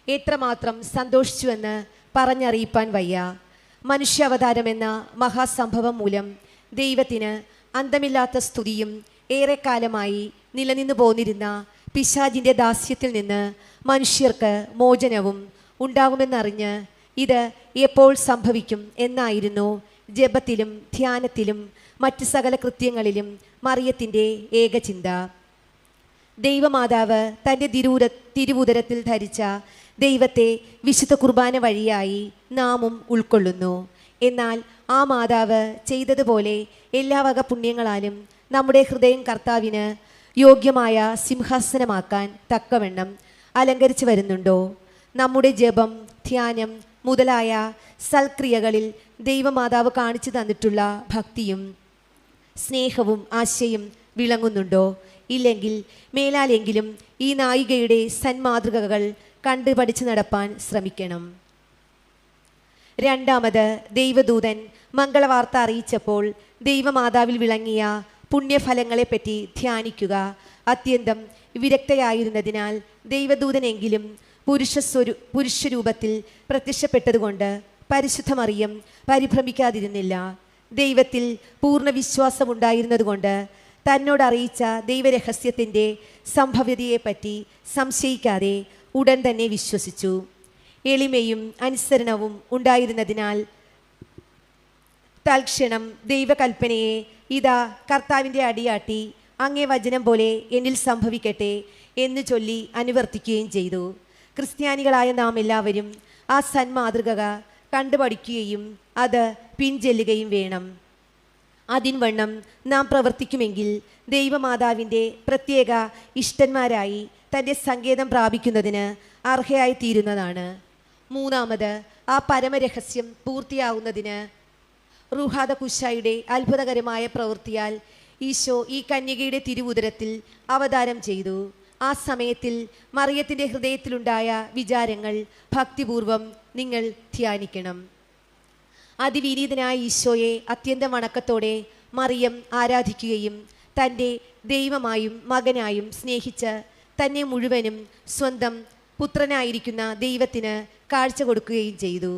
എത്രമാത്രം സന്തോഷിച്ചുവെന്ന് പറഞ്ഞറിയിപ്പാൻ വയ്യ. മനുഷ്യാവതാരമെന്ന മഹാസംഭവം മൂലം ദൈവത്തിന് അന്തമില്ലാത്ത സ്തുതിയും ഏറെക്കാലമായി നിലനിന്നു പോന്നിരുന്ന പിശാചിൻ്റെ ദാസ്യത്തിൽ നിന്ന് മനുഷ്യർക്ക് മോചനവും ഉണ്ടാകുമെന്നറിഞ്ഞ് ഇത് എപ്പോൾ സംഭവിക്കും എന്നായിരുന്നു ജപത്തിലും ധ്യാനത്തിലും മറ്റ് സകല കൃത്യങ്ങളിലും മറിയത്തിൻ്റെ ഏകചിന്ത. ദൈവമാതാവ് തൻ്റെ തിരുവുദരത്തിൽ ധരിച്ച ദൈവത്തെ വിശുദ്ധ കുർബാന വഴിയായി നാമും ഉൾക്കൊള്ളുന്നു. എന്നാൽ ആ മാതാവ് ചെയ്തതുപോലെ എല്ലാ വക പുണ്യങ്ങളാലും നമ്മുടെ ഹൃദയം കർത്താവിന് യോഗ്യമായ സിംഹാസനമാക്കാൻ തക്കവണ്ണം അലങ്കരിച്ചു വരുന്നുണ്ടോ? നമ്മുടെ ജപം, ധ്യാനം മുതലായ സൽക്രിയകളിൽ ദൈവമാതാവ് കാണിച്ചു തന്നിട്ടുള്ള ഭക്തിയും സ്നേഹവും ആശയും വിളങ്ങുന്നുണ്ടോ? ഇല്ലെങ്കിൽ മേലാലെങ്കിലും ഈ നായികയുടെ സന്മാതൃകകൾ കണ്ടു പഠിച്ചു നടപ്പാൻ ശ്രമിക്കണം. രണ്ടാമത്, ദൈവദൂതൻ മംഗളവാർത്ത അറിയിച്ചപ്പോൾ ദൈവമാതാവിൽ വിളങ്ങിയ പുണ്യഫലങ്ങളെപ്പറ്റി ധ്യാനിക്കുക. അത്യന്തം വിരക്തയായിരുന്നതിനാൽ ദൈവദൂതനെങ്കിലും പുരുഷരൂപത്തിൽ പ്രത്യക്ഷപ്പെട്ടതുകൊണ്ട് പരിശുദ്ധ മറിയം പരിഭ്രമിക്കാതിരുന്നില്ല. ദൈവത്തിൽ പൂർണ്ണ വിശ്വാസമുണ്ടായിരുന്നതുകൊണ്ട് തന്നോടറിയിച്ച ദൈവരഹസ്യത്തിൻ്റെ സംഭവ്യതയെപ്പറ്റി സംശയിക്കാതെ ഉടൻ തന്നെ വിശ്വസിച്ചു. എളിമയും അനുസരണവും ഉണ്ടായിരുന്നതിനാൽ തൽക്ഷണം ദൈവകൽപ്പനയെ ഇതാ കർത്താവിൻ്റെ അടിയാട്ടി അങ്ങേ വചനം പോലെ എന്നിൽ സംഭവിക്കട്ടെ എന്ന് ചൊല്ലി അനുവർത്തിക്കുകയും ചെയ്തു. ക്രിസ്ത്യാനികളായ നാം എല്ലാവരും ആ സന്മാതൃക കണ്ടുപഠിക്കുകയും അത് പിൻചെല്ലുകയും വേണം. അതിൻവണ്ണം നാം പ്രവർത്തിക്കുമെങ്കിൽ ദൈവമാതാവിൻ്റെ പ്രത്യേക ഇഷ്ടന്മാരായി തൻ്റെ സങ്കേതം പ്രാപിക്കുന്നതിന് അർഹയായി തീരുന്നതാണ്. മൂന്നാമത്, ആ പരമരഹസ്യം പൂർത്തിയാവുന്നതിന് റുഹാദ കുശായുടെ അത്ഭുതകരമായ പ്രവൃത്തിയാൽ ഈശോ ഈ കന്യകയുടെ തിരുവുദരത്തിൽ അവതാരം ചെയ്തു. ആ സമയത്തിൽ മറിയത്തിൻ്റെ ഹൃദയത്തിലുണ്ടായ വിചാരങ്ങൾ ഭക്തിപൂർവം നിങ്ങൾ ധ്യാനിക്കണം. അതിവിനീതനായ ഈശോയെ അത്യന്തം വണക്കത്തോടെ മറിയം ആരാധിക്കുകയും തൻ്റെ ദൈവമായും മകനായും സ്നേഹിച്ച് തന്നെ മുഴുവനും സ്വന്തം പുത്രനായിരിക്കുന്ന ദൈവത്തിന് കാഴ്ച കൊടുക്കുകയും ചെയ്തു.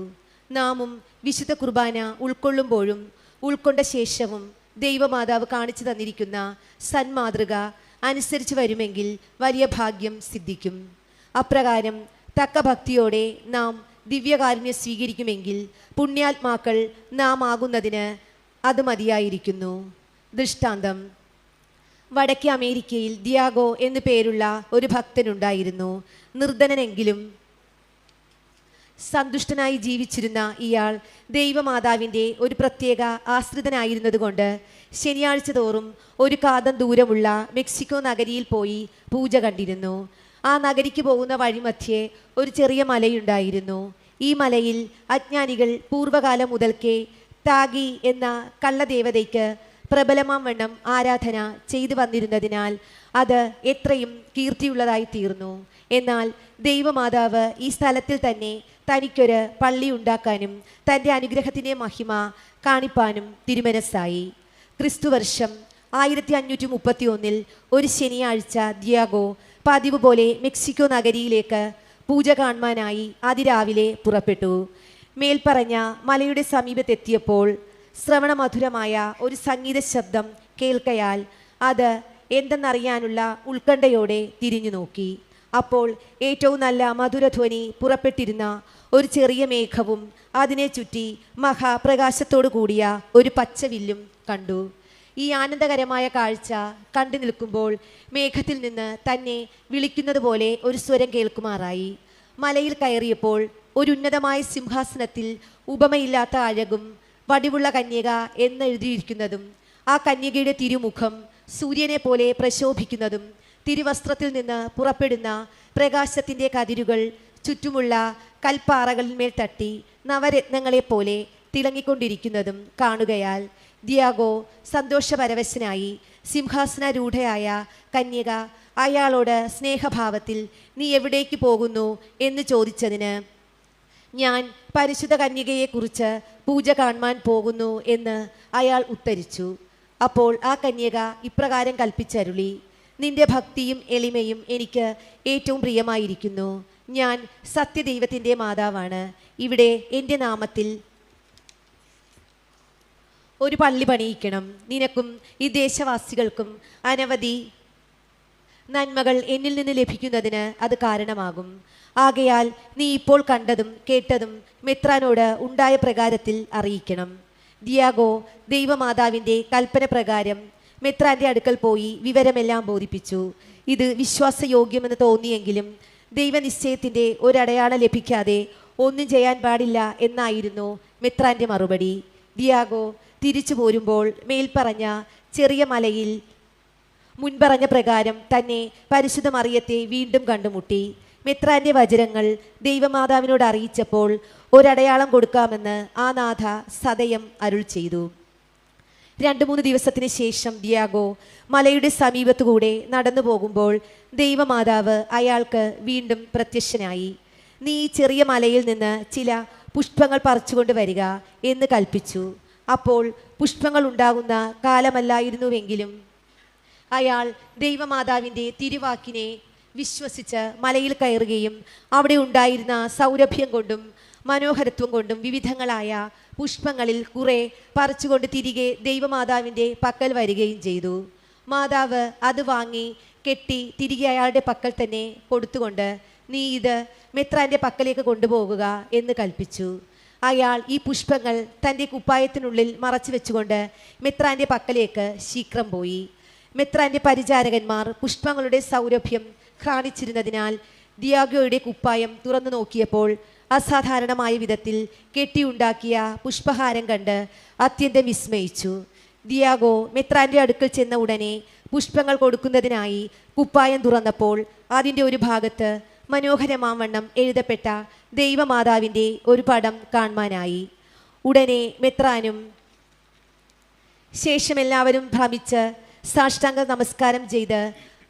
നാമും വിശുദ്ധ കുർബാന ഉൾക്കൊള്ളുമ്പോഴും ഉൾക്കൊണ്ട ശേഷവും ദൈവമാതാവ് കാണിച്ചു തന്നിരിക്കുന്ന സന്മാതൃക അനുസരിച്ച് വരുമെങ്കിൽ വലിയ ഭാഗ്യം സിദ്ധിക്കും. അപ്രകാരം തക്ക ഭക്തിയോടെ നാം ദിവ്യകാരുണ്യം സ്വീകരിക്കുമെങ്കിൽ പുണ്യാത്മാക്കൾ നാം ആകുന്നതിന് അത് മതിയായിരിക്കുന്നു. ദൃഷ്ടാന്തം: വടക്കേ അമേരിക്കയിൽ ദിയാഗോ എന്നു പേരുള്ള ഒരു ഭക്തനുണ്ടായിരുന്നു. നിർധനനെങ്കിലും സന്തുഷ്ടനായി ജീവിച്ചിരുന്ന ഇയാൾ ദൈവമാതാവിൻ്റെ ഒരു പ്രത്യേക ആശ്രിതനായിരുന്നതുകൊണ്ട് ശനിയാഴ്ച തോറും ഒരു കാതം ദൂരമുള്ള മെക്സിക്കോ നഗരിയിൽ പോയി പൂജ കണ്ടിരുന്നു. ആ നഗരിക്ക് പോകുന്ന വഴിമധ്യേ ഒരു ചെറിയ മലയുണ്ടായിരുന്നു. ഈ മലയിൽ അജ്ഞാനികൾ പൂർവ്വകാലം മുതൽക്കേ താഗി എന്ന കള്ളദേവതയ്ക്ക് പ്രബലമാം വണ്ണം ആരാധന ചെയ്തു വന്നിരുന്നതിനാൽ അത് എത്രയും കീർത്തിയുള്ളതായി തീർന്നു. എന്നാൽ ദൈവമാതാവ് ഈ സ്ഥലത്തിൽ തന്നെ തനിക്കൊരു പള്ളി ഉണ്ടാക്കാനും തൻ്റെ അനുഗ്രഹത്തിൻ്റെ മഹിമ കാണിപ്പാനും തിരുമനസ്സായി. ക്രിസ്തുവർഷം 1531 ഒരു ശനിയാഴ്ച ദിയാഗോ പതിവ് പോലെ മെക്സിക്കോ നഗരിയിലേക്ക് പൂജ കാണുവാനായി അതിരാവിലെ പുറപ്പെട്ടു. മേൽപ്പറഞ്ഞ മലയുടെ സമീപത്തെത്തിയപ്പോൾ ശ്രവണമധുരമായ ഒരു സംഗീത ശബ്ദം കേൾക്കയാൽ അത് എന്തെന്നറിയാനുള്ള ഉത്കണ്ഠയോടെ തിരിഞ്ഞു നോക്കി. അപ്പോൾ ഏറ്റവും നല്ല മധുരധ്വനി പുറപ്പെട്ടിരുന്ന ഒരു ചെറിയ മേഘവും അതിനെ ചുറ്റി മഹാപ്രകാശത്തോടു കൂടിയ ഒരു പച്ചവില്ലും കണ്ടു. ഈ ആനന്ദകരമായ കാഴ്ച കണ്ടു നിൽക്കുമ്പോൾ മേഘത്തിൽ നിന്ന് തന്നെ വിളിക്കുന്നത് പോലെ ഒരു സ്വരം കേൾക്കുമാറായി. മലയിൽ കയറിയപ്പോൾ ഒരു ഉന്നതമായ സിംഹാസനത്തിൽ ഉപമയില്ലാത്ത അഴകും വടിവുള്ള കന്യക എന്നെഴുതിയിരിക്കുന്നതും ആ കന്യകയുടെ തിരുമുഖം സൂര്യനെ പോലെ പ്രശോഭിക്കുന്നതും തിരുവസ്ത്രത്തിൽ നിന്ന് പുറപ്പെടുന്ന പ്രകാശത്തിൻ്റെ കതിരുകൾ ചുറ്റുമുള്ള കൽപ്പാറകളിന്മേൽ തട്ടി നവരത്നങ്ങളെപ്പോലെ തിളങ്ങിക്കൊണ്ടിരിക്കുന്നതും കാണുകയാൽ ദിയാഗോ സന്തോഷപരവശനായി. സിംഹാസനാരൂഢയായ കന്യക അയാളോട് സ്നേഹഭാവത്തിൽ നീ എവിടേക്ക് പോകുന്നു എന്ന് ചോദിച്ചതിന് ഞാൻ പരിശുദ്ധ കന്യകയെക്കുറിച്ച് പൂജ കാണുവാൻ പോകുന്നു എന്ന് അയാൾ ഉത്തരിച്ചു. അപ്പോൾ ആ കന്യക ഇപ്രകാരം കൽപ്പിച്ചരുളി, നിന്റെ ഭക്തിയും എളിമയും എനിക്ക് ഏറ്റവും പ്രിയമായിരിക്കുന്നു. ഞാൻ സത്യദൈവത്തിൻ്റെ മാതാവാണ്. ഇവിടെ എൻ്റെ നാമത്തിൽ ഒരു പള്ളി പണിയിക്കണം. നിനക്കും ഈ ദേശവാസികൾക്കും അനവധി നന്മകൾ എന്നിൽ നിന്ന് ലഭിക്കുന്നതിന് അത് കാരണമാകും. ആകയാൽ നീ ഇപ്പോൾ കണ്ടതും കേട്ടതും മെത്രാനോട് ഉണ്ടായ പ്രകാരത്തിൽ അറിയിക്കണം. ദിയാഗോ ദൈവമാതാവിൻ്റെ കൽപ്പന പ്രകാരം മെത്രാൻ്റെ അടുക്കൽ പോയി വിവരമെല്ലാം ബോധിപ്പിച്ചു. ഇത് വിശ്വാസയോഗ്യമെന്ന് തോന്നിയെങ്കിലും ദൈവനിശ്ചയത്തിൻ്റെ ഒരടയാളം ലഭിക്കാതെ ഒന്നും ചെയ്യാൻ പാടില്ല എന്നായിരുന്നു മെത്രാൻ്റെ മറുപടി. ദിയാഗോ തിരിച്ചു പോരുമ്പോൾ മേൽപ്പറഞ്ഞ ചെറിയ മലയിൽ മുൻപറഞ്ഞ പ്രകാരം തന്നെ പരിശുദ്ധ മറിയത്തെ വീണ്ടും കണ്ടുമുട്ടി. മെത്രാൻ്റെ വചനങ്ങൾ ദൈവമാതാവിനോട് അറിയിച്ചപ്പോൾ ഒരടയാളം കൊടുക്കാമെന്ന് ആ നാഥ സദയം അരുൾ ചെയ്തു. 2-3 ദിവസത്തിന് ശേഷം ദിയാഗോ മലയുടെ സമീപത്തുകൂടെ നടന്നു പോകുമ്പോൾ ദൈവമാതാവ് അയാൾക്ക് വീണ്ടും പ്രത്യക്ഷനായി. നീ ഈ ചെറിയ മലയിൽ നിന്ന് ചില പുഷ്പങ്ങൾ പറിച്ചുകൊണ്ട് വരിക എന്ന് കൽപ്പിച്ചു. അപ്പോൾ പുഷ്പങ്ങൾ ഉണ്ടാകുന്ന കാലമല്ലായിരുന്നുവെങ്കിലും അയാൾ ദൈവമാതാവിൻ്റെ തിരുവാക്കിനെ വിശ്വസിച്ച് മലയിൽ കയറുകയും അവിടെ ഉണ്ടായിരുന്ന സൗരഭ്യം കൊണ്ടും മനോഹരത്വം കൊണ്ടും വിവിധങ്ങളായ പുഷ്പങ്ങളിൽ കുറെ പറിച്ചുകൊണ്ട് തിരികെ ദൈവമാതാവിൻ്റെ പക്കൽ വരികയും ചെയ്തു. മാതാവ് അത് വാങ്ങി കെട്ടി തിരികെ അയാളുടെ പക്കൽ തന്നെ കൊടുത്തുകൊണ്ട് നീ ഇത് മെത്രാൻ്റെ പക്കലേക്ക് കൊണ്ടുപോകുക എന്ന് കൽപ്പിച്ചു. അയാൾ ഈ പുഷ്പങ്ങൾ തൻ്റെ കുപ്പായത്തിനുള്ളിൽ മറച്ചു വെച്ചുകൊണ്ട് മെത്രാൻ്റെ പക്കലേക്ക് ശീഘ്രം പോയി. മെത്രാൻ്റെ പരിചാരകന്മാർ പുഷ്പങ്ങളുടെ സൗരഭ്യം കാണിച്ചിരുന്നതിനാൽ ദിയാഗോയുടെ കുപ്പായം തുറന്നു നോക്കിയപ്പോൾ അസാധാരണമായ വിധത്തിൽ കെട്ടിയുണ്ടാക്കിയ പുഷ്പഹാരം കണ്ട് അത്യന്തം വിസ്മയിച്ചു. ദിയാഗോ മെത്രാൻ്റെ അടുക്കൽ ചെന്ന ഉടനെ പുഷ്പങ്ങൾ കൊടുക്കുന്നതിനായി കുപ്പായം തുറന്നപ്പോൾ അതിൻ്റെ ഒരു ഭാഗത്ത് മനോഹരമാവണ്ണം എഴുതപ്പെട്ട ദൈവമാതാവിൻ്റെ ഒരു പടം കാണുവാനായി. ഉടനെ മെത്രാനും ശേഷം എല്ലാവരും ഭ്രമിച്ച് സാഷ്ടാംഗ നമസ്കാരം ചെയ്ത്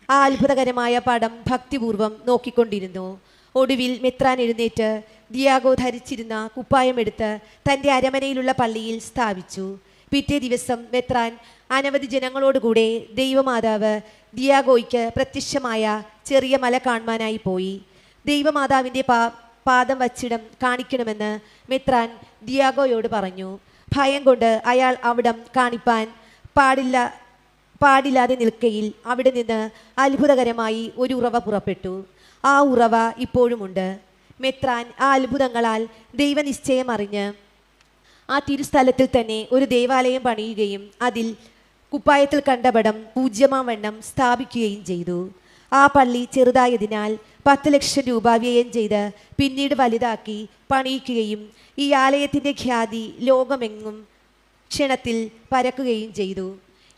ആ അത്ഭുതകരമായ പടം ഭക്തിപൂർവം നോക്കിക്കൊണ്ടിരുന്നു. ഒടുവിൽ മെത്രാൻ എഴുന്നേറ്റ് ദിയാഗോ ധരിച്ചിരുന്ന കുപ്പായമെടുത്ത് തൻ്റെ അരമനയിലുള്ള പള്ളിയിൽ സ്ഥാപിച്ചു. പിറ്റേ ദിവസം മെത്രാൻ അനവധി ജനങ്ങളോടുകൂടെ ദൈവമാതാവ് ദിയാഗോയ്ക്ക് പ്രത്യക്ഷമായ ചെറിയ മല കാണുവാനായി പോയി. ദൈവമാതാവിൻ്റെ പാദം വച്ചിടം കാണിക്കണമെന്ന് മെത്രാൻ ദിയാഗോയോട് പറഞ്ഞു. ഭയം കൊണ്ട് അയാൾ അവിടം കാണിപ്പാൻ പാടില്ലാതെ നിൽക്കയിൽ അവിടെ നിന്ന് അത്ഭുതകരമായി ഒരു ഉറവ പുറപ്പെട്ടു. ആ ഉറവ ഇപ്പോഴുമുണ്ട്. മെത്രാൻ ആ അത്ഭുതങ്ങളാൽ ദൈവനിശ്ചയം അറിഞ്ഞ് ആ തിരുസ്ഥലത്തിൽ തന്നെ ഒരു ദേവാലയം പണിയുകയും അതിൽ കുപ്പായത്തിൽ കണ്ടപടം പൂജ്യമാവണ്ണം സ്ഥാപിക്കുകയും ചെയ്തു. ആ പള്ളി ചെറുതായതിനാൽ 10 ലക്ഷം രൂപ വ്യയം ചെയ്ത് പിന്നീട് വലുതാക്കി പണിയിക്കുകയും ഈ ആലയത്തിൻ്റെ ഖ്യാതി ലോകമെങ്ങും ക്ഷണത്തിൽ പരക്കുകയും ചെയ്തു.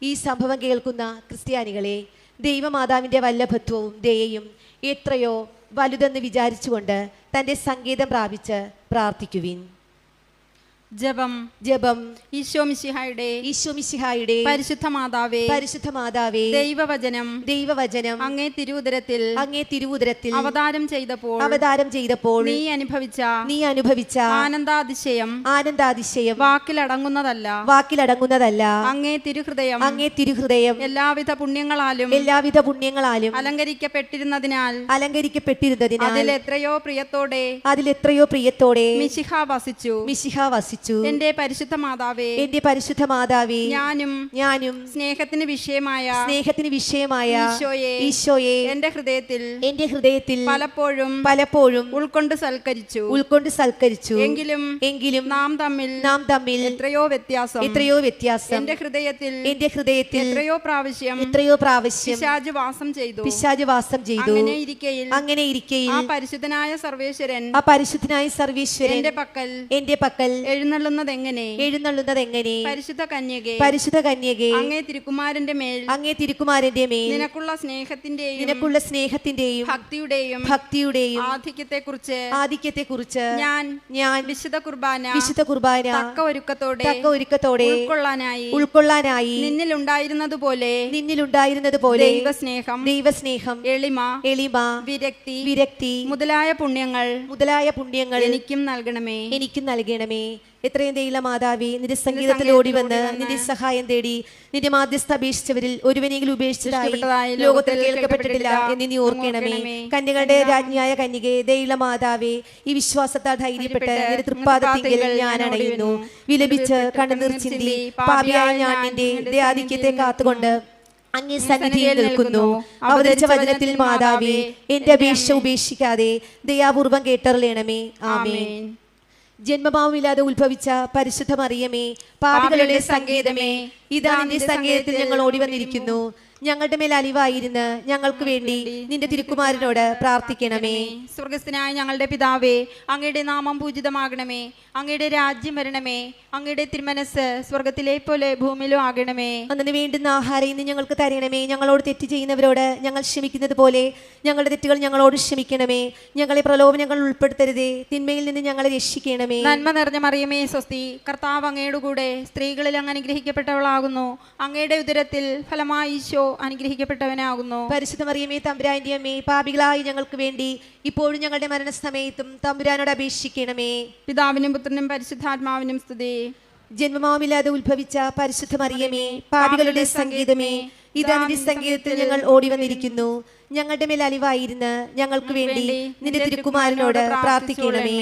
ഈ സംഭവം കേൾക്കുന്ന ക്രിസ്ത്യാനികളെ ദൈവമാതാവിൻ്റെ വല്ലഭത്വവും ദയയും എത്രയോ വലുതെന്ന് വിചാരിച്ചുകൊണ്ട് തൻ്റെ സങ്കേതം പ്രാപിച്ച് പ്രാർത്ഥിക്കുവിൻ. ജപം. ഈശോമിശിഹായുടെ പരിശുദ്ധ മാതാവേ ദൈവവചനം അങ്ങേ തിരുവുദരത്തിൽ അവതാരം ചെയ്തപ്പോൾ നീ അനുഭവിച്ച ആനന്ദാതിശയം വാക്കിലടങ്ങുന്നതല്ല. അങ്ങേ തിരുഹൃദയം എല്ലാവിധ പുണ്യങ്ങളാലും അലങ്കരിക്കപ്പെട്ടിരുന്നതിനാൽ അതിൽ എത്രയോ പ്രിയത്തോടെ മിശിഹ വസിച്ചു. സ്പർശിച്ചു. എന്റെ പരിശുദ്ധ മാതാവേ, എന്റെ പരിശുദ്ധ മാതാവേ, ഞാനും സ്നേഹത്തിന് വിഷയമായ ഈശോയെ എന്റെ ഹൃദയത്തിൽ പലപ്പോഴും ഉൾക്കൊണ്ട് സൽക്കരിച്ചു. എങ്കിലും നാം തമ്മിൽ എത്രയോ വ്യത്യാസം. എന്റെ ഹൃദയത്തിൽ എത്രയോ പ്രാവശ്യം പിശാച് വാസം ചെയ്തു. അങ്ങനെ ഇരിക്കയിൽ ആ പരിശുദ്ധനായ സർവേശ്വരൻ എന്റെ പക്കൽ എഴുന്നള്ളുന്നത് എങ്ങനെ? പരിശുദ്ധ കന്യകേ, അങ്ങേ തിരുക്കുമാരന്റെ മേൽ നിനക്കുള്ള സ്നേഹത്തിന്റെയും ഭക്തിയുടെയും ആധിക്യത്തെക്കുറിച്ച് ഞാൻ വിശുദ്ധ കുർബാന തക്ക ഒരുക്കത്തോടെ ഉൾക്കൊള്ളാനായി നിന്നിലുണ്ടായിരുന്നതുപോലെ ദൈവസ്നേഹം, എളിമ, വിരക്തി മുതലായ പുണ്യങ്ങൾ എനിക്കും നൽകണമേ. എത്രയും ദയുള്ള മാതാവേ, നിന്റെ സംഗീതത്തിൽ ഓടി വന്ന് നിന്റെ സഹായം തേടി നിന്റെ മാധ്യസ്ഥ അപേക്ഷിച്ചവരിൽ ഒരുവനെങ്കിലും ഉപേക്ഷിച്ചതായി ലോകത്തിൽ കേൾക്കപ്പെട്ടിട്ടില്ല എന്ന് നീ ഓർക്കണമേ. കന്യകളുടെ രാജ്ഞിയായ കന്യകേ, ദയുള്ള മാതാവേ, ഈ വിശ്വാസത്താൽ ധൈര്യപ്പെട്ട് നിന്റെ തൃപ്പാദത്തിങ്കിൽ ഞാൻ അണയുന്നു. വിലപിച്ച് കണ്ണുനീർ ചിന്തി പാപിയായ ഞാൻ നിന്റെ ദയാധിക്യത്തെ കാത്തുകൊണ്ട് അങ്ങേ സന്നിധിയിൽ നിൽക്കുന്നു. അവതരിച്ച വചനത്തിൽ മാതാവേ, എന്റെ അപേക്ഷ ഉപേക്ഷിക്കാതെ ദയാപൂർവം കേട്ടറിയണമേ. ആമേൻ. ജന്മഭാവമില്ലാതെ ഉത്ഭവിച്ച പരിശുദ്ധ മറിയമേ, പാപികളുടെ സങ്കേതമേ, ഇതാ നിന്റെ സങ്കേതത്തിൽ ഞങ്ങൾ ഓടി വന്നിരിക്കുന്നു. ഞങ്ങളുടെ മേൽ അലിവായിരുന്ന് ഞങ്ങൾക്ക് വേണ്ടി നിന്റെ തിരുക്കുമാരനോട് പ്രാർത്ഥിക്കണമേ. സ്വർഗസ്ഥനായ ഞങ്ങളുടെ പിതാവേ, അങ്ങയുടെ നാമം പൂജിതമാകണമേ. അങ്ങയുടെ രാജ്യം വരണമേ. അങ്ങയുടെ തിരുമനസ് സ്വർഗത്തിലെ പോലെ ഭൂമിയിലും ആകണമേ. അന്നു വേണ്ടുന്ന ആഹാരം ഇന്ന് ഞങ്ങൾക്ക് തരണമേ. ഞങ്ങളോട് തെറ്റ് ചെയ്യുന്നവരോട് ഞങ്ങൾ ക്ഷമിക്കുന്നത് പോലെ ഞങ്ങളുടെ തെറ്റുകൾ ഞങ്ങളോട് ക്ഷമിക്കണമേ. ഞങ്ങളെ പ്രലോഭനങ്ങൾ ഉൾപ്പെടുത്തരുതേ, തിന്മയിൽ നിന്ന് ഞങ്ങളെ രക്ഷിക്കണമേ. നന്മ നിറഞ്ഞ മറിയമേ, സ്വസ്തി. കർത്താവ് അങ്ങയുടെ കൂടെ സ്ത്രീകളിൽ അങ്ങ് അനുഗ്രഹിക്കപ്പെട്ടവളാകുന്നു. അങ്ങയുടെ ഉദരത്തിൽ ഫലമായി ഈശോ അനുഗ്രഹിക്കപ്പെട്ടവനാകുന്നു. പരിശുദ്ധ മറിയമേ, തമ്പുരാന്റെ അമ്മേ, പാപികളായി ഞങ്ങൾക്ക് വേണ്ടി ഇപ്പോഴും ഞങ്ങളുടെ മരണസമയത്തും തമ്പുരാനോട് അപേക്ഷിക്കണമേ. പിതാവിനും പുത്രനും പരിശുദ്ധാത്മാവിനും സ്തുതി. ജന്മമാവില്ലാതെ ഉത്ഭവിച്ച പരിശുദ്ധ മറിയമേ, പാപികളുടെ സംഗീതമേ, ഇതാ നിന്റെ സംഗീതത്തിൽ ഞങ്ങൾ ഓടി വന്നിരിക്കുന്നു. ഞങ്ങളുടെ മേൽ അലിവായിരുന്ന് ഞങ്ങൾക്ക് വേണ്ടി നിന്റെ തിരുക്കുമാരനോട് പ്രാർത്ഥിക്കണമേ.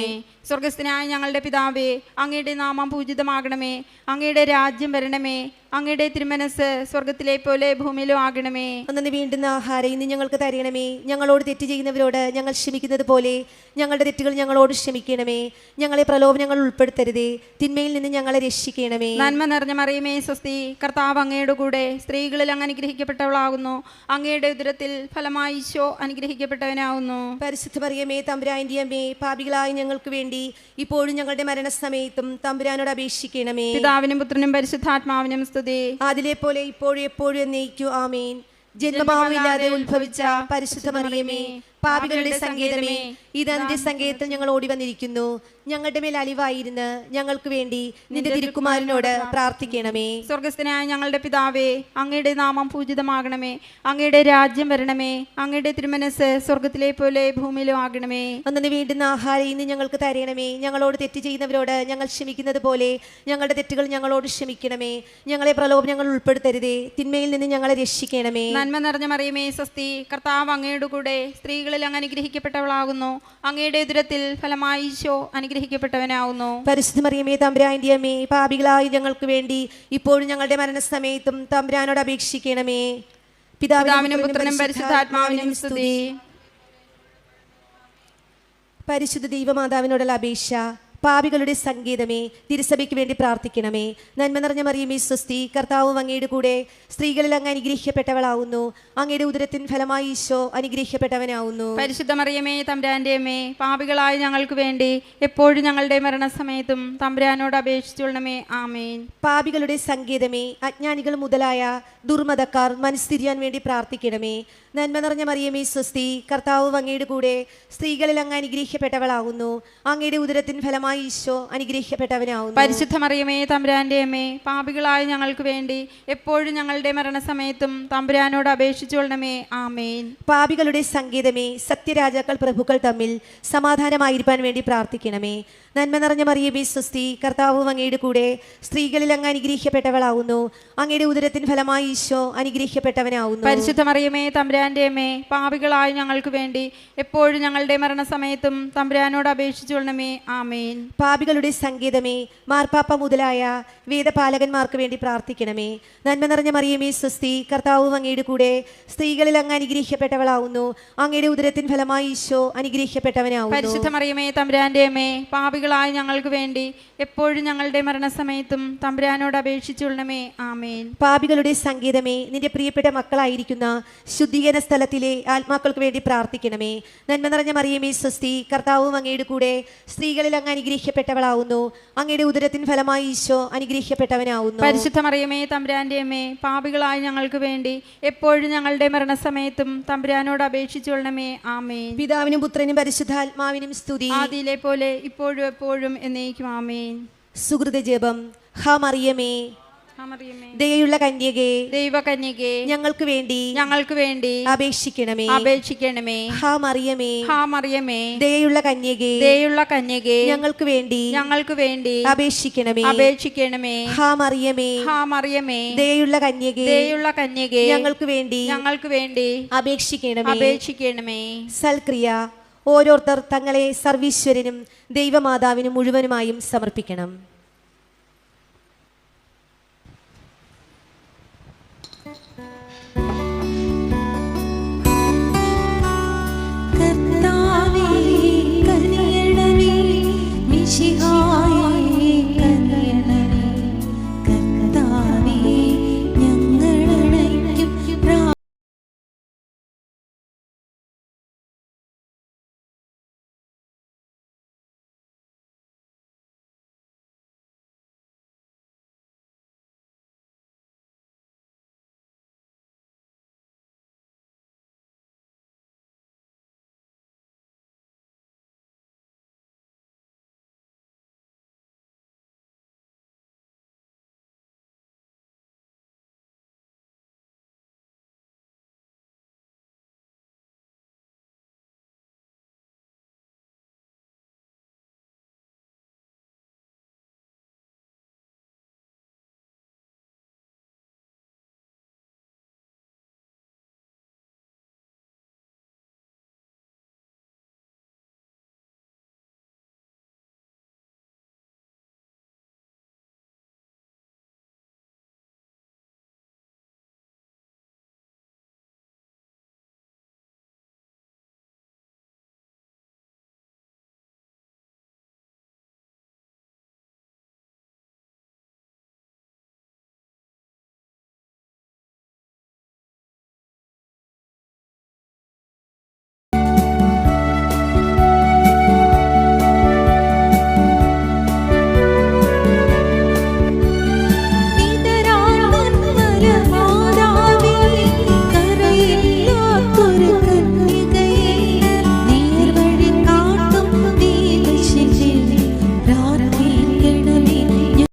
സ്വർഗസ്ഥനായ ഞങ്ങളുടെ പിതാവേ, അങ്ങയുടെ നാമം പൂജിതമാകണമേ. അങ്ങയുടെ രാജ്യം വരണമേ. അങ്ങയുടെ തിരുമനസ് സ്വർഗത്തിലെ പോലെ ഭൂമിയിലും ആകണമേ. അന്നു വേണ്ടുന്ന ആഹാരം ഇന്ന് ഞങ്ങൾക്ക് തരണമേ. ഞങ്ങളോട് തെറ്റ് ചെയ്യുന്നവരോട് ഞങ്ങൾ ക്ഷമിക്കുന്നത് പോലെ ഞങ്ങളുടെ തെറ്റുകൾ ഞങ്ങളോട് ക്ഷമിക്കണമേ. ഞങ്ങളെ പ്രലോഭനങ്ങൾ ഉൾപ്പെടുത്തരുതേ, തിന്മയിൽ നിന്ന് ഞങ്ങളെ രക്ഷിക്കണമേ. നന്മ നിറഞ്ഞ മറിയമേ, സ്വസ്തി. കർത്താവ് അങ്ങയുടെ കൂടെ സ്ത്രീകളിൽ അങ്ങ് അനുഗ്രഹിക്കപ്പെട്ടവളാകുന്നു. അങ്ങയുടെ ഉദരത്തിൽ ഫലമായി ഈശോ അനുഗ്രഹിക്കപ്പെട്ടവനാകുന്നു. പരിശുദ്ധ മറിയമേ, തമ്പുരാന്റെ അമ്മേ, പാപികളായ ഞങ്ങൾക്ക് വേണ്ടി ഇപ്പോഴും ഞങ്ങളുടെ മരണസമയത്തും തമ്പുരാനോട് അപേക്ഷിക്കണമേ. പിതാവിനും പുത്രനും പരിശുദ്ധാത്മാവിനും സ്തുതി. അതിലെ പോലെ ഇപ്പോഴും എപ്പോഴും എന്നേക്കും ആമേൻ. ജന്മഭാവമില്ലാതെ ഉത്ഭവിച്ച പരിശുദ്ധ മറിയമേ, പാപികളുടെ സങ്കേതമേ, ഇതാ നിന്റെ സങ്കേതത്തിൽ ഞങ്ങൾ ഓടി വന്നിരിക്കുന്നു. ഞങ്ങളുടെ മേൽ അലിവായിരുന്ന് ഞങ്ങൾക്ക് വേണ്ടി നിന്റെ തിരുക്കുമാരനോട് പ്രാർത്ഥിക്കണമേ. സ്വർഗസ്ഥനായ ഞങ്ങളുടെ പിതാവേ, അങ്ങയുടെ നാമം പൂജിതമാകണമേ. അങ്ങയുടെ രാജ്യം വരണമേ. അങ്ങയുടെ തിരുമനസ് സ്വർഗത്തിലെ പോലെ ഭൂമിയിലും ആകണമേ. അന്നു വേണ്ടുന്ന ആഹാരം ഇന്ന് ഞങ്ങൾക്ക് തരണമേ. ഞങ്ങളോട് തെറ്റ് ചെയ്യുന്നവരോട് ഞങ്ങൾ ക്ഷമിക്കുന്നത് പോലെ ഞങ്ങളുടെ തെറ്റുകൾ ഞങ്ങളോട് ക്ഷമിക്കണമേ. ഞങ്ങളെ പ്രലോഭനങ്ങൾ ഉൾപ്പെടുത്തരുതേ, തിന്മയിൽ നിന്ന് ഞങ്ങളെ രക്ഷിക്കണമേ. നന്മ നിറഞ്ഞ മറിയമേ, സ്വസ്തി. കർത്താവ് അങ്ങയുടെ കൂടെ സ്ത്രീകളിൽ അങ്ങ് അനുഗ്രഹിക്കപ്പെട്ടവളാകുന്നു. അങ്ങയുടെ ഉദരത്തിൽ ഫലമായി ഈശോ അനുഗ്രഹിക്കപ്പെട്ടവനാകുന്നു. പരിശുദ്ധ മറിയമേ, തമ്പുരാന്റെ അമ്മേ, പാപികളായി ഞങ്ങൾക്ക് വേണ്ടി ഇപ്പോഴും ഞങ്ങളുടെ മരണസമയത്തും തമ്പുരാനോട് അപേക്ഷിക്കണമേ. പിതാവിനും പുത്രനും പരിശുദ്ധാത്മാവിനും സ്തുതി. പരിശുദ്ധ ദൈവമാതാവിനോടുള്ള അപേക്ഷ. പാപികളുടെ സംഗീതമേ, തിരുസഭയ്ക്ക് വേണ്ടി പ്രാർത്ഥിക്കണമേ. നന്മ നിറഞ്ഞ മറിയമേ, സ്വസ്തി. കർത്താവും അങ്ങയുടെ കൂടെ സ്ത്രീകളിൽ അങ്ങ് അനുഗ്രഹിക്കപ്പെട്ടവളാവുന്നു. അങ്ങയുടെ ഉദരത്തിൻ ഫലമായി ഈശോ അനുഗ്രഹിക്കപ്പെട്ടവനാവുന്നു. പരിശുദ്ധ മറിയമേ, തമ്പുരാന്റെ അമ്മേ, പാപികളായ ഞങ്ങൾക്ക് വേണ്ടി എപ്പോഴും ഞങ്ങളുടെ മരണസമയത്തും തമ്പുരാനോട് അപേക്ഷിച്ചുകൊള്ളണമേ. ആമേൻ. പാപികളുടെ സംഗീതമേ, അജ്ഞാനികൾ മുതലായ ദുർമതക്കാർ മനസ്തിരിയാൻ വേണ്ടി പ്രാർത്ഥിക്കണമേ. നന്മ നിറഞ്ഞ മറിയമേ, സ്വസ്തി. കർത്താവും അങ്ങയുടെ കൂടെ സ്ത്രീകളിൽ അങ്ങ് അനുഗ്രഹിക്കപ്പെട്ടവളാവുന്നു. അങ്ങയുടെ ഉദരത്തിൻ ഫലമായി ഈശോ അനുഗ്രഹിക്കപ്പെട്ടവനാവുന്നു. പരിശുദ്ധ മറിയമേ, തമ്പുരാന്റെ അമ്മേ, പാപികളായ ഞങ്ങൾക്ക് വേണ്ടി എപ്പോഴും ഞങ്ങളുടെ മരണസമയത്തും തമ്പുരാനോട് അപേക്ഷിച്ചുകൊള്ളണമേ. ആമേൻ. പാപികളുടെ സംഗീതമേ, സത്യരാജാക്കൾ പ്രഭുക്കൾ തമ്മിൽ സമാധാനമായിരിക്കാൻ വേണ്ടി പ്രാർത്ഥിക്കണമേ. നന്മ നിറഞ്ഞ മറിയമേ സ്വസ്തി, കർത്താവ് അങ്ങയുടെ കൂടെ സ്ത്രീകളിൽ അങ്ങ് അനുഗ്രഹിക്കപ്പെട്ടവളാവുന്നു. അങ്ങയുടെ ഉദരത്തിൻ ഫലമായി ഈശോ അനുഗ്രഹിക്കപ്പെട്ടവനാവുന്നു. പരിശുദ്ധ മറിയമേ തമ്പുരാന്റെ അമ്മേ, പാപികളായ ഞങ്ങൾക്ക് വേണ്ടി എപ്പോഴും ഞങ്ങളുടെ മരണസമയത്തും തമ്പുരാനോട് അപേക്ഷിച്ചുകൊള്ളണമേ. ആമേൻ. പാപികളുടെ സങ്കേതമേ, മാർപ്പാപ്പ മുതലായ വേദപാലകന്മാർക്ക് വേണ്ടി പ്രാർത്ഥിക്കണമേ. നന്മ നിറഞ്ഞ മറിയമേ സ്വസ്തി, കർത്താവ് അങ്ങയുടെ കൂടെ സ്ത്രീകളിൽ അങ്ങ് അനുഗ്രഹിക്കപ്പെട്ടവളാവുന്നു. അങ്ങയുടെ ഉദരത്തിൻ ഫലമായി ഈശോ അനുഗ്രഹിക്കപ്പെട്ടവനാവുന്നു. പരിശുദ്ധ മറിയമേ തമ്പുരാന്റെ അമ്മേ, പാപികളായ ഞങ്ങൾക്ക് വേണ്ടി എപ്പോഴും ഞങ്ങളുടെ മരണസമയത്തും തമ്പുരാനോട് അപേക്ഷിച്ചുകൊള്ളണമേ. ആമേൻ. പാപികളുടെ സങ്കേതമേ, നിന്റെ പ്രിയപ്പെട്ട മക്കളായിരിക്കുന്ന ശുദ്ധീകരണ സ്ഥലത്തിലെ ആത്മാക്കൾക്ക് വേണ്ടി പ്രാർത്ഥിക്കണമേ. നന്മ നിറഞ്ഞ മറിയമേ സ്വസ്തി, കർത്താവും അങ്ങയുടെ കൂടെ സ്ത്രീകളിൽ അങ്ങ് അനുഗ്രഹിക്കപ്പെട്ടവളാവുന്നു. അങ്ങയുടെ ഉദരത്തിൻ ഫലമായി ഈശോ അനുഗ്രഹിക്കപ്പെട്ടവനാവുന്നു. പരിശുദ്ധ മറിയമേ തമ്പുരാന്റെ അമ്മേ, പാപികളായ ഞങ്ങൾക്ക് വേണ്ടി എപ്പോഴും ഞങ്ങളുടെ മരണസമയത്തും തമ്പുരാനോട് അപേക്ഷിച്ചുകൊള്ളണമേ. ആമേൻ. പിതാവിനും പുത്രനും പരിശുദ്ധാത്മാവിനും സ്തുതി, ആദിയിലെ പോലെ ഇപ്പോഴും എപ്പോഴും എന്നേക്കും. ആമേൻ. സുഹൃത ജപം. ഹാ മറിയമേ, ദയയുള്ള കന്യകേ, ദൈവകന്യകേ, ഞങ്ങൾക്ക് വേണ്ടി അപേക്ഷിക്കണമേ. ഹാ മറിയമേ, ദയയുള്ള കന്യകേ, ഞങ്ങൾക്ക് വേണ്ടി അപേക്ഷിക്കണമേ. ഹാ മറിയമേ, ദയയുള്ള കന്യകേ, ഞങ്ങൾക്ക് വേണ്ടി അപേക്ഷിക്കണമേ. സൽക്രിയ. ഓരോരുത്തർ തങ്ങളെ സർവീശ്വരനും ദൈവമാതാവിനും മുഴുവനുമായും സമർപ്പിക്കണം.